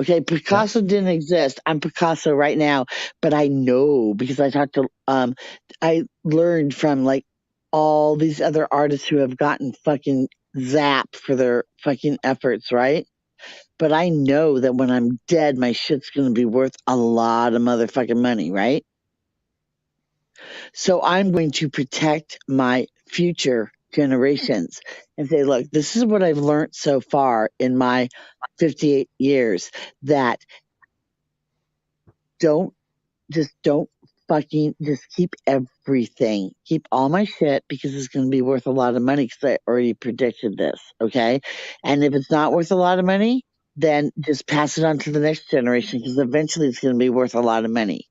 Okay, Picasso didn't exist. I'm Picasso right now, but I know because I learned from like all these other artists who have gotten fucking zapped for their fucking efforts, right? But I know that when I'm dead, my shit's gonna be worth a lot of motherfucking money, right? So I'm going to protect my future generations and say, look, this is what I've learned so far in my 58 years, that don't fucking just keep everything. Keep all my shit because it's going to be worth a lot of money because I already predicted this. Okay. And if it's not worth a lot of money, then just pass it on to the next generation because eventually it's going to be worth a lot of money.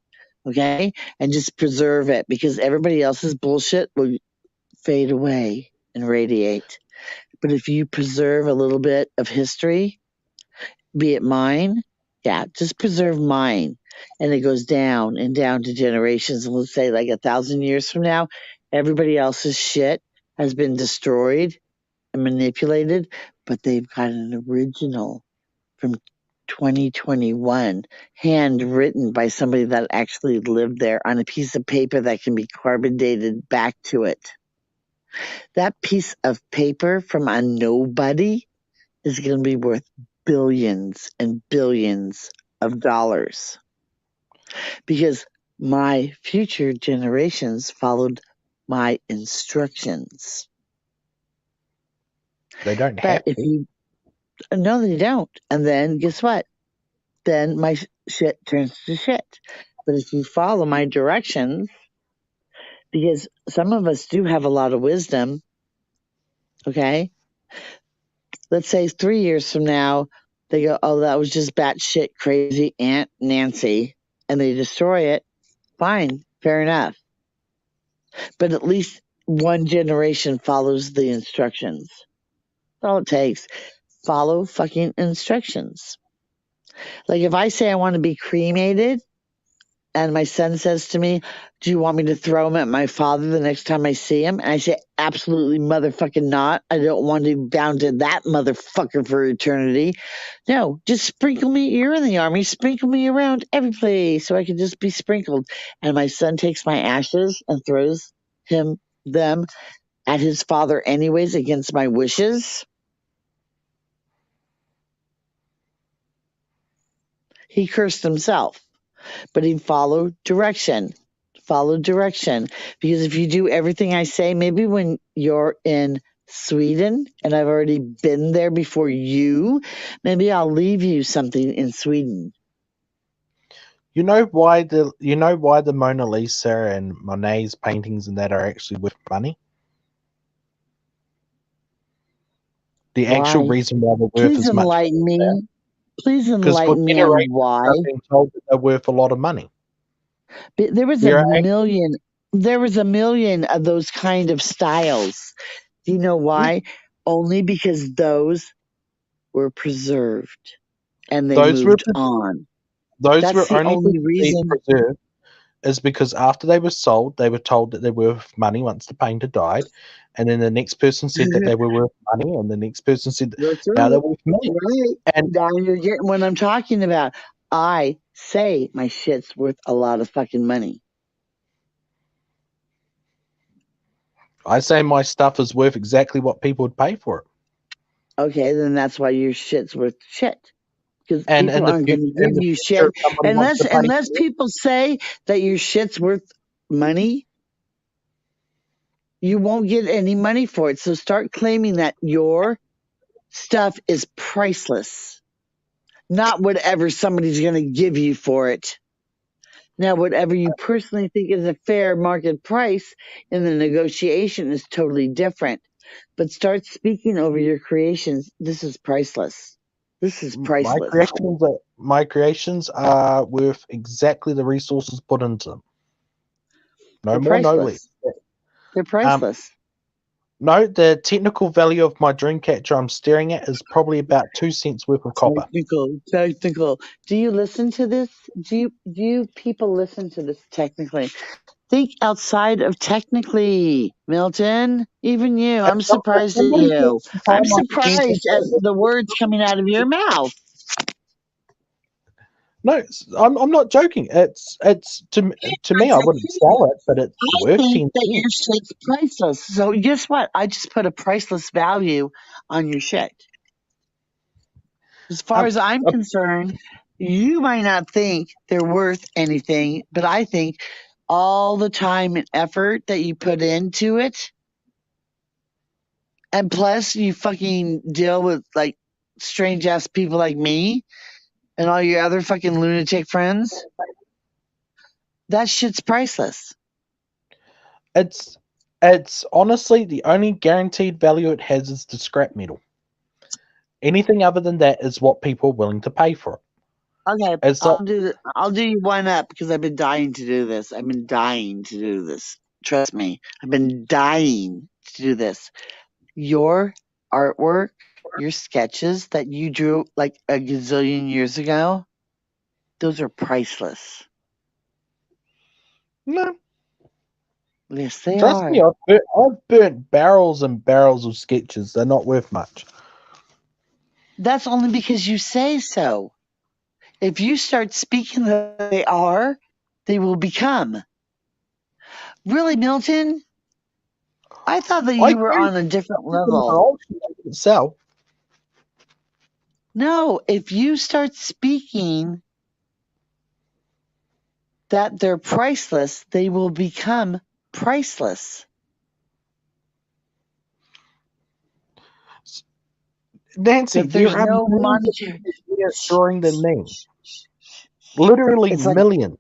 Okay. And just preserve it because everybody else's bullshit will fade away and radiate. But if you preserve a little bit of history, be it mine, just preserve mine. And it goes down and down to generations. And let's say like 1,000 years from now, everybody else's shit has been destroyed and manipulated, but they've got an original from 2021, handwritten by somebody that actually lived there on a piece of paper that can be carbon dated back to it. That piece of paper from a nobody is going to be worth billions and billions of dollars because my future generations followed my instructions. They don't have to. No, they don't. And then guess what? Then my shit turns to shit. But if you follow my directions, because some of us do have a lot of wisdom, okay? Let's say 3 years from now, they go, oh, that was just batshit crazy Aunt Nancy, and they destroy it. Fine, fair enough. But at least one generation follows the instructions. That's all it takes. Follow fucking instructions. Like if I say I want to be cremated, and my son says to me, do you want me to throw him at my father the next time I see him? And I say, absolutely motherfucking not. I don't want to be bound to that motherfucker for eternity. No, just sprinkle me. You're in the army. Sprinkle me around every place so I can just be sprinkled. And my son takes my ashes and throws them at his father anyways against my wishes. He cursed himself. But he followed direction. Because if you do everything I say, maybe when you're in Sweden and I've already been there before you, maybe I'll leave you something in Sweden. You know why the Mona Lisa and Monet's paintings and that are actually worth money? The actual Why? reason why they're worth Please as much enlighten me. Please because for enlighten me on generations why. I've been told that they're worth a lot of money. There was a There are million. There was a million of those kind of styles. Do you know why? Only because those were preserved and they those were moved on. those That's were the only only reason. preserved is because after they were sold, they were told that they were worth money once the painter died, and then the next person said that they were worth money, and the next person said That's now they're right. worth millions. Right. And Now you're getting what I'm talking about. I say my shit's worth a lot of fucking money. I say my stuff is worth exactly what people would pay for it. Okay, then that's why your shit's worth shit. Because And people aren't going to give you shit if someone wants to pay unless for it, people say that your shit's worth money. You won't get any money for it. So start claiming that your stuff is priceless, not whatever somebody's going to give you for it. Now, whatever you personally think is a fair market price in the negotiation is totally different. But start speaking over your creations. This is priceless. This is priceless. my creations are worth exactly the resources put into them. No They're more, no priceless. less. They're priceless. No, the technical value of my Dreamcatcher I'm staring at is probably about 2 cents worth of copper. Technical. Do you listen to this? Do you people listen to this technically? Think outside of technically, Milton. Even you. I'm surprised at you. I'm surprised at the words coming out of your mouth. No, I'm not joking. It's to me, I wouldn't sell it, but it's worth 10 think that cents. your shit's priceless. So guess what? I just put a priceless value on your shit. As far as I'm concerned, you might not think they're worth anything, but I think all the time and effort that you put into it, and plus you fucking deal with like strange ass people like me and all your other fucking lunatic friends, that shit's priceless. It's honestly the only guaranteed value it has is the scrap metal. Anything other than that is what people are willing to pay for it. Okay, I'll do you one up because I've been dying to do this. I've been dying to do this. Trust me, I've been dying to do this. Your artwork, your sketches that you drew like a gazillion years ago, those are priceless. No. Yes, they Trust are. me, I've burnt barrels and barrels of sketches. They're not worth much. That's only because you say so. If you start speaking that they are, they will become. Really, Milton? I thought that you were on a different level. Itself. No, if you start speaking that they're priceless, they will become priceless. Nancy, there's no monetary drawing the name. Literally millions.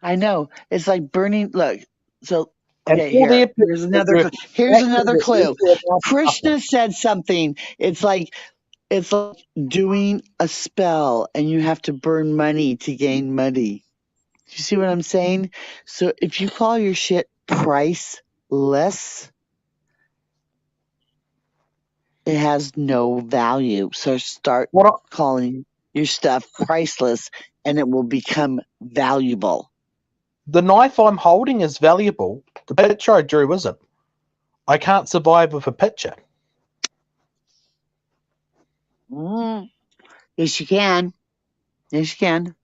I know. It's like burning. Look, so okay, here's another clue. Krishna said something. It's like doing a spell, and you have to burn money to gain money. Do you see what I'm saying? So if you call your shit priceless, it has no value. So start calling your stuff priceless, and it will become valuable. The knife I'm holding is valuable. The picture I drew isn't. I can't survive with a picture. Yes, you can. Yes, you can.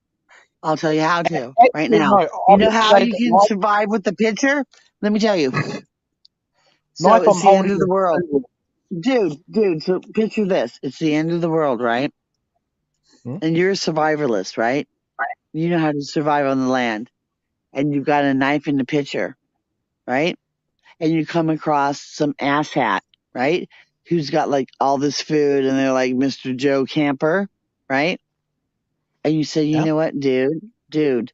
I'll tell you how to right now. You know how you can survive with the picture? Let me tell you. So knife it's I'm the end holding of the world. Dude, so picture this. It's the end of the world, right? And you're a survivalist, right? You know how to survive on the land. And you've got a knife in the picture, right? And you come across some asshat, right? Who's got like all this food and they're like Mr. Joe Camper, right? And you say, you know what, dude? dude,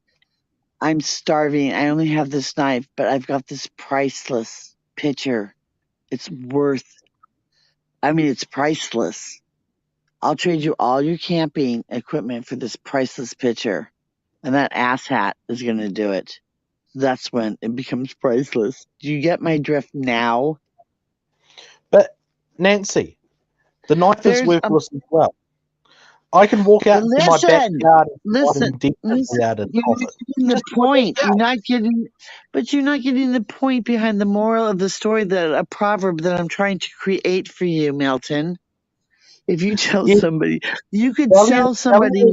I'm starving. I only have this knife, but I've got this priceless picture. It's priceless. I'll trade you all your camping equipment for this priceless picture. And that asshat is going to do it. That's when it becomes priceless. Do you get my drift now? But, Nancy, the knife is worthless as well. I can walk out into my backyard and you're not getting the point. You're not getting the point behind the moral of the story, a proverb that I'm trying to create for you, Melton. If you tell somebody, you could tell somebody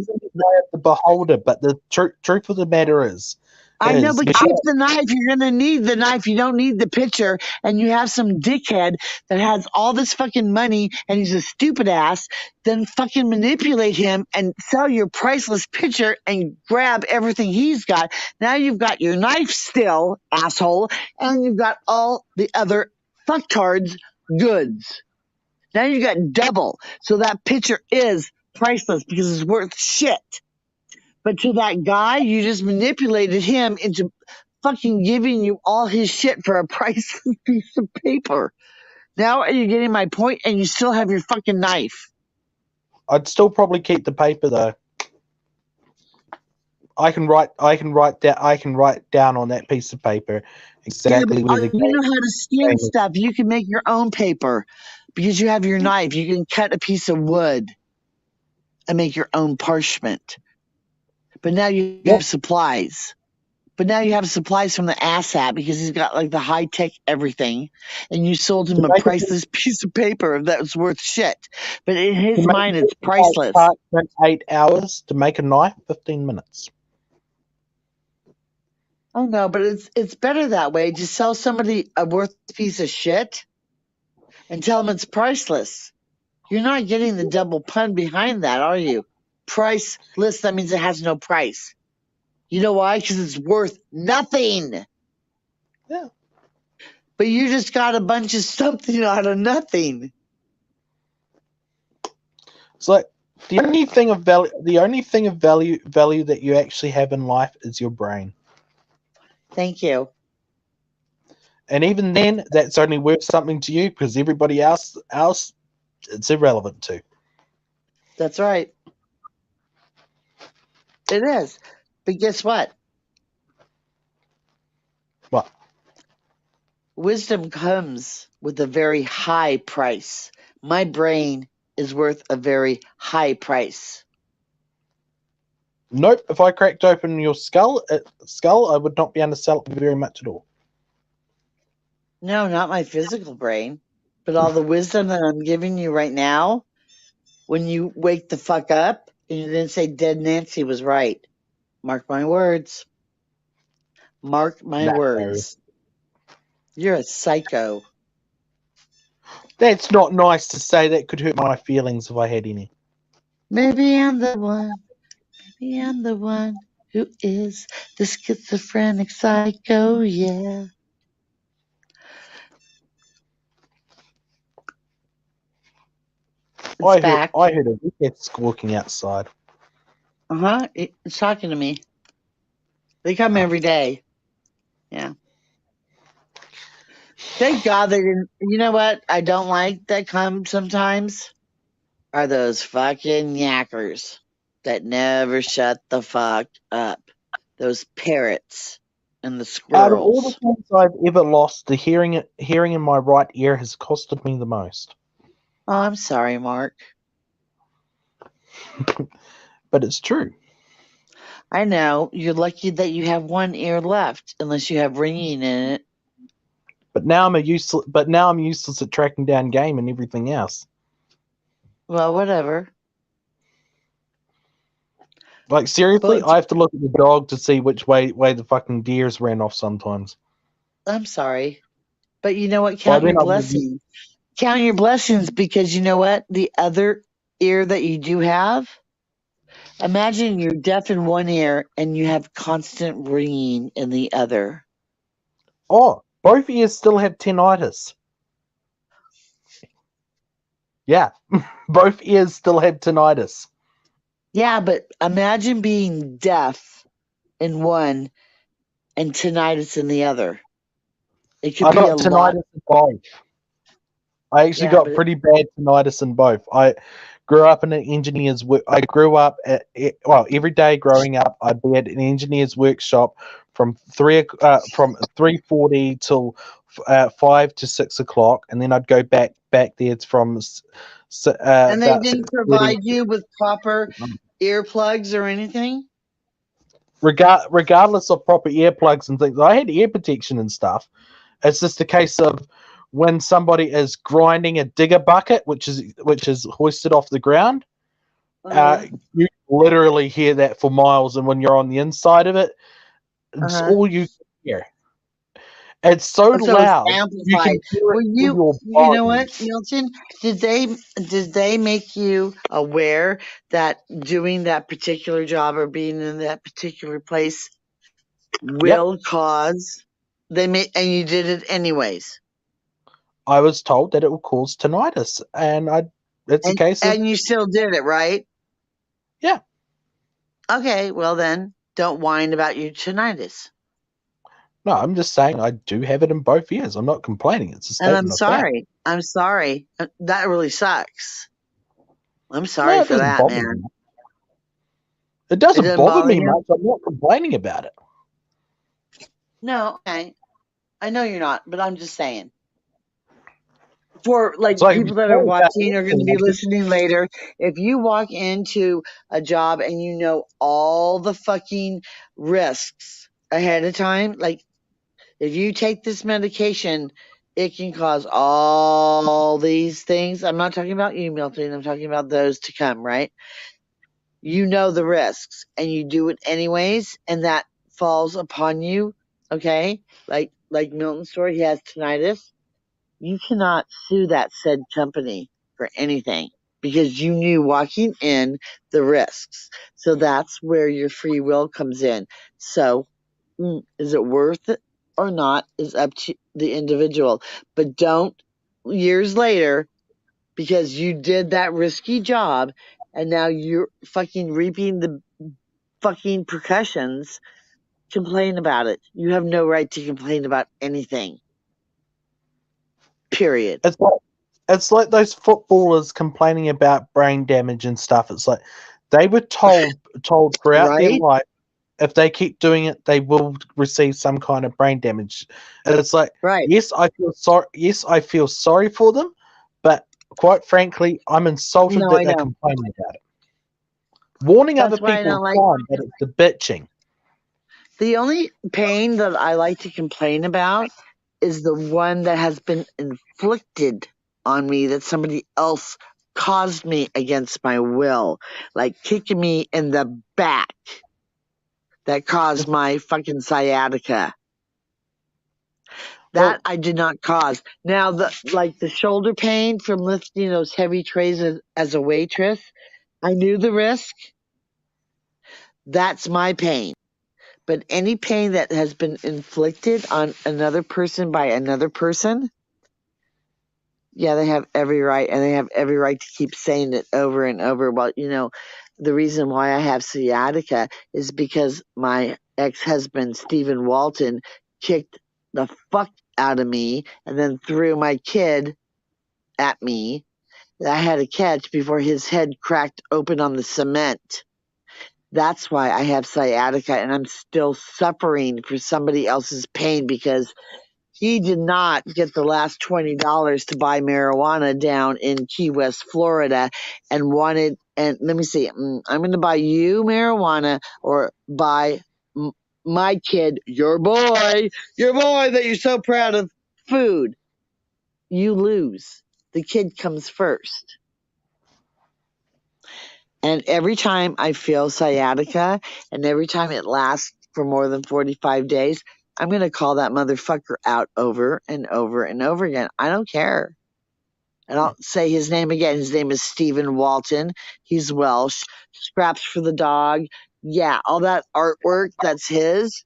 the beholder, but the truth of the matter is, I know, but keep the knife. You're going to need the knife. You don't need the picture. And you have some dickhead that has all this fucking money and he's a stupid ass. Then fucking manipulate him and sell your priceless picture and grab everything he's got. Now you've got your knife still, asshole, and you've got all the other fucktards goods. Now you got double. So that picture is priceless because it's worth shit. But to that guy, you just manipulated him into fucking giving you all his shit for a priceless piece of paper. Now are you getting my point? And you still have your fucking knife. I'd still probably keep the paper though. I can write down on that piece of paper exactly where the you know how to skin stuff. You can make your own paper because you have your knife. You can cut a piece of wood and make your own parchment. But now you have supplies. But now you have supplies from the asshat because he's got like the high tech everything, and you sold him a priceless piece of paper that was worth shit. But in his mind, it's priceless. 8 hours to make a knife, 15 minutes. Oh no, but it's better that way. Just sell somebody a worth piece of shit and tell them it's priceless. You're not getting the double pun behind that, are you? Priceless, that means it has no price. You know why? Because it's worth nothing. Yeah. But you just got a bunch of something out of nothing. It's like the only thing of value that you actually have in life is your brain. Thank you. And even then, that's only worth something to you because everybody else it's irrelevant to. That's right. It is. But guess what? What? Wisdom comes with a very high price. My brain is worth a very high price. Nope. If I cracked open your skull, I would not be able to sell it very much at all. No, not my physical brain, but all the wisdom that I'm giving you right now. When you wake the fuck up and you didn't say dead Nancy was right. Mark my words. Mark my words. You're a psycho. That's not nice to say. That could hurt my feelings if I had any. Maybe I'm the one. Maybe I'm the one who is the schizophrenic psycho, yeah. I heard a wicket squawking outside. Uh-huh. It's talking to me. They come every day. Yeah. Thank God they didn't. You know what I don't like that come sometimes? Are those fucking yackers that never shut the fuck up. Those parrots and the squirrels. Out of all the things I've ever lost, the hearing in my right ear has costed me the most. Oh, I'm sorry, Mark. But it's true. I know. You're lucky that you have one ear left, unless you have ringing in it. But now I'm useless at tracking down game and everything else. Well, whatever. Like seriously, I have to look at the dog to see which way the fucking deers ran off sometimes. I'm sorry. But you know what? Count your blessings. Count your blessings because you know what? The other ear that you do have, imagine you're deaf in one ear and you have constant ringing in the other. Oh, both ears still have tinnitus. Yeah, both ears still have tinnitus. Yeah, but imagine being deaf in one and tinnitus in the other. It could I be a got lot. tinnitus in both. I actually Yeah, got but pretty bad tinnitus in both. I grew up in an engineer's work. I grew up at every day growing up. I'd be at an engineer's workshop from 3:40 till 5 to 6 o'clock, and then I'd go back there. It's from and they about didn't 6:30. provide you with proper earplugs or anything? Regardless of proper earplugs and things, I had ear protection and stuff. It's just a case of when somebody is grinding a digger bucket, which is hoisted off the ground, you literally hear that for miles, and when you're on the inside of it, it's all you can hear. It's so So it's loud you can amplified. hear Well, it through your you know what, bones. Milton? Did they make you aware that doing that particular job or being in that particular place will cause and you did it anyways? I was told that it will cause tinnitus, and it's a case of And you still did it, right? yeah. Okay, well then, don't whine about your tinnitus. No, I'm just saying I do have it in both ears. I'm not complaining. It's a And I'm statement of fact. sorry. I'm sorry. That really sucks. I'm No, sorry it for doesn't that, bother man. me. It doesn't doesn't bother bother me you? much. I'm not complaining about it. No, okay. I know you're not, but I'm just saying. For like It's like if people you that are care about watching or going to anything, be I just listening later, if you walk into a job and you know all the fucking risks ahead of time, like if you take this medication, it can cause all these things. I'm not talking about you, Milton. I'm talking about those to come, right? You know the risks and you do it anyways, and that falls upon you, okay? Like Milton's story, he has tinnitus. You cannot sue that said company for anything because you knew walking in the risks. So that's where your free will comes in. So is it worth it or not is up to the individual. But don't years later, because you did that risky job and now you're fucking reaping the fucking percussions, complain about it. You have no right to complain about anything. Period. it's like those footballers complaining about brain damage and stuff. It's like they were told throughout their Right? life if they keep doing it, they will receive some kind of brain damage. And it's like, Right. yes, I feel sorry. Yes, I feel sorry for them, but quite frankly, I'm insulted No, that I they're know. complaining about it. Warning other That's why I people don't is like fine, but it's the bitching. the only pain that I like to complain about is the one that has been inflicted on me that somebody else caused me against my will, like kicking me in the back that caused my fucking sciatica. That I did not cause. Now the shoulder pain from lifting those heavy trays as a waitress, I knew the risk. That's my pain. But any pain that has been inflicted on another person by another person, yeah, they have every right, and they have every right to keep saying it over and over. Well, the reason why I have sciatica is because my ex-husband, Stephen Walton, kicked the fuck out of me and then threw my kid at me that I had to catch before his head cracked open on the cement. That's why I have sciatica and I'm still suffering for somebody else's pain because he did not get the last $20 to buy marijuana down in Key West, Florida, and let me see, I'm going to buy you marijuana or buy my kid, your boy that you're so proud of, food. You lose. The kid comes first. And every time I feel sciatica and every time it lasts for more than 45 days, I'm going to call that motherfucker out over and over and over again. I don't care. And I'll say his name again. His name is Stephen Walton. He's Welsh. Scraps for the dog. Yeah, all that artwork that's his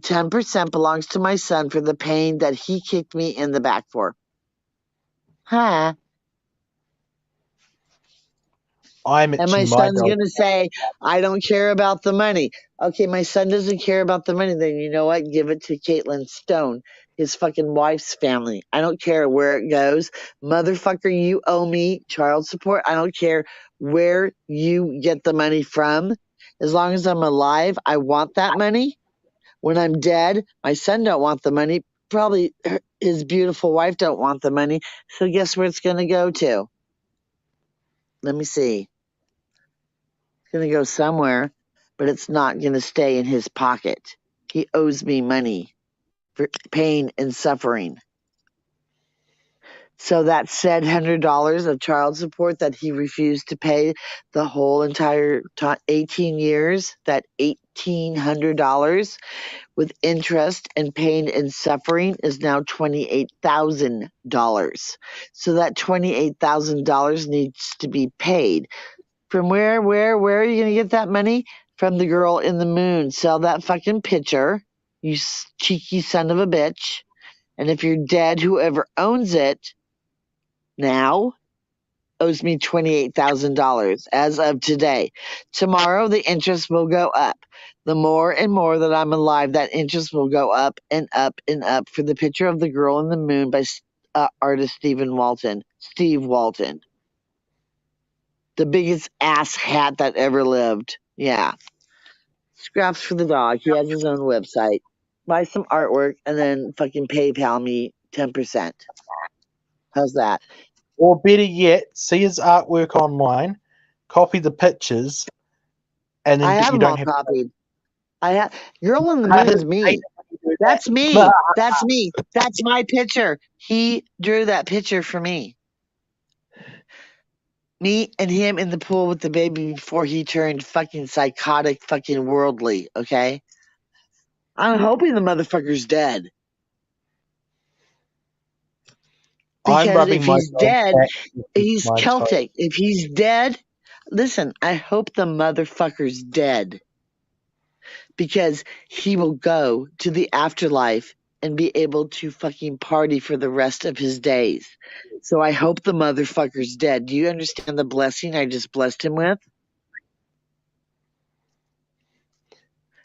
10% belongs to my son for the pain that he kicked me in the back for. Huh? I'm And my itching my son's dog. going to say, I don't care about the money. Okay, my son doesn't care about the money. Then you know what? Give it to Caitlin Stone, his fucking wife's family. I don't care where it goes. Motherfucker, you owe me child support. I don't care where you get the money from. As long as I'm alive, I want that money. When I'm dead, my son don't want the money. Probably his beautiful wife don't want the money. So guess where it's going to go to? Let me see. It's going to go somewhere, but it's not going to stay in his pocket. He owes me money for pain and suffering. So that said $100 of child support that he refused to pay the whole entire 18 years, that $1,800 with interest and pain and suffering is now $28,000. So that $28,000 needs to be paid. From where are you going to get that money? From the girl in the moon. Sell that fucking picture, you cheeky son of a bitch. And if you're dead, whoever owns it now owes me $28,000 as of today. Tomorrow, the interest will go up. The more and more that I'm alive, that interest will go up and up and up for the picture of the girl in the moon by artist Steve Walton. The biggest ass hat that ever lived. Yeah. Scraps for the dog. He has his own website. Buy some artwork and then fucking PayPal me 10%. How's that? Or better yet, see his artwork online, copy the pictures, and then I have them all copied. Girl in the Moon is me. That's me. That's me. That's my picture. He drew that picture for me. Me and him in the pool with the baby before he turned fucking psychotic, fucking worldly, okay? I'm hoping the motherfucker's dead. Because if he's dead, he's Celtic. If he's dead, listen, I hope the motherfucker's dead. Because he will go to the afterlife and be able to fucking party for the rest of his days. So I hope the motherfucker's dead. Do you understand the blessing I just blessed him with?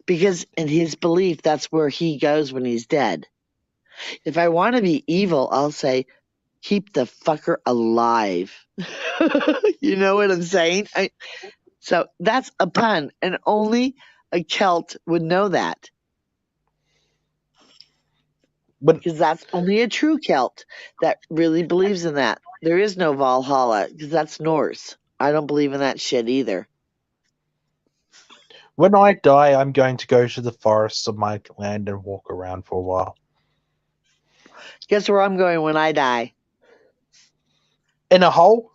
Because in his belief, that's where he goes when he's dead. If I want to be evil, I'll say, keep the fucker alive. You know what I'm saying? So that's a pun, and only a Celt would know that. Because that's only a true Celt that really believes in that. There is no Valhalla, because that's Norse. I don't believe in that shit either. When I die, I'm going to go to the forests of my land and walk around for a while. Guess where I'm going when I die? In a hole?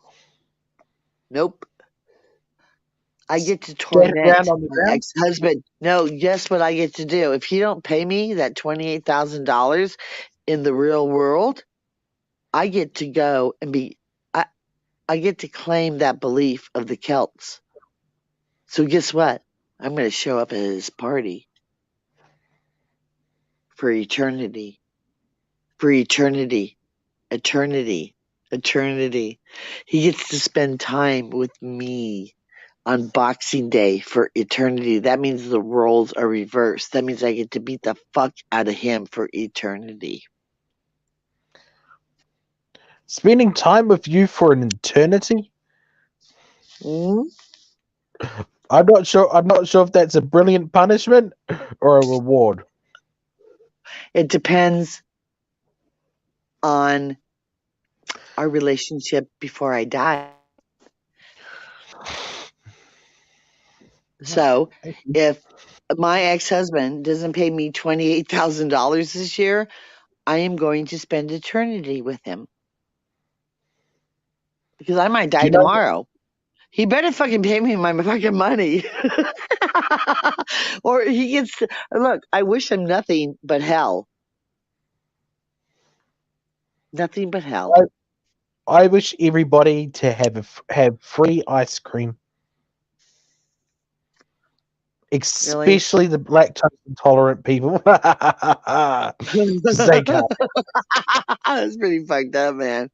Nope. I get to torment my ex-husband. No, guess what I get to do? If he don't pay me that $28,000 in the real world, I get to go and I get to claim that belief of the Celts. So guess what? I'm going to show up at his party for eternity. For eternity. Eternity. Eternity. He gets to spend time with me on Boxing Day for eternity. That means the roles are reversed. That means I get to beat the fuck out of him for eternity. Spending time with you for an eternity? Mm-hmm. I'm not sure if that's a brilliant punishment or a reward. It depends on our relationship before I die. So if my ex-husband doesn't pay me $28,000 this year, I am going to spend eternity with him. Because I might die tomorrow. He better fucking pay me my fucking money. Or he gets to, look, I wish him nothing but hell. Nothing but hell. I wish everybody to have free ice cream. Especially the lactose intolerant people. They can't. That's pretty fucked up, man.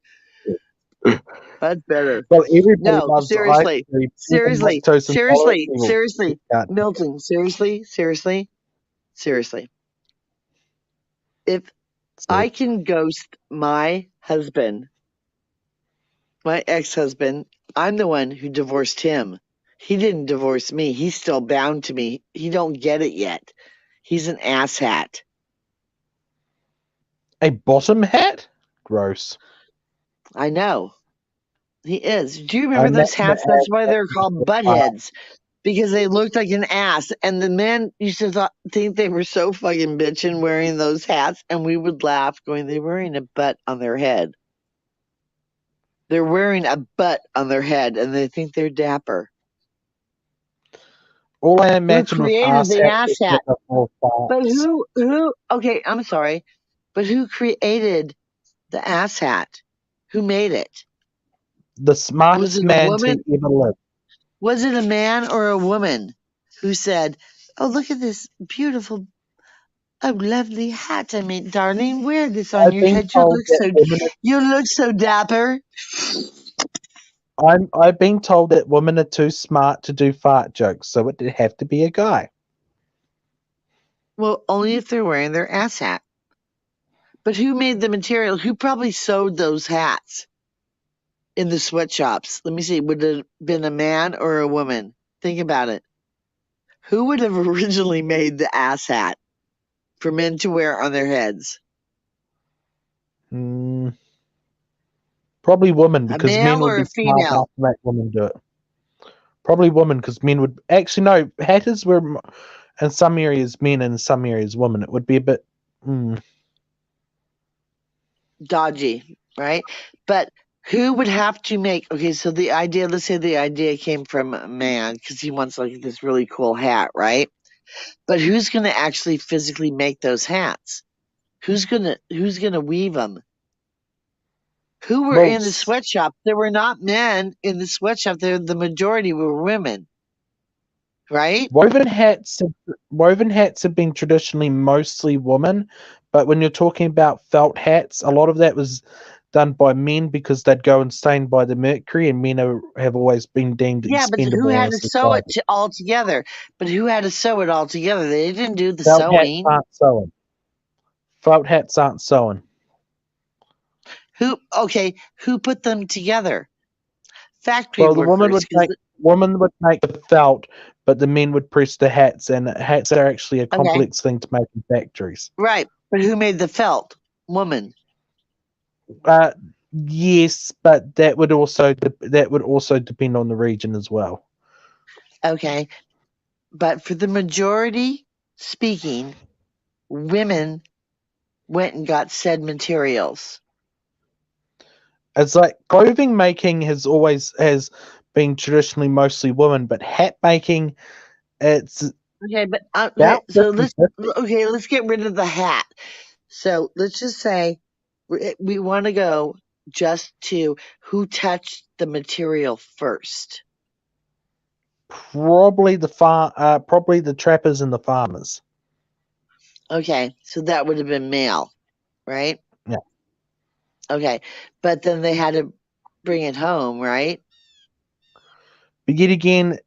That's better. Well, everybody No, loves seriously, ice cream. seriously, Lactose seriously, intolerant seriously, people. Milton, seriously. If I can ghost my husband, my ex-husband, I'm the one who divorced him. He didn't divorce me. He's still bound to me. He don't get it yet. He's an asshat. A bottom hat? Gross. I know. He is. Do you remember those hats? That's why they're called butt heads. Because they looked like an ass. And the men used to think they were so fucking bitchin' wearing those hats. And we would laugh going, they're wearing a butt on their head. They're wearing a butt on their head and they think they're dapper. All I imagine Who with created the ass hat? But who, okay, I'm sorry. But who created the ass hat? Who made it? The smartest man to ever live. Was it a man or a woman who said, oh, look at this beautiful, lovely hat I made, darling. Wear this on your head. You look so dapper. I've been told that women are too smart to do fart jokes, so it would have to be a guy. Well, only if they're wearing their ass hat. But who made the material? Who probably sewed those hats in the sweatshops? Let me see. Would it have been a man or a woman? Think about it. Who would have originally made the ass hat for men to wear on their heads? Probably women, because men would or be a female? smart enough to make women do it. Probably women, because men would actually no. Hatters were in some areas men, and in some areas women. It would be a bit dodgy, right? But who would have to make? Okay, so the idea. Let's say the idea came from a man because he wants like this really cool hat, right? But who's going to actually physically make those hats? Who's gonna weave them? Who were in the sweatshop? There were not men in the sweatshop. The majority were women, right? Woven hats have been traditionally mostly women, but when you're talking about felt hats, a lot of that was done by men because they'd go insane by the mercury, and men have always been deemed expendable. But who had to sew it all together? But who had to sew it all together? They didn't do the felt sewing. Hats aren't sewing. Felt hats aren't sewing. Who put them together? Factory workers. The woman would make the felt, but the men would press the hats, and hats are actually a complex thing to make in factories. Right, but who made the felt? Woman. Yes, but that would also depend on the region as well. Okay, but for the majority speaking, women went and got said materials. It's like clothing making has been traditionally mostly women, but hat making, it's okay. But so let's get rid of the hat. So let's just say we want to go just to who touched the material first. Probably the trappers and the farmers. Okay, so that would have been male, right? Yeah. Okay, but then they had to bring it home, right? But yet again,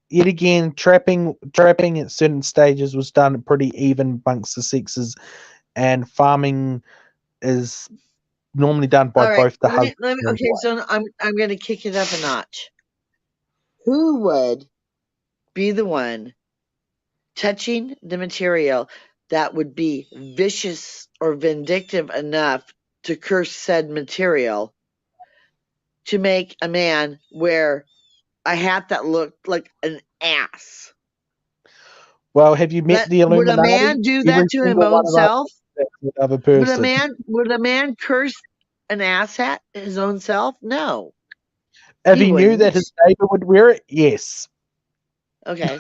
trapping at certain stages was done pretty even amongst the sexes, and farming is normally done by both the husband. Okay, so I'm going to kick it up a notch. Who would be the one touching the material that would be vicious or vindictive enough to curse said material to make a man wear a hat that looked like an ass? Well, have you met the Illuminati? Would a man do that to his own self? Would a man curse an ass hat his own self? No. If he knew that his neighbor would wear it, yes. Okay.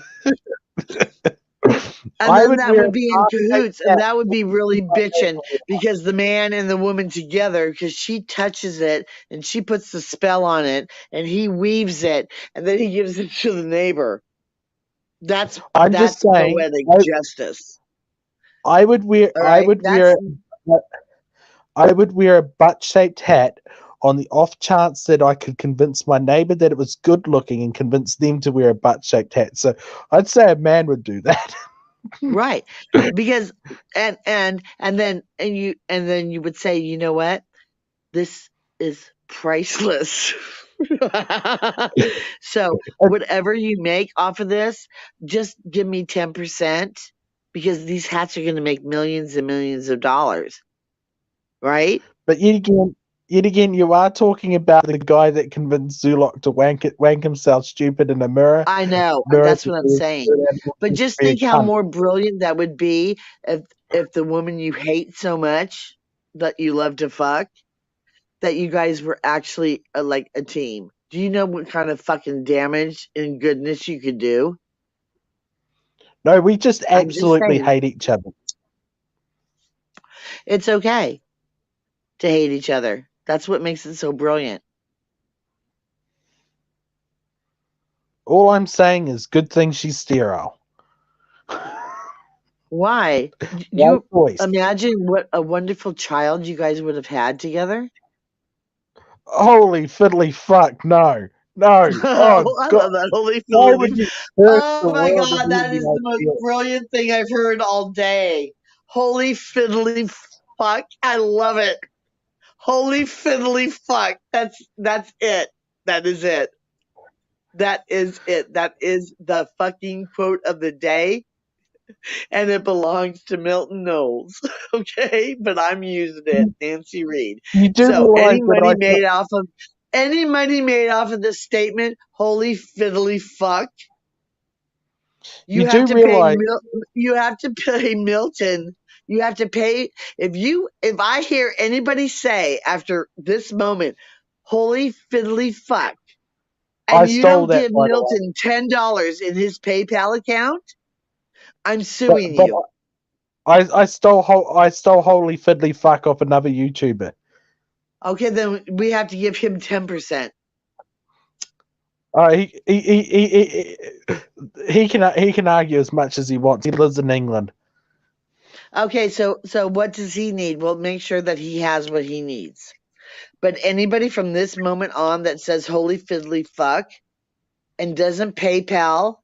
And that would be in cahoots, and that would be really bitching because the man and the woman together, because she touches it and she puts the spell on it and he weaves it and then he gives it to the neighbor. That's poetic justice. I would wear a butt-shaped hat on the off chance that I could convince my neighbor that it was good looking and convince them to wear a butt-shaped hat. So I'd say a man would do that. Right. Because and then you would say, you know what? This is priceless. So whatever you make off of this, just give me 10% because these hats are going to make millions and millions of dollars. Right? But yet again, you are talking about the guy that convinced Zulok to wank himself stupid in a mirror. I know. That's what I'm saying. But just think how more brilliant that would be if the woman you hate so much that you love to fuck, that you guys were actually like a team. Do you know what kind of fucking damage and goodness you could do? No, we just absolutely hate each other. It's okay to hate each other. That's what makes it so brilliant. All I'm saying is good thing she's sterile. Why? Do you imagine what a wonderful child you guys would have had together? Holy fiddly fuck, no. No. Oh, I God. love that. Holy fiddly. Oh my God, that is the most brilliant thing I've heard all day. Holy fiddly fuck. I love it. Holy fiddly fuck. That's it. That is it. That is it. That is the fucking quote of the day. And it belongs to Milton Knowles. Okay? But I'm using it. Nancy Reed. So any money made off of this statement, holy fiddly fuck. You have to pay Milton. You have to pay if I hear anybody say after this moment, holy fiddly fuck, and you don't give Milton $10 in his PayPal account, I'm suing you. I stole holy fiddly fuck off another YouTuber. Okay, then we have to give him 10%. He can argue as much as he wants. He lives in England. Okay, so what does he need? We'll make sure that he has what he needs. But anybody from this moment on that says holy fiddly fuck and doesn't PayPal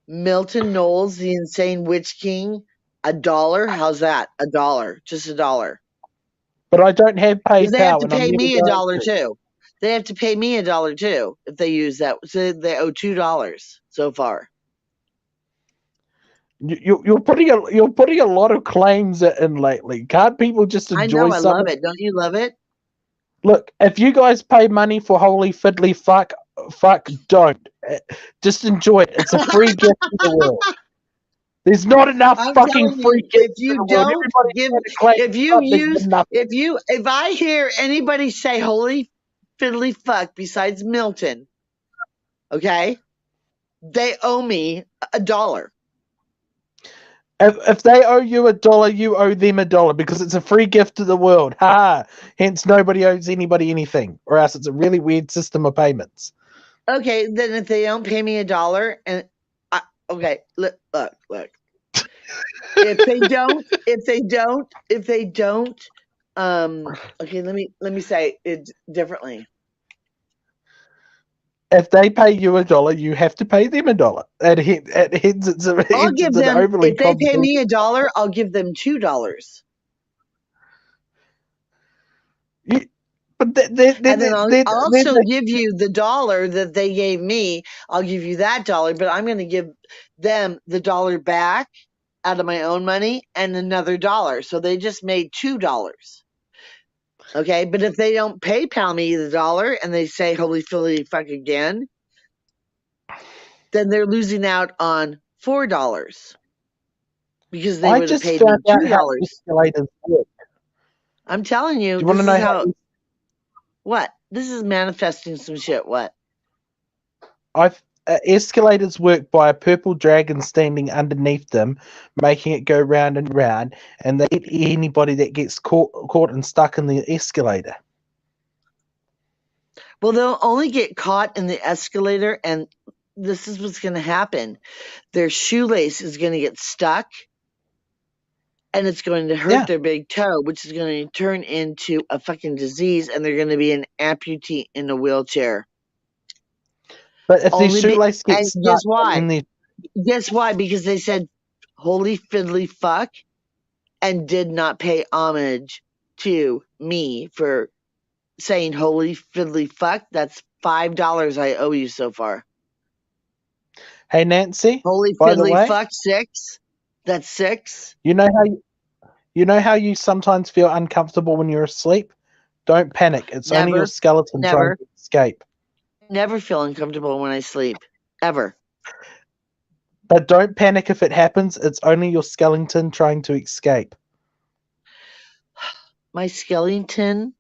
Milton Knowles, the insane witch king, $1, how's that? $1, just $1. But I don't have PayPal. They have to pay me $1 too. They have to pay me $1 too if they use that. So they owe $2 so far. You're putting a lot of claims in lately. Can't people just enjoy something? I love it. Don't you love it? Look, if you guys pay money for holy fiddly fuck, don't. Just enjoy it. It's a free gift to the world. There's not enough fucking free gifts. If I hear anybody say holy fiddly fuck besides Milton, okay, they owe me $1. If they owe you $1, you owe them $1 because it's a free gift to the world. Ha! Hence, nobody owes anybody anything, or else it's a really weird system of payments. Okay, then if they don't pay me $1, and look. If they don't, okay, let me say it differently. If they pay you $1, you have to pay them $1. If they pay me $1, I'll give them $2. And then I'll also give you the $1 that they gave me. I'll give you that $1, but I'm going to give them the $1 back out of my own money and another $1. So they just made $2. Okay, but if they don't PayPal me the $1 and they say holy fiddly fuck again, then they're losing out on $4 because they would have paid me $2. I'm telling you, do you want to know how? What? This is manifesting some shit. What? Escalators work by a purple dragon standing underneath them, making it go round and round, and they eat anybody that gets caught and stuck in the escalator. Well, they'll only get caught in the escalator, and this is what's going to happen. Their shoelace is going to get stuck and it's going to hurt their big toe, which is going to turn into a fucking disease, and they're going to be an amputee in a wheelchair. But if these shoelaces get stuck, guess why? Guess why? Because they said holy fiddly fuck and did not pay homage to me for saying holy fiddly fuck. That's $5 I owe you so far. Hey Nancy, holy fiddly fuck, 6. That's 6. You know how you sometimes feel uncomfortable when you're asleep? Don't panic. It's only your skeleton trying to escape. Never feel uncomfortable when I sleep. Ever. But don't panic if it happens. It's only your skeleton trying to escape. My skeleton?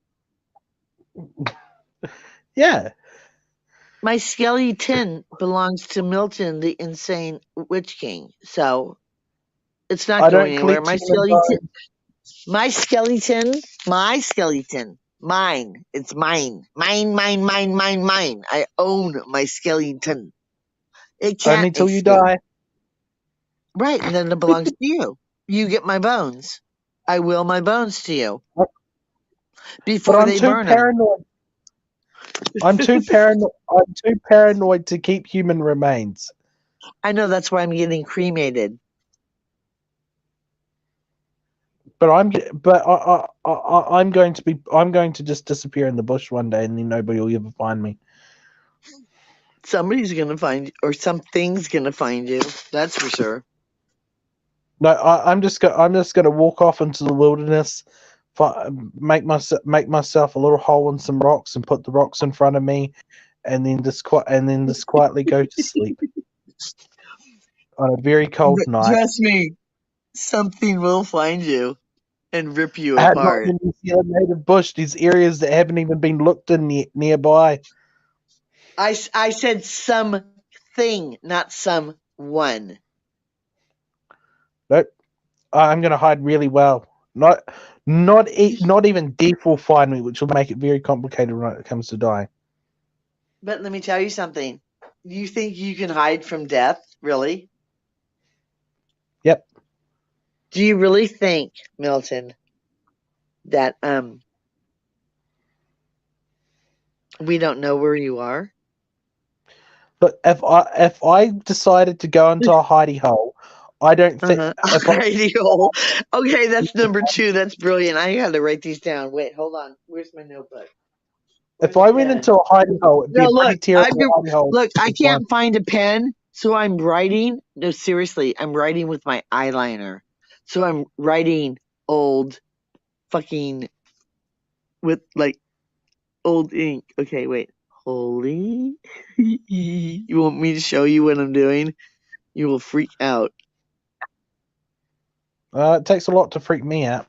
Yeah. My skeleton belongs to Milton, the insane witch king. So it's not going anywhere. My skeleton. Mine. It's mine. Mine. I own my skeleton. It can't only till you die. Right, and then it belongs to you. You get my bones. I will my bones to you. Before they burn paranoid. I'm too paranoid to keep human remains. I know, that's why I'm getting cremated. But I'm going to just disappear in the bush one day, and then nobody will ever find me. Somebody's gonna find you, or something's gonna find you. That's for sure. No, I'm just gonna walk off into the wilderness, make myself a little hole in some rocks, and put the rocks in front of me, and then just quietly go to sleep on a very cold night. Trust me, something will find you and rip you apart. Not in the native bush, these areas that haven't even been looked in nearby. I said something, not someone. Nope. I'm gonna hide really well. Not even death will find me, which will make it very complicated when it comes to dying. But let me tell you something. You think you can hide from death? Really? Yep. Do you really think, Milton, that we don't know where you are? But if I decided to go into a hidey hole, I don't think hidey hole. Okay, that's number 2. That's brilliant. I had to write these down. Wait, hold on. Where's my notebook? If I went into a hidey hole, it'd be a pretty terrible hidey hole. Look, I can't find a pen, so I'm writing. No, seriously, I'm writing with my eyeliner. So I'm writing old fucking with like old ink. Okay, wait. Holy. You want me to show you what I'm doing? You will freak out. It takes a lot to freak me out.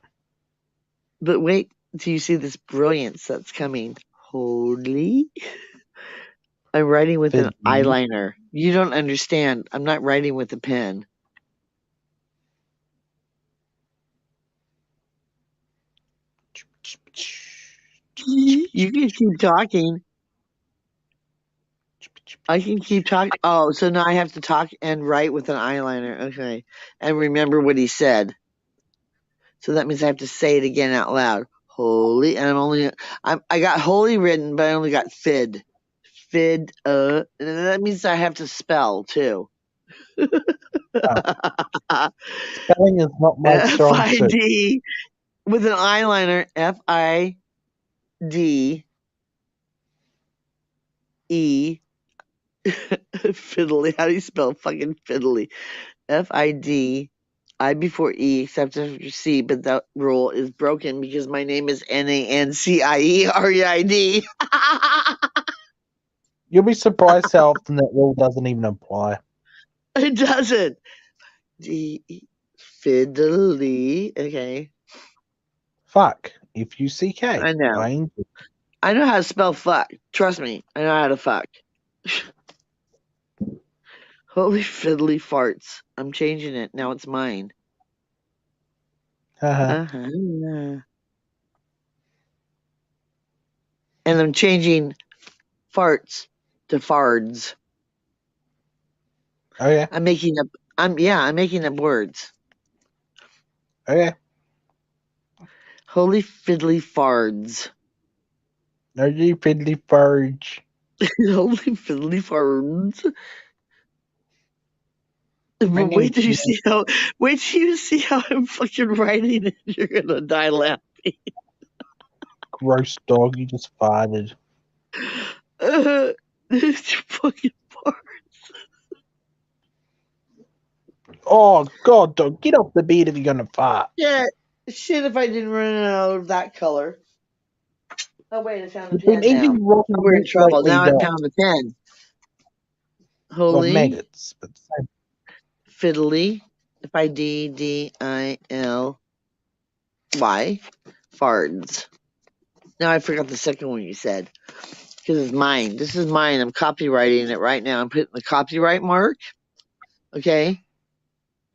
But wait till you see this brilliance that's coming. Holy. I'm writing with an eyeliner. You don't understand. I'm not writing with a pen. You can keep talking. I can keep talking. Oh, so now I have to talk and write with an eyeliner. Okay. And remember what he said. So that means I have to say it again out loud. Holy. And I got holy written, but I only got fid. Fid. And that means I have to spell too. Spelling is not my strong suit. F-I-D with an eyeliner. F-I-D-E. Fiddly. How do you spell fucking fiddly? F-I-D. I before E, except after C, but that rule is broken because my name is Nanciereid. You'll be surprised how often that rule doesn't even apply. It doesn't. Fiddly. Okay. Fuck. F-U-C-K. I know. I know how to spell fuck. Trust me. I know how to fuck. Holy fiddly farts. I'm changing it. Now it's mine. And I'm changing farts to fards. Oh yeah. I'm making up words. Okay. Holy fiddly fards. Holy fiddly farge. Holy fiddly fards. But wait till you see how I'm fucking writing it. You're gonna die laughing. Gross dog, you just farted. Fucking farts. Oh god, dog, get off the bed if you're gonna fart. Yeah, shit if I didn't run out of that color. Oh wait, I found a You've been pen now. eating rotten We're in meat trouble. lately, Now I dog. found the pen. Well, Holy maggots, but same. fiddly, F-I-D-D-I-L-Y, fards. Now I forgot the second one you said. Because it's mine. This is mine. I'm copywriting it right now. I'm putting the copyright mark. Okay.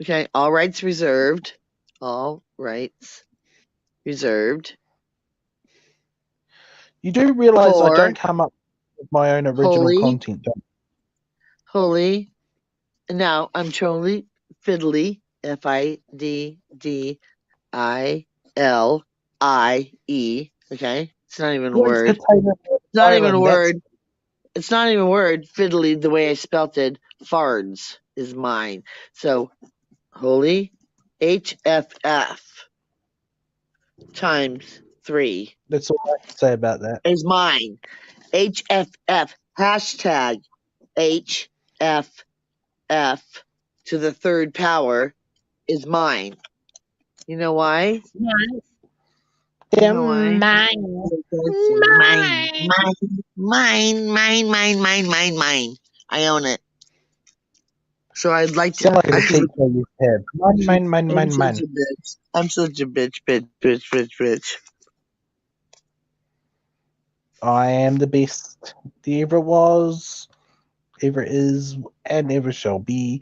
Okay. All rights reserved. All rights reserved. You do realize I For don't come up with my own original holy, content, don't holy. Now I'm totally fiddly. F-I-D-D-I-L-I-E. Okay. It's not even a you? word. It's not even a word. It's not even a word. Fiddly, the way I spelt it. Fards is mine. So, holy HFF times 3 That's all I can say about that. is mine. HFF, hashtag HFF to the third power is mine. You know why? You know why? Mine. I own it. So I'd like to. Sound like a teacher you have. Mine. I'm such a bitch. I'm such a bitch. I am the best there ever was, ever is, and ever shall be.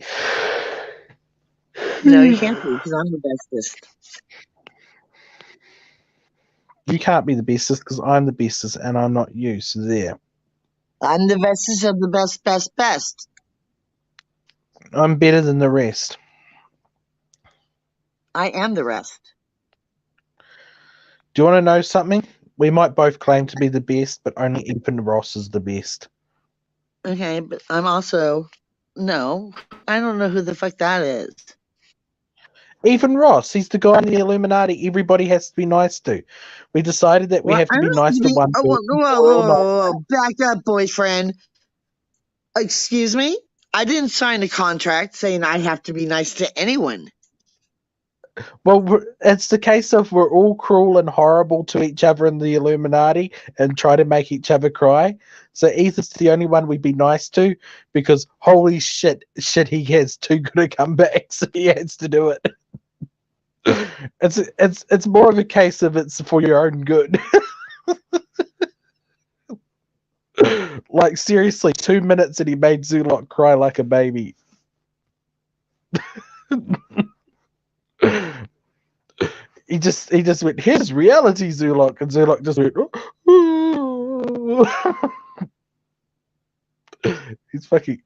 No, you can't be because I'm the bestest. You can't be the bestest because I'm the bestest and I'm not you, so there. I'm the bestest of the best. I'm better than the rest. I am the rest. Do you want to know something? We might both claim to be the best, but only Ethan Ross is the best. Okay, but I'm also. No, I don't know who the fuck that is. Ethan Ross, he's the guy in the Illuminati everybody has to be nice to. We decided that we have to be nice to one person. Whoa. Back up, boyfriend. Excuse me? I didn't sign a contract saying I have to be nice to anyone. Well, it's the case of we're all cruel and horrible to each other in the Illuminati and try to make each other cry. So Ethan's the only one we'd be nice to because holy shit, he has too good a comeback, so he has to do it. It's more of a case of it's for your own good. Like seriously, 2 minutes and he made Zoolock cry like a baby. He just went, here's reality, Zoolock, and Zoolock just went, he's fucking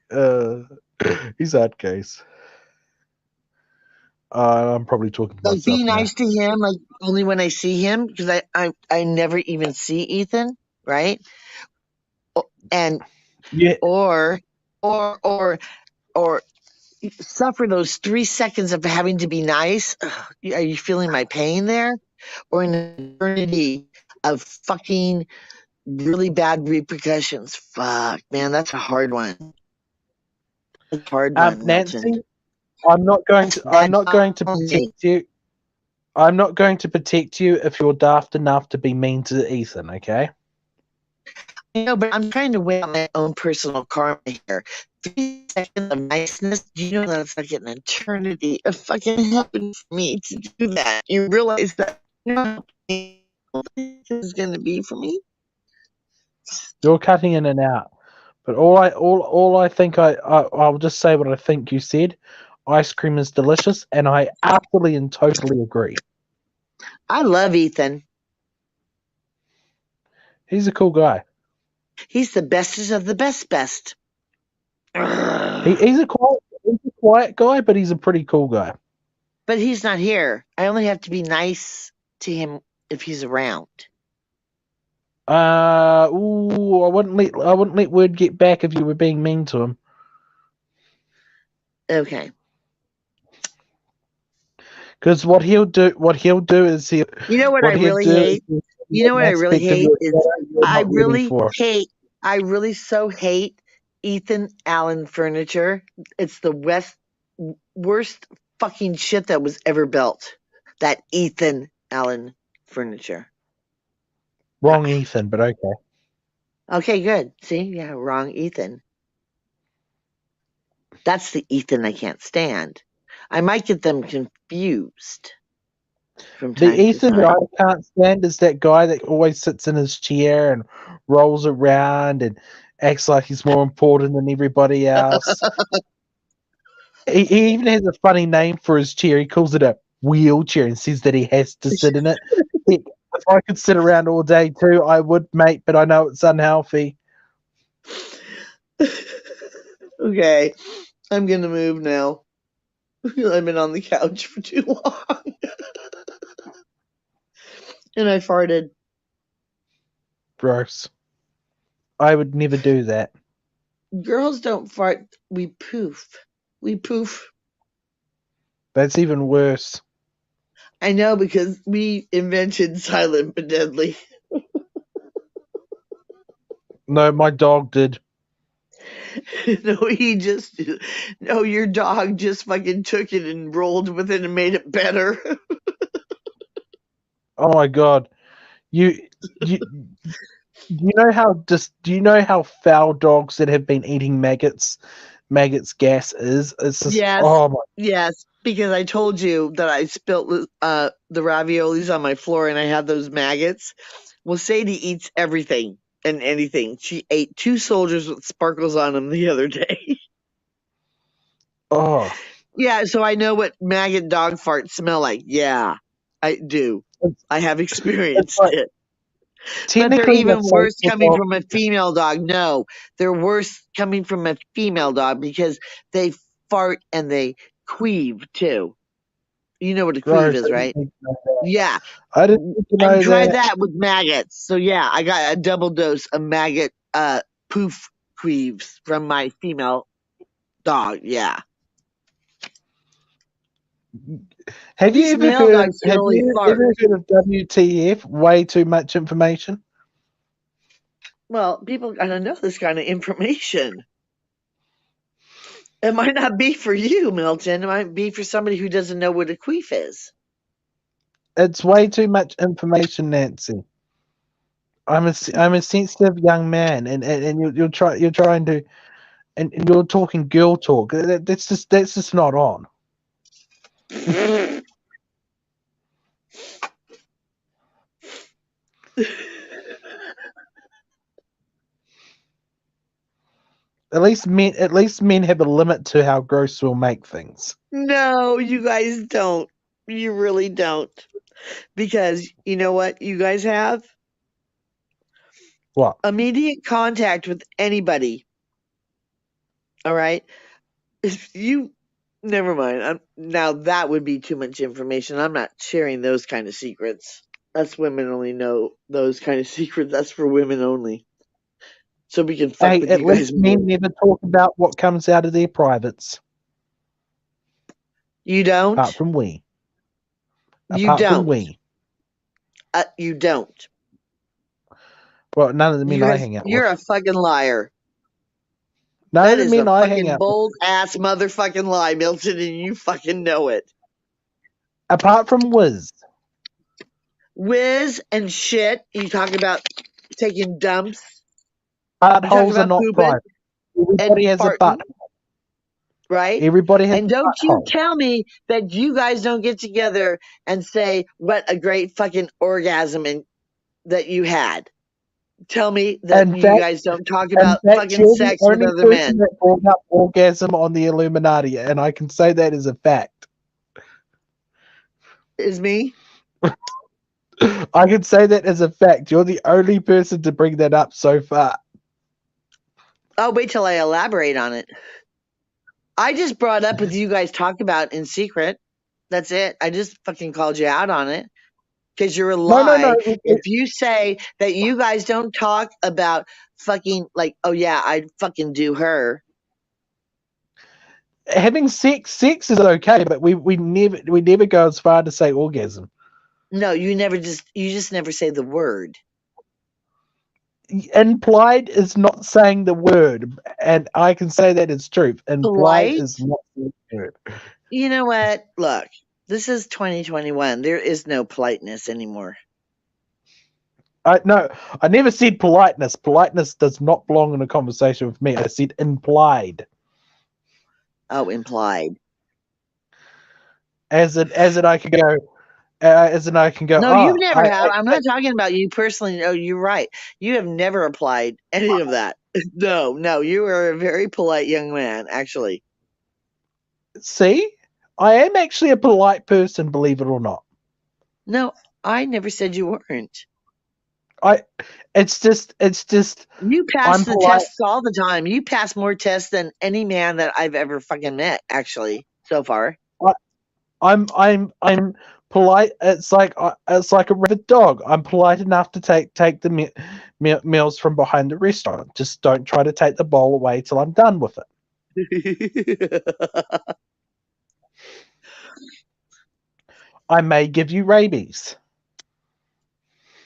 he's hard case. I'm probably talking to myself. Be nice to him, like only when I see him, because I never even see Ethan, right? And yeah, or suffer those 3 seconds of having to be nice. Are you feeling my pain there? Or an eternity of fucking really bad repercussions? Fuck, man, that's a hard one. That's a hard one, Nancy. Milton. I'm not going to protect you. I'm not going to protect you if you're daft enough to be mean to Ethan, okay? No, but I'm trying to weigh out my own personal karma here. 3 seconds of niceness, do you know that's like an eternity of fucking helping for me to do that? You realize that this is going to be for me? You're cutting in and out. But all I think I'll just say what I think you said. Ice cream is delicious, and I absolutely and totally agree. I love Ethan. He's a cool guy. He's the bestest of the best. He's a quiet guy, but he's a pretty cool guy. But he's not here. I only have to be nice to him if he's around. I wouldn't let word get back if you were being mean to him. Okay. Because what he'll do is he'll. You know what I really hate? You know what I really hate is I really so hate Ethan Allen furniture. It's the worst fucking shit that was ever built. That Ethan Allen furniture. Wrong Ethan, but okay. Okay, good. See? Yeah, wrong Ethan. That's the Ethan I can't stand. I might get them confused. The Ethan that I can't stand is that guy that always sits in his chair and rolls around and acts like he's more important than everybody else. he even has a funny name for his chair. He calls it a wheelchair and says that he has to sit in it. If I could sit around all day too, I would, mate, but I know it's unhealthy. Okay, I'm going to move now. I've been on the couch for too long. And I farted. Gross. I would never do that. Girls don't fart. We poof. We poof. That's even worse. I know, because we invented silent but deadly. No, my dog did. No, your dog just fucking took it and rolled with it and made it better. Oh my god. Do you know how foul dogs that have been eating maggots gas is? It's just, yes. oh my. Yes, because I told you that I spilt the raviolis on my floor and I had those maggots. Well, Sadie eats everything and anything. She ate 2 soldiers with sparkles on them the other day. Oh. Yeah, so I know what maggot dog farts smell like. Yeah, I do. I have experienced it. But they're even worse coming from a female dog. No, they're worse coming from a female dog because they fart and they queeve too. You know what a queeve is, right? Yeah. I didn't know I tried that with maggots. So yeah, I got a double dose of maggot poof queeves from my female dog. Yeah. Have you ever heard of WTF? Way too much information? Well, people gotta know this kind of information. It might not be for you, Milton. It might be for somebody who doesn't know what a queef is. It's way too much information, Nancy. I'm a sensitive young man, and you're trying to, and you're talking girl talk. That's just not on. At least men have a limit to how gross we'll make things. No, you guys don't. You really don't. Because you know what you guys have? What? Immediate contact with anybody. All right? If you never mind. Now that would be too much information. I'm not sharing those kind of secrets. That's women only know those kind of secrets. That's for women only. So we can fuck with you guys. At least men never talk about what comes out of their privates. You don't? Apart from we. You don't. From we. You don't. Well, none of the men I hang out with. You're a fucking liar. None of the men I hang out with. Bold ass motherfucking lie, Milton, and you fucking know it. Apart from Wiz. Wiz and shit. You talk about taking dumps. Buttholes are not private. Everybody has a butthole. Right? Everybody has and don't you tell me that you guys don't get together and say what a great fucking orgasm that you had. Tell me that you guys don't talk about fucking sex with other men. That brought up orgasm on the Illuminati, and I can say that as a fact. Is me? I can say that as a fact. You're the only person to bring that up so far. I'll wait till I elaborate on it. I just brought up what you guys talk about in secret. That's it. I just fucking called you out on it because you're a lie. No. If you say that you guys don't talk about fucking like, oh yeah, I'd fucking do her. Having sex is okay, but we never go as far to say orgasm. No, you just never say the word. Implied is not saying the word, and I can say that it's truth. Implied is not the word. You know what? Look, this is 2021. There is no politeness anymore. No, I never said politeness. Politeness does not belong in a conversation with me. I said implied. Oh, implied. As in I can go. No, oh, you've never have. I'm not talking about you personally. No, you're right. You have never applied any of that. No, you are a very polite young man, actually. See, I am actually a polite person, believe it or not. No, I never said you weren't. It's just. You pass the tests all the time. You pass more tests than any man that I've ever fucking met, actually, so far. I'm polite. It's like a rabid dog. I'm polite enough to take the meals from behind the restaurant. Just don't try to take the bowl away till I'm done with it. I may give you rabies.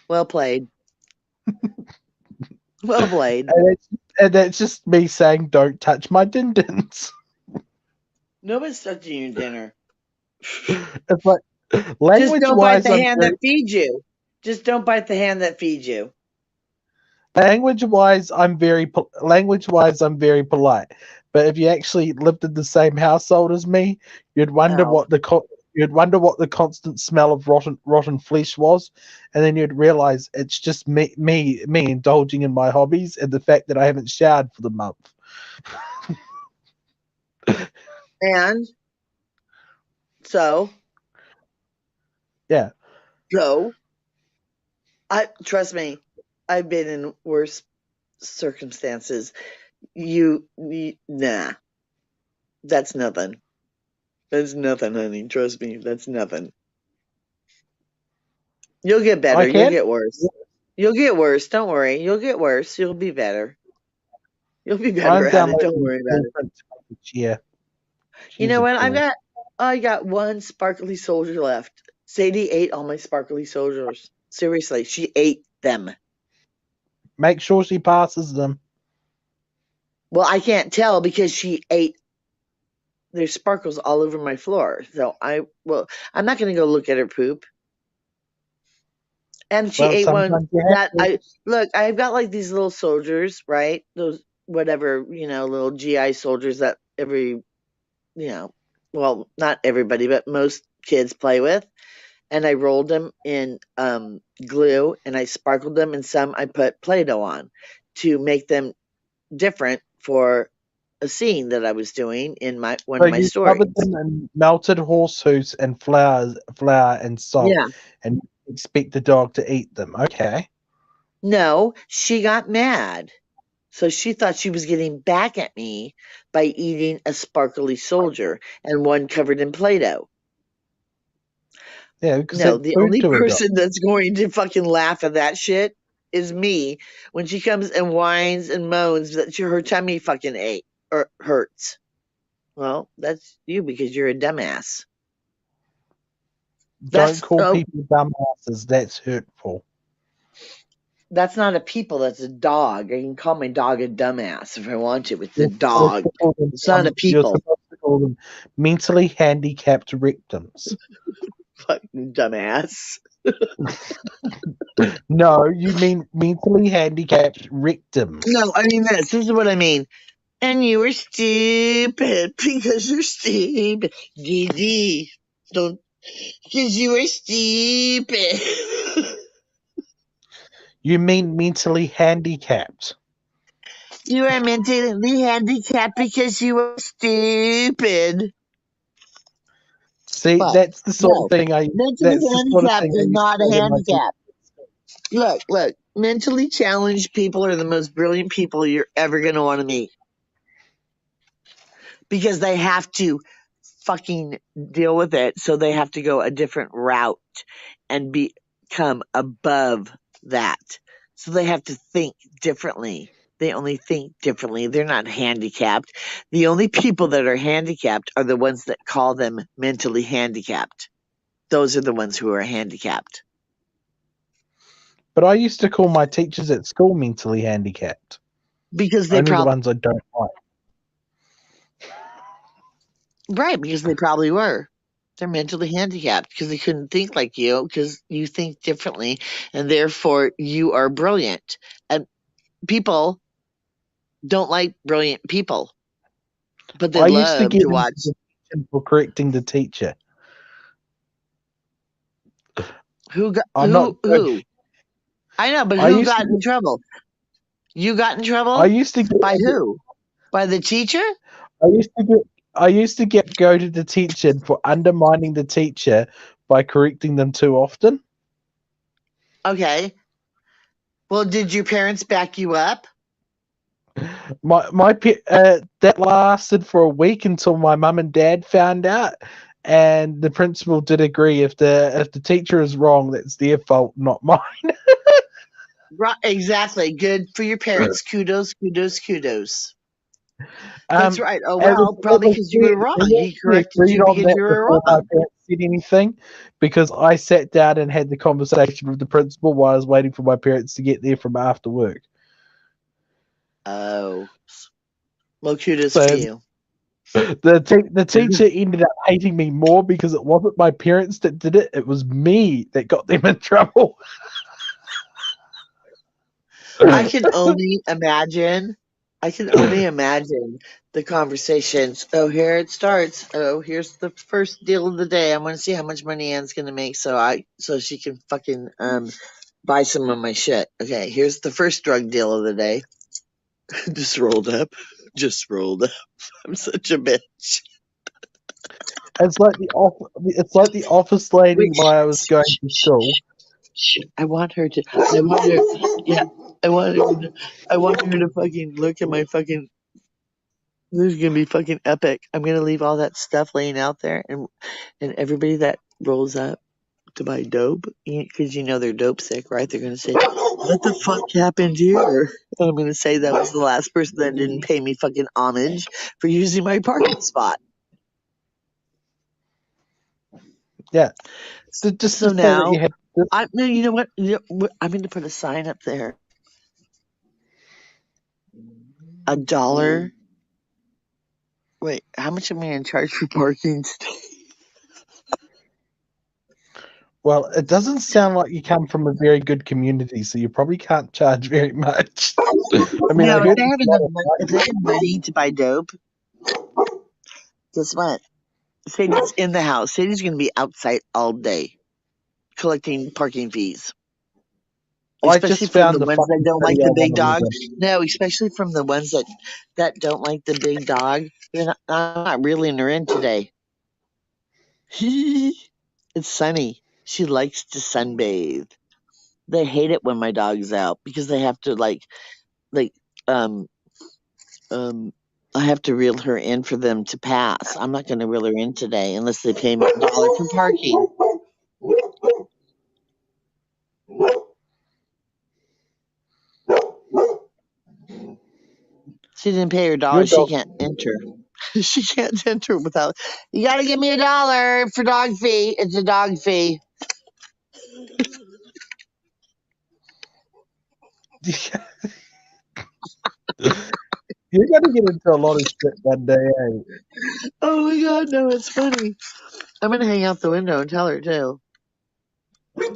Well played. Well played. And that's just me saying, don't touch my din-dins. Nobody's touching your dinner. It's like, language-wise, just don't bite the hand that feeds you. Just don't bite the hand that feeds you. Language-wise, I'm very polite. But if you actually lived in the same household as me, you'd wonder what the constant smell of rotten flesh was, and then you'd realize it's just me indulging in my hobbies and the fact that I haven't showered for the month. And so, yeah. So, trust me, I've been in worse circumstances. Nah, that's nothing. That's nothing, honey. Trust me, that's nothing. You'll get better. You'll get worse. You'll get worse. Don't worry. You'll get worse. You'll be better. You'll be better at it. Don't worry about it. Yeah. You know what? I got one sparkly soldier left. Sadie ate all my sparkly soldiers. Seriously, she ate them. Make sure she passes them. Well, I can't tell because she ate. There's sparkles all over my floor. So I'm not going to go look at her poop. And she ate one that I've got like these little soldiers, right? Those whatever, little GI soldiers that well, not everybody, but most kids play with. And I rolled them in glue and I sparkled them, and some I put Play-Doh on to make them different for a scene that I was doing in one of my stories. Covered them in melted horse hooves and flour and salt, and expect the dog to eat them. Okay. No, she got mad. So she thought she was getting back at me by eating a sparkly soldier and one covered in Play-Doh. Yeah, no, the only person that's going to fucking laugh at that shit is me when she comes and whines and moans that her tummy fucking ache or hurts. Well, that's you because you're a dumbass. Don't call people dumbasses. That's hurtful. That's not a people. That's a dog. I can call my dog a dumbass if I want to. It's a dog. It's not a people. You're supposed to call them mentally handicapped rectums. Fucking dumbass. No, you mean mentally handicapped rectum. No, I mean this. This is what I mean. And you were stupid because you're stupid. Gigi. Don't. Because you were stupid. You mean mentally handicapped. You are mentally handicapped because you were stupid. See, that's the sort of thing I... Mentally handicapped is not a handicap. Look. Mentally challenged people are the most brilliant people you're ever going to want to meet. Because they have to fucking deal with it, so they have to go a different route and become above that. So they have to think differently. They only think differently. They're not handicapped. The only people that are handicapped are the ones that call them mentally handicapped. Those are the ones who are handicapped. But I used to call my teachers at school mentally handicapped. Because they only the ones I don't like. Right, because they probably were. They're mentally handicapped because they couldn't think like you, because you think differently, and therefore you are brilliant. And people don't like brilliant people, but they love to watch. For correcting the teacher. Who? I know, but who got in trouble? You got in trouble? I used to get, by who? By the teacher? I used to get go to detention for undermining the teacher by correcting them too often. Okay. Well, did your parents back you up? That lasted for a week until my mum and dad found out, and the principal did agree if the teacher is wrong, that's their fault, not mine. Right, exactly. Good for your parents. Kudos. That's right. Oh, well, probably because you were wrong. He corrected you because you were wrong. My parents said anything, because I sat down and had the conversation with the principal while I was waiting for my parents to get there from after work. Oh. Well, kudos to you. The teacher ended up hating me more because it wasn't my parents that did it. It was me that got them in trouble. I can only imagine the conversations. Oh, here it starts. Oh, here's the first deal of the day. I want to see how much money Anne's gonna make so she can fucking buy some of my shit. Okay, here's the first drug deal of the day. Just rolled up. I'm such a bitch. It's like the office lady while I was going to school. I want her to fucking look at my fucking. This is gonna be fucking epic. I'm gonna leave all that stuff laying out there, and everybody that rolls up to buy dope, because they're dope sick, right? They're gonna say, "What the fuck happened here?" And I'm gonna say that was the last person that didn't pay me fucking homage for using my parking spot. Yeah. So now, you know what? I'm going to put a sign up there. $1. Wait, how much am I in charge for parking today? Well, it doesn't sound like you come from a very good community, so you probably can't charge very much. I mean, if they have money to buy dope, guess what? Sadie's in the house. Sadie's going to be outside all day collecting parking fees. Especially from the ones that don't like the big dog. No, especially from the ones that don't like the big dog. I'm not reeling her in today. It's sunny. She likes to sunbathe. They hate it when my dog's out because they have to I have to reel her in for them to pass. I'm not going to reel her in today unless they pay me $1 for parking. She didn't pay her $1. She can't enter. She can't enter without. You got to give me $1 for dog fee. It's a dog fee. You're going to get into a lot of shit one day, eh? Oh my God, no, it's funny. I'm going to hang out the window and tell her too.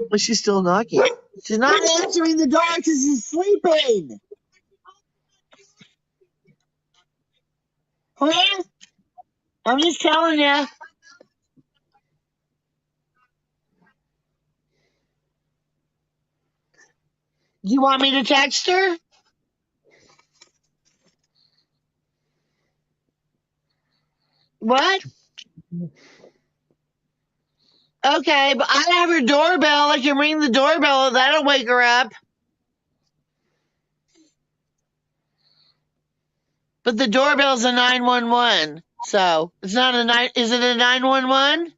But she's still knocking. She's not answering the door because she's sleeping. Huh? I'm just telling you. Do you want me to text her? What? Okay, but I have her doorbell. I can ring the doorbell. That'll wake her up. But the doorbell's a 911. So it's not a 9. Is it a 911?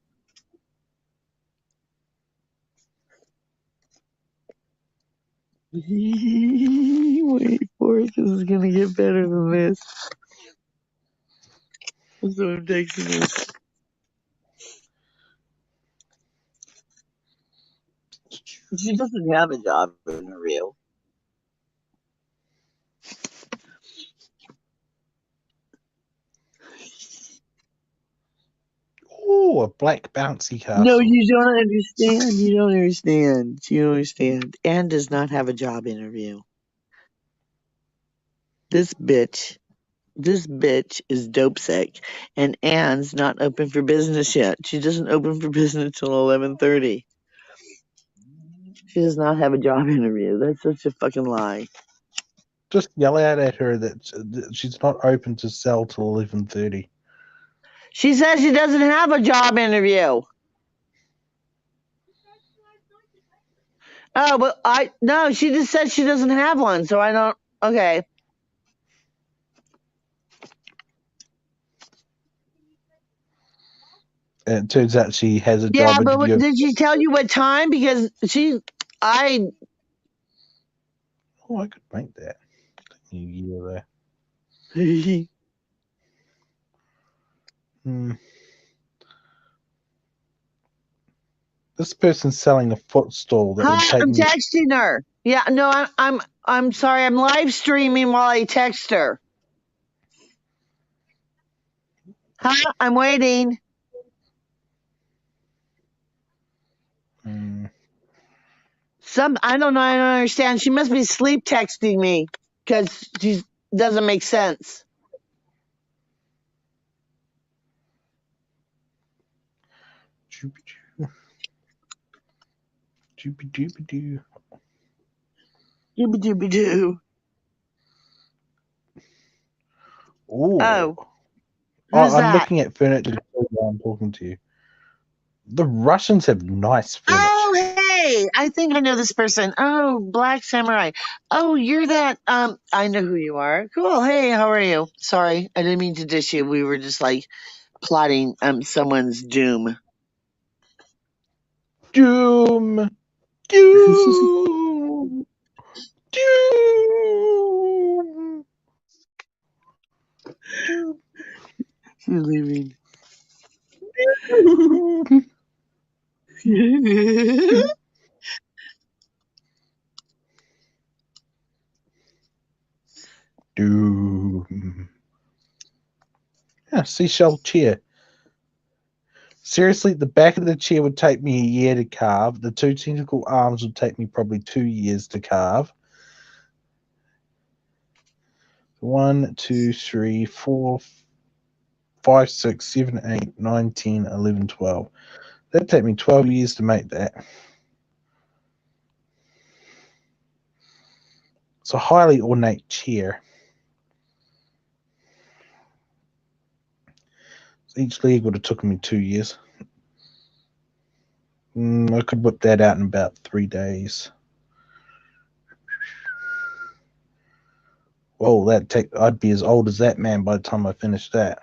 Wait for it. This is gonna get better than this. So I'm texting this. She doesn't have a job interview. Oh, a black bouncy castle. No, you don't understand. You don't understand. You don't understand. Anne does not have a job interview. This bitch is dope sick, and Anne's not open for business yet. She doesn't open for business till 11:30. She does not have a job interview. That's such a fucking lie. Just yell out at her that she's not open to sell till 11:30. She says she doesn't have a job interview. Oh, but no, she just said she doesn't have one, so I don't. Okay. And it turns out she has a Yeah, job but interview. did she tell you what time? Because Oh, I could make that. New year there. This person's selling a footstool that would take I'm me. texting her. Yeah, no, I'm sorry. I'm live streaming while I text her. Huh? I'm waiting. I don't know. I don't understand. She must be sleep texting me because she doesn't make sense. Doobie-doo. Doobie-doobie-doo. Oh. Who's I'm that? looking at furniture while I'm talking to you. The Russians have nice furniture. Oh, hey, I think I know this person. Oh, Black Samurai. Oh, you're that. I know who you are. Cool. Hey, how are you? Sorry, I didn't mean to dish you. We were just like plotting someone's doom. Doom. Doom. Doom. Doom. She's leaving. Doom. Yeah, seashell chair. Seriously, the back of the chair would take me a year to carve. The two tentacle arms would take me probably 2 years to carve. 1, 2, 3, 4, 5, 6, 7, 8, 9, 10, 11, 12. That'd take me 12 years to make that. It's a highly ornate chair. Each leg would have taken me 2 years. I could whip that out in about 3 days. Whoa, I'd be as old as that man by the time I finished that.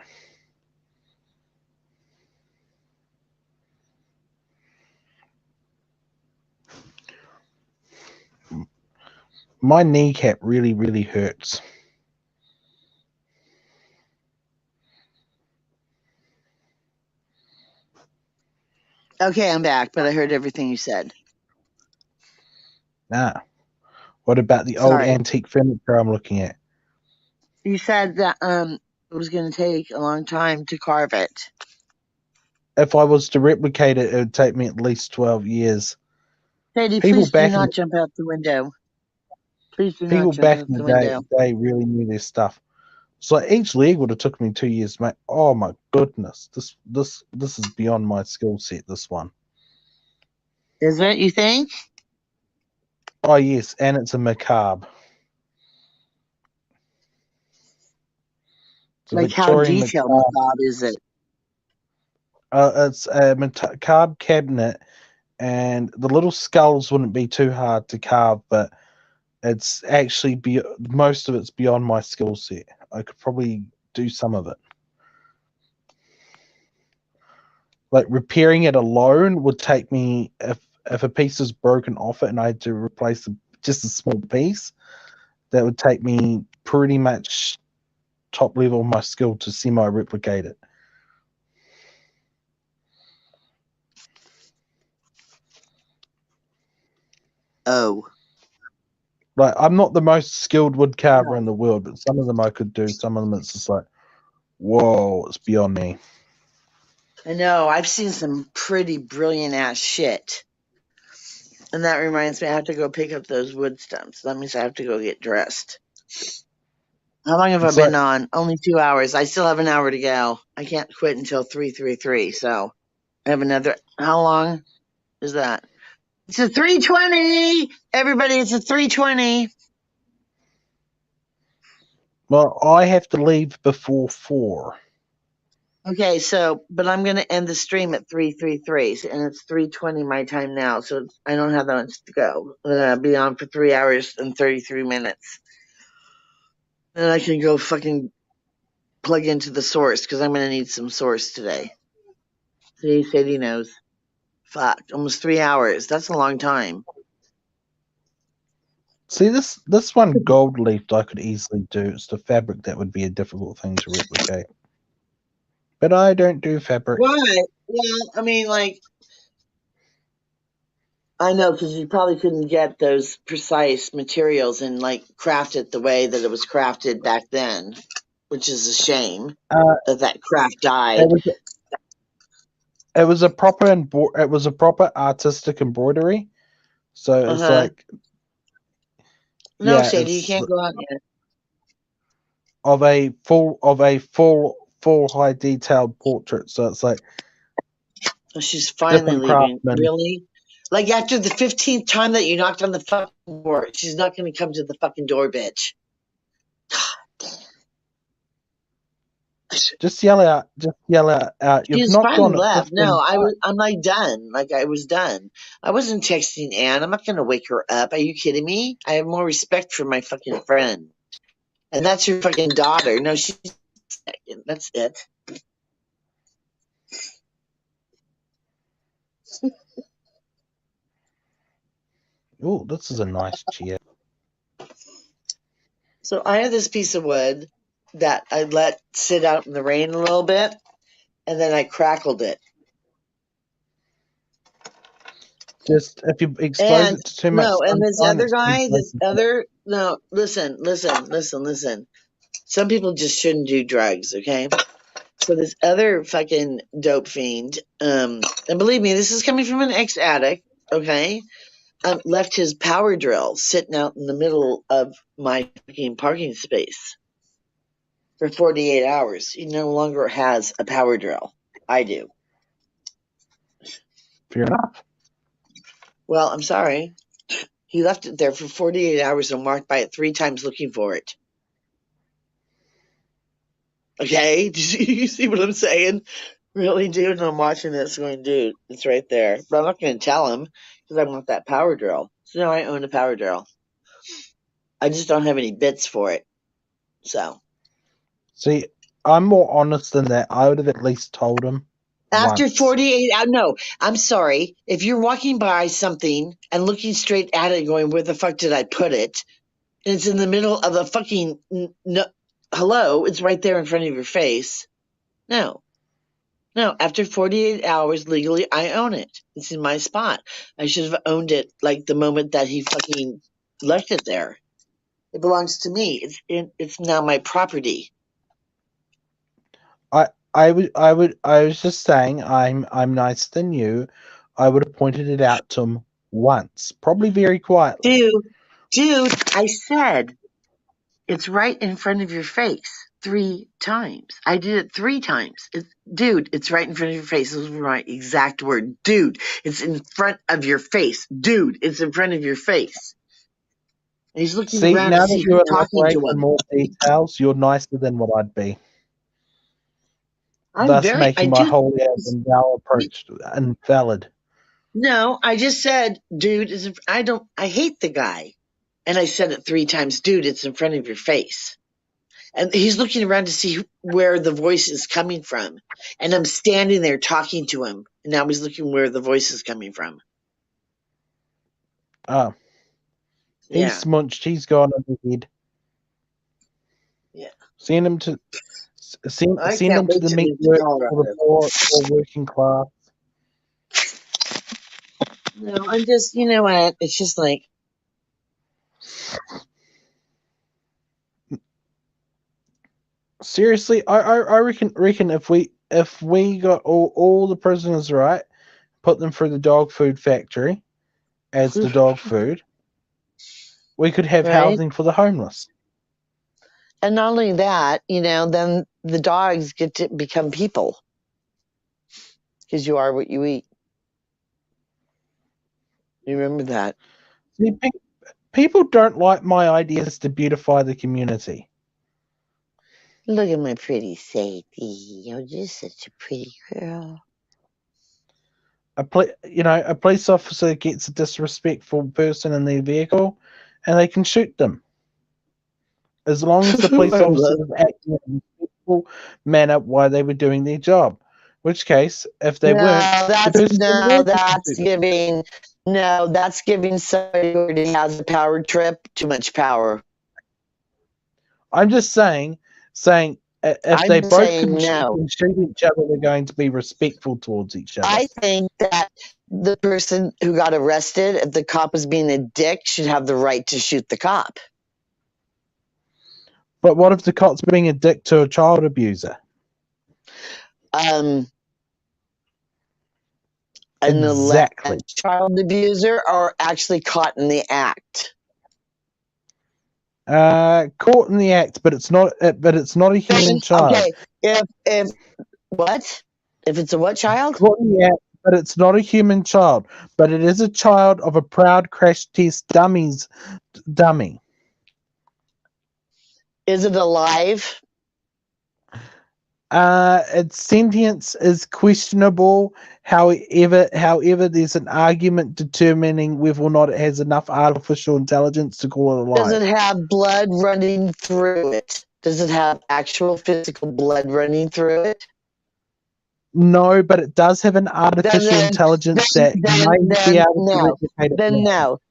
My kneecap really, really hurts. Okay, I'm back, but I heard everything you said. Nah. What about the old antique furniture I'm looking at? You said that it was going to take a long time to carve it. If I was to replicate it, it would take me at least 12 years. Sadie, please do not jump out the window. Please do not jump out the window. They really knew their stuff. So each leg would have took me 2 years, mate. Oh my goodness, this is beyond my skill set. This one. Is it? You think? Oh yes, and it's a macabre. Like how detailed macabre is it? It's a macabre cabinet, and the little skulls wouldn't be too hard to carve, but it's actually most of it's beyond my skill set. I could probably do some of it. like repairing it alone would take me, if a piece is broken off it and I had to replace just a small piece, that would take me pretty much top level of my skill to semi-replicate it. Oh. Like, I'm not the most skilled woodcarver in the world, but some of them I could do. Some of them it's just like, whoa, it's beyond me. I know. I've seen some pretty brilliant ass shit. And that reminds me, I have to go pick up those wood stumps. That means I have to go get dressed. How long have I been on? Only 2 hours. I still have an hour to go. I can't quit until 3:33. So I have another. How long is that? It's a 3:20. Everybody, it's a 3:20. Well, I have to leave before 4. Okay, so, but I'm going to end the stream at 3:33, and it's 3:20 my time now, so I don't have that much to go. I'll be on for 3 hours and 33 minutes. Then I can go fucking plug into the source, because I'm going to need some source today. See, Sadie knows. Fuck, almost 3 hours. That's a long time. See, this one gold leaf I could easily do. It's the fabric that would be a difficult thing to replicate. But I don't do fabric. Why? Well, I mean, like, I know, because you probably couldn't get those precise materials and, like, craft it the way that it was crafted back then, which is a shame that craft died. It was a proper artistic embroidery. So it's like, no, Sadie, you can't go out yet. Of a full high detailed portrait. So it's like, oh, she's finally leaving. Really? Like, after the 15th time that you knocked on the fucking door, she's not going to come to the fucking door, bitch. God damn. Just yell out. You've knocked on left. No, I'm like done. Like, I was done. I wasn't texting Anne. I'm not going to wake her up. Are you kidding me? I have more respect for my fucking friend. And that's your fucking daughter. No, she's second. That's it. Oh, this is a nice chair. So I have this piece of wood that I let sit out in the rain a little bit, and then I crackled it. Just if you expose it to too much. No, and this other guy, listen. Some people just shouldn't do drugs, okay? So this other fucking dope fiend, and believe me, this is coming from an ex-addict, okay? Left his power drill sitting out in the middle of my fucking parking space for 48 hours. He no longer has a power drill. I do. Fair enough. Well, I'm sorry. He left it there for 48 hours and walked by it 3 times looking for it. Okay? Do you see what I'm saying? Really, dude? And I'm watching this going, dude, it's right there. But I'm not going to tell him because I want that power drill. So now I own a power drill. I just don't have any bits for it. So. See, I'm more honest than that. I would have at least told him. After 48 hours, no, I'm sorry. If you're walking by something and looking straight at it going, where the fuck did I put it? And it's in the middle of a fucking, hello, it's right there in front of your face. No, after 48 hours legally, I own it. It's in my spot. I should have owned it like the moment that he fucking left it there. It belongs to me. It's now my property. I was just saying I'm nicer than you. I would have pointed it out to him once, probably very quietly. Dude, I said it's right in front of your face 3 times. I did it 3 times. Dude, it's right in front of your face. Those were my exact word. Dude, it's in front of your face. Dude, it's in front of your face. And he's looking around now to see who's talking to him. More details, you're nicer than what I'd be. Thus making my whole Val approach invalid. No, I just said, dude, I hate the guy. And I said it 3 times, dude, it's in front of your face. And he's looking around to see where the voice is coming from. And I'm standing there talking to him. And now he's looking where the voice is coming from. Oh. He's smunched. He's gone on his head. Yeah. Send him to the meat work for the poor or working class. No, I'm just, you know what? It's just like, seriously, I reckon if we got all the prisoners right, put them through the dog food factory as the dog food, we could have housing for the homeless. And not only that, then the dogs get to become people. Because you are what you eat. You remember that. See, people don't like my ideas to beautify the community. Look at my pretty Sadie. You're just such a pretty girl. A police officer gets a disrespectful person in their vehicle, and they can shoot them. As long as the police officer was acting in a respectful manner while they were doing their job. Which case, if they weren't, that's giving somebody who has a power trip too much power. I'm just saying if they both can shoot each other, they're going to be respectful towards each other. I think that the person who got arrested, if the cop was being a dick, should have the right to shoot the cop. But what if the cop's being a dick to a child abuser? An alleged child abuser, or actually caught in the act? Caught in the act, but it's not a human child. Okay, if what? If it's a what child? Caught in the act, but it's not a human child. But it is a child of a proud crash test dummy. Is it alive? Its sentience is questionable. However, there's an argument determining whether or not it has enough artificial intelligence to call it alive. Does it have blood running through it? Does it have actual physical blood running through it? No, but it does have an artificial intelligence that might be able to replicate it.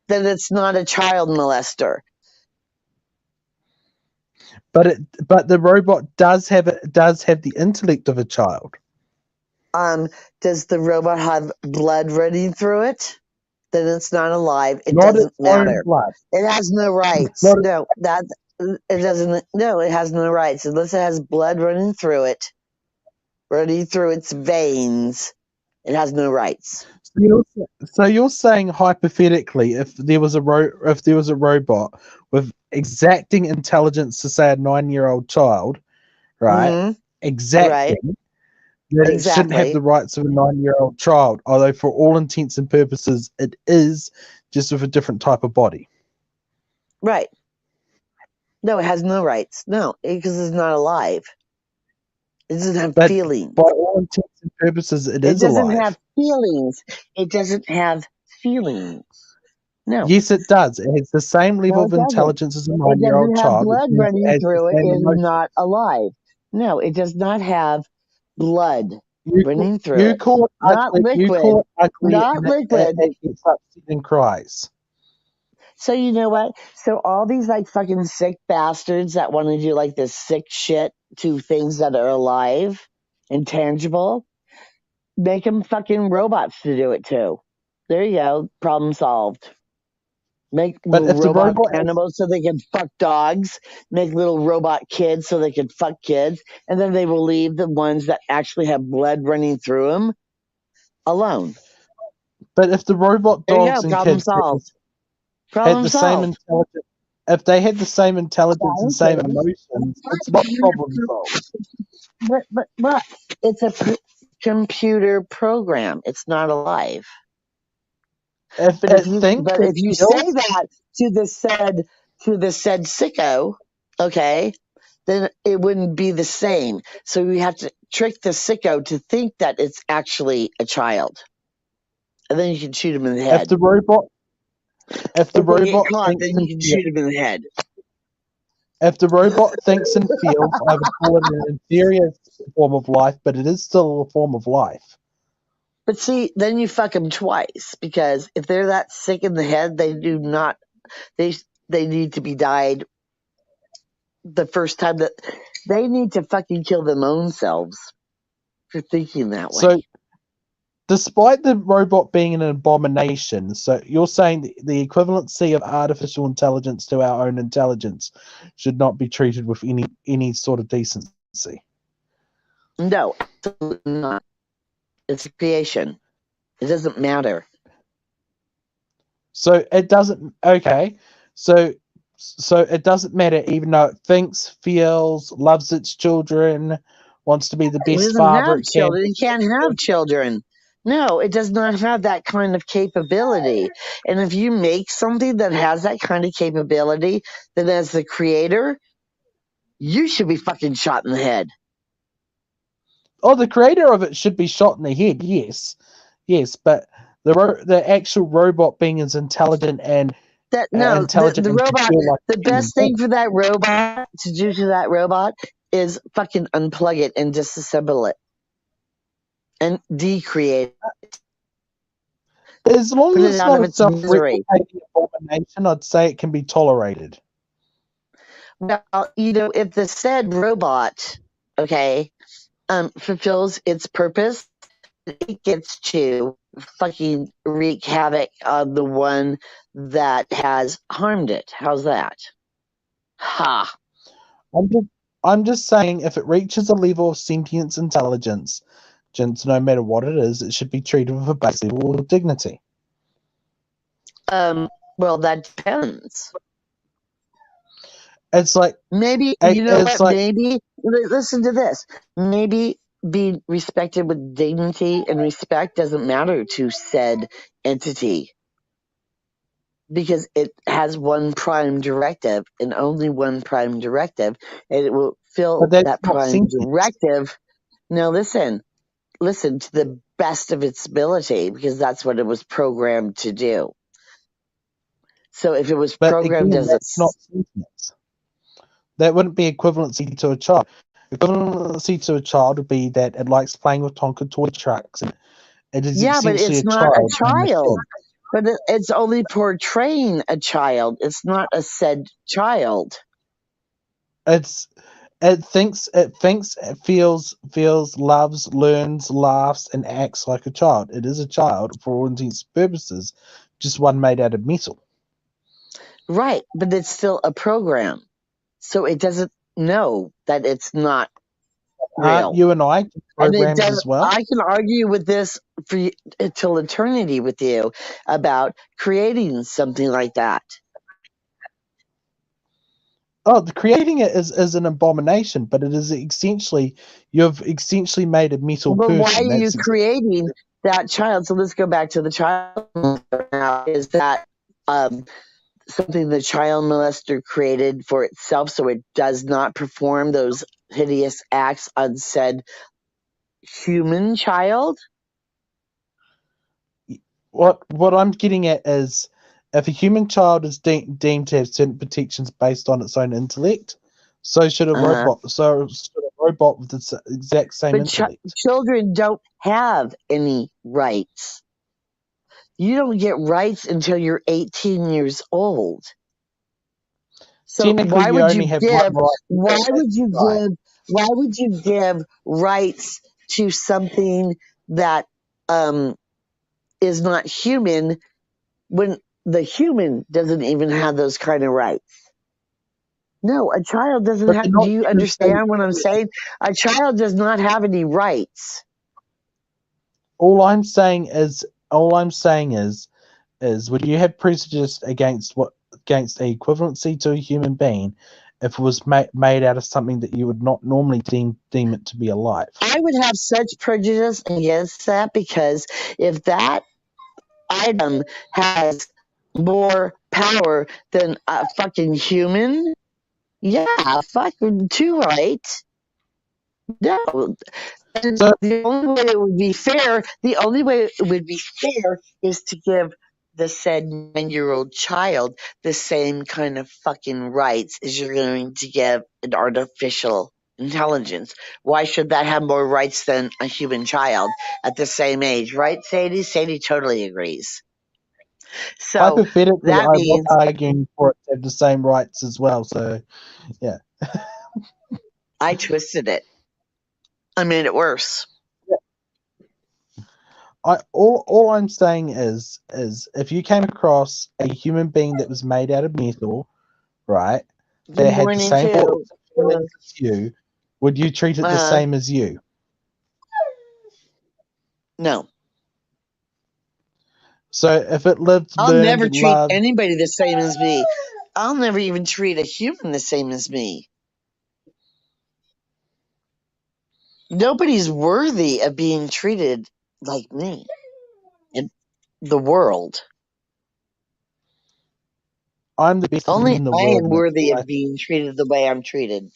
Then it's not a child molester. But the robot does have the intellect of a child. Does the robot have blood running through it? Then it's not alive. It doesn't matter. It has no rights. It doesn't. No, it has no rights unless it has blood running through it, running through its veins. It has no rights. So you're saying hypothetically, if there was a robot with exacting intelligence to say a 9-year-old child, right? Mm-hmm. Exacting. That it shouldn't have the rights of a 9-year-old child, although for all intents and purposes it is, just with a different type of body. Right. No, it has no rights. No, because it's not alive. It doesn't have feelings. By all intents and purposes, it is alive. It doesn't have feelings. It doesn't have feelings. No. Yes, it does. It has the same level of intelligence as a 9-year-old child. Blood running through it is not alive. No, it does not have blood running through it. Call it not ugly. liquid. You call it ugly. Not liquid. It gets upset and cries. So you know what? So all these like fucking sick bastards that want to do like this sick shit to things that are alive and tangible, make them fucking robots to do it too. There you go. Problem solved. Make robot animals so they can fuck dogs. Make little robot kids so they can fuck kids. And then they will leave the ones that actually have blood running through them alone. But if the robot dogs and kids had the same intelligence, if they had the same intelligence and same emotions, it's not problem solved. But it's a computer program. It's not alive. If you say that to the said sicko, okay, then it wouldn't be the same. So we have to trick the sicko to think that it's actually a child, and then you can shoot him in the head. If the robot get caught, then you can shoot him in the head. If the robot thinks and feels, I would call it an inferior form of life, but it is still a form of life. But see, then you fuck them twice, because if they're that sick in the head, they do not. They need to be died the first time. That they need to fucking kill their own selves for thinking that way. So, despite the robot being an abomination, so you're saying the equivalency of artificial intelligence to our own intelligence should not be treated with any sort of decency. No, absolutely not. It's a creation. It doesn't matter. So it doesn't. Okay, so it doesn't matter, even though it thinks, feels, loves its children, wants to be the best father it can. It can't have children. No, it does not have that kind of capability. And if you make something that has that kind of capability, then as the creator, you should be fucking shot in the head. Oh, the creator of it should be shot in the head, yes, but the actual robot being as intelligent and intelligent, the robot. The best thing for that robot to do to that robot is fucking unplug it and disassemble it and decreate it. As long as it's not a self-replicating abomination, I'd say it can be tolerated. Well, if the said robot, fulfills its purpose, it gets to fucking wreak havoc on the one that has harmed it. How's that? Ha! I'm just saying, if it reaches a level of sentience intelligence, no matter what it is, it should be treated with a base level of dignity. Well, that depends. It's like maybe maybe listen to this. Maybe being respected with dignity and respect doesn't matter to said entity, because it has one prime directive and only one prime directive, and it will fill that prime directive. Now listen to the best of its ability, because that's what it was programmed to do. So if it was programmed as it's not sentience, that wouldn't be equivalency to a child. Equivalency to a child would be that it likes playing with Tonka toy trucks, and it is essentially but it's not a child. But it's only portraying a child. It's not a said child. It thinks, it feels, loves, learns, laughs, and acts like a child. It is a child for all intents and purposes, just one made out of metal. Right, but it's still a program, so it doesn't know that it's not real. You and I programs as well. I can argue with this till eternity with you about creating something like that. Oh, creating it is an abomination, but it is you've essentially made a metal person. But why are you creating that child? So let's go back to the child now. Is that something the child molester created for itself, so it does not perform those hideous acts on said human child? What I'm getting at is, if a human child is deemed to have certain protections based on its own intellect, so should a robot. So should a robot with the exact same intellect. Children don't have any rights. You don't get rights until you're 18 years old. So why would you give rights to something that is not human, when the human doesn't even have those kind of rights? No, a child doesn't have. Do you understand what I'm saying? A child does not have any rights. All I'm saying is, would you have prejudice against equivalency to a human being if it was made out of something that you would not normally deem it to be alive? I would have such prejudice against that, because if that item has more power than a fucking human, yeah, fucking too right. No. The only way it would be fair is to give the said 9-year-old child the same kind of fucking rights as you're going to give an artificial intelligence. Why should that have more rights than a human child at the same age? Right, Sadie? Sadie totally agrees. So hypothetically, that I was means arguing for it to have the same rights as well. So, yeah. I twisted it. I made it worse. All I'm saying is if you came across a human being that was made out of metal, right, that had the same thoughts and feelings as you, would you treat it the same as you? No. So if it lived, I'll learned, never treat loved, anybody the same as me. I'll never even treat a human the same as me. Nobody's worthy of being treated like me in the world. I'm the best Only in the I world. am worthy of being treated the way I'm treated.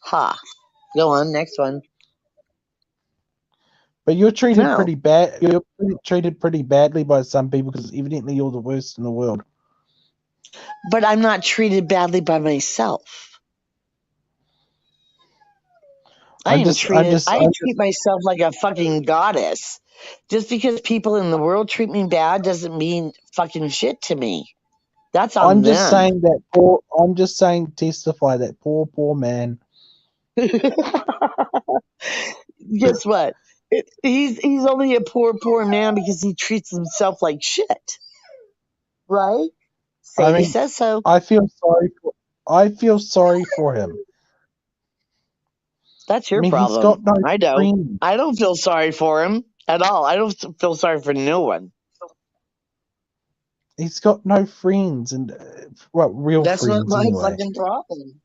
Ha. Go on, next one. But you're treated pretty bad. You're treated pretty badly by some people because evidently you're the worst in the world. But I'm not treated badly by myself. I treat myself like a fucking goddess. Just because people in the world treat me bad doesn't mean fucking shit to me. That's on I'm just them. saying that I'm just saying, testify that poor man. Guess what? He's only a poor man because he treats himself like shit. Right? Sadie says so. I feel sorry for him. That's your problem. He's got no I don't. friends. I don't feel sorry for him at all. I don't feel sorry for no one. He's got no friends, and real That's friends not my anyway. fucking problem.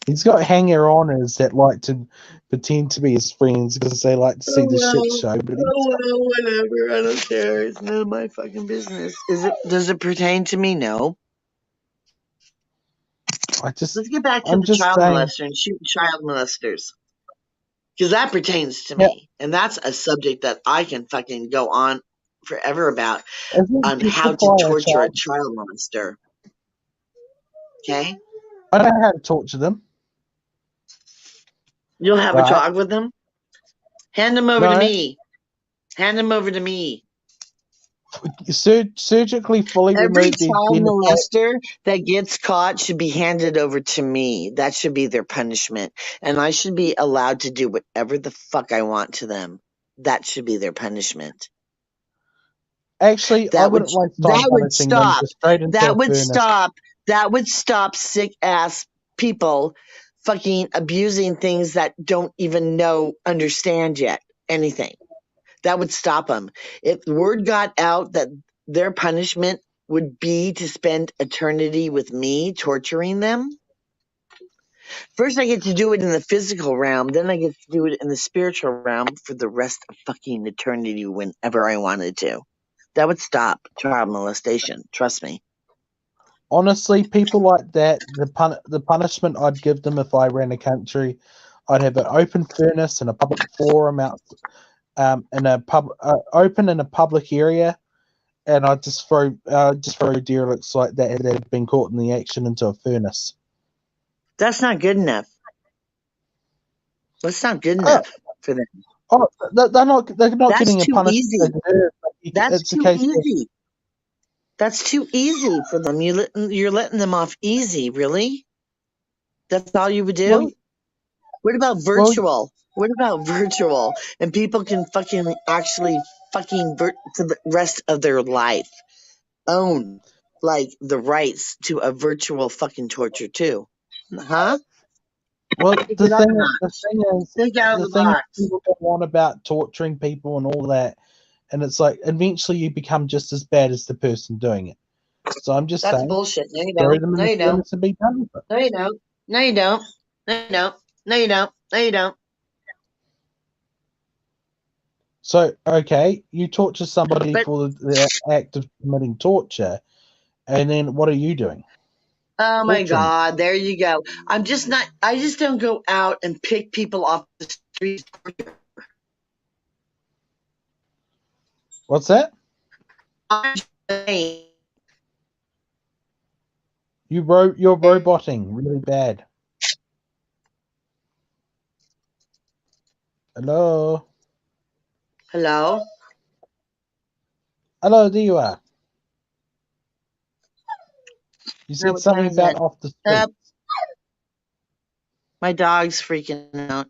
He's got hanger-oners that like to pretend to be his friends because they like to see the shit show. But whatever. I don't care. It's none of my fucking business. Does it pertain to me? No. Let's get back to the child molester and shoot child molesters. Because that pertains to me. And that's a subject that I can fucking go on forever about on how to torture a child molester. Okay? I don't know how to torture them. You'll have a talk with them? Hand them over to me. Hand them over to me. Surgically fully Every remove child molester that gets caught should be handed over to me. That should be their punishment. And I should be allowed to do whatever the fuck I want to them. That should be their punishment. Actually, I wouldn't like that would stop sick ass people fucking abusing things that don't even understand yet anything. That would stop them. If the word got out that their punishment would be to spend eternity with me torturing them, first I get to do it in the physical realm, then I get to do it in the spiritual realm for the rest of fucking eternity whenever I wanted to. That would stop child molestation. Trust me. Honestly, people like that, the punishment I'd give them if I ran a country, I'd have an open furnace and a public forum out, in a open in a public area, and I'd just throw derelicts like that have been caught in the action into a furnace. That's not good enough. That's not good enough for them. Oh, they're not getting a punishment. That's too easy. That's too easy for them. You're letting them off easy, really? That's all you would do? Well, what about virtual? What about virtual? And people can fucking actually fucking for the rest of their life own like the rights to a virtual fucking torture too. Huh? Well, the thing is people go on about torturing people and all that, and it's like eventually you become just as bad as the person doing it. So I'm just saying, bullshit. No, you throw don't. them in No, the you don't. furnace and be done with it. No, you don't. No, you don't. No, you don't. No, you don't. No, you don't. So, okay, you torture somebody for the act of committing torture, and then what are you doing? Oh my God, there you go. I just don't go out and pick people off the street. What's that? You're roboting really bad. Hello? Hello? Hello, there you are. You said something about off the street. My dog's freaking out.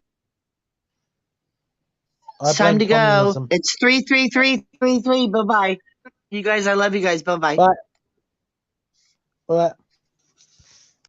It's I time to blame go. communism. It's 3:33:33. Bye-bye. You guys, I love you guys. Bye-bye. Bye. Bye.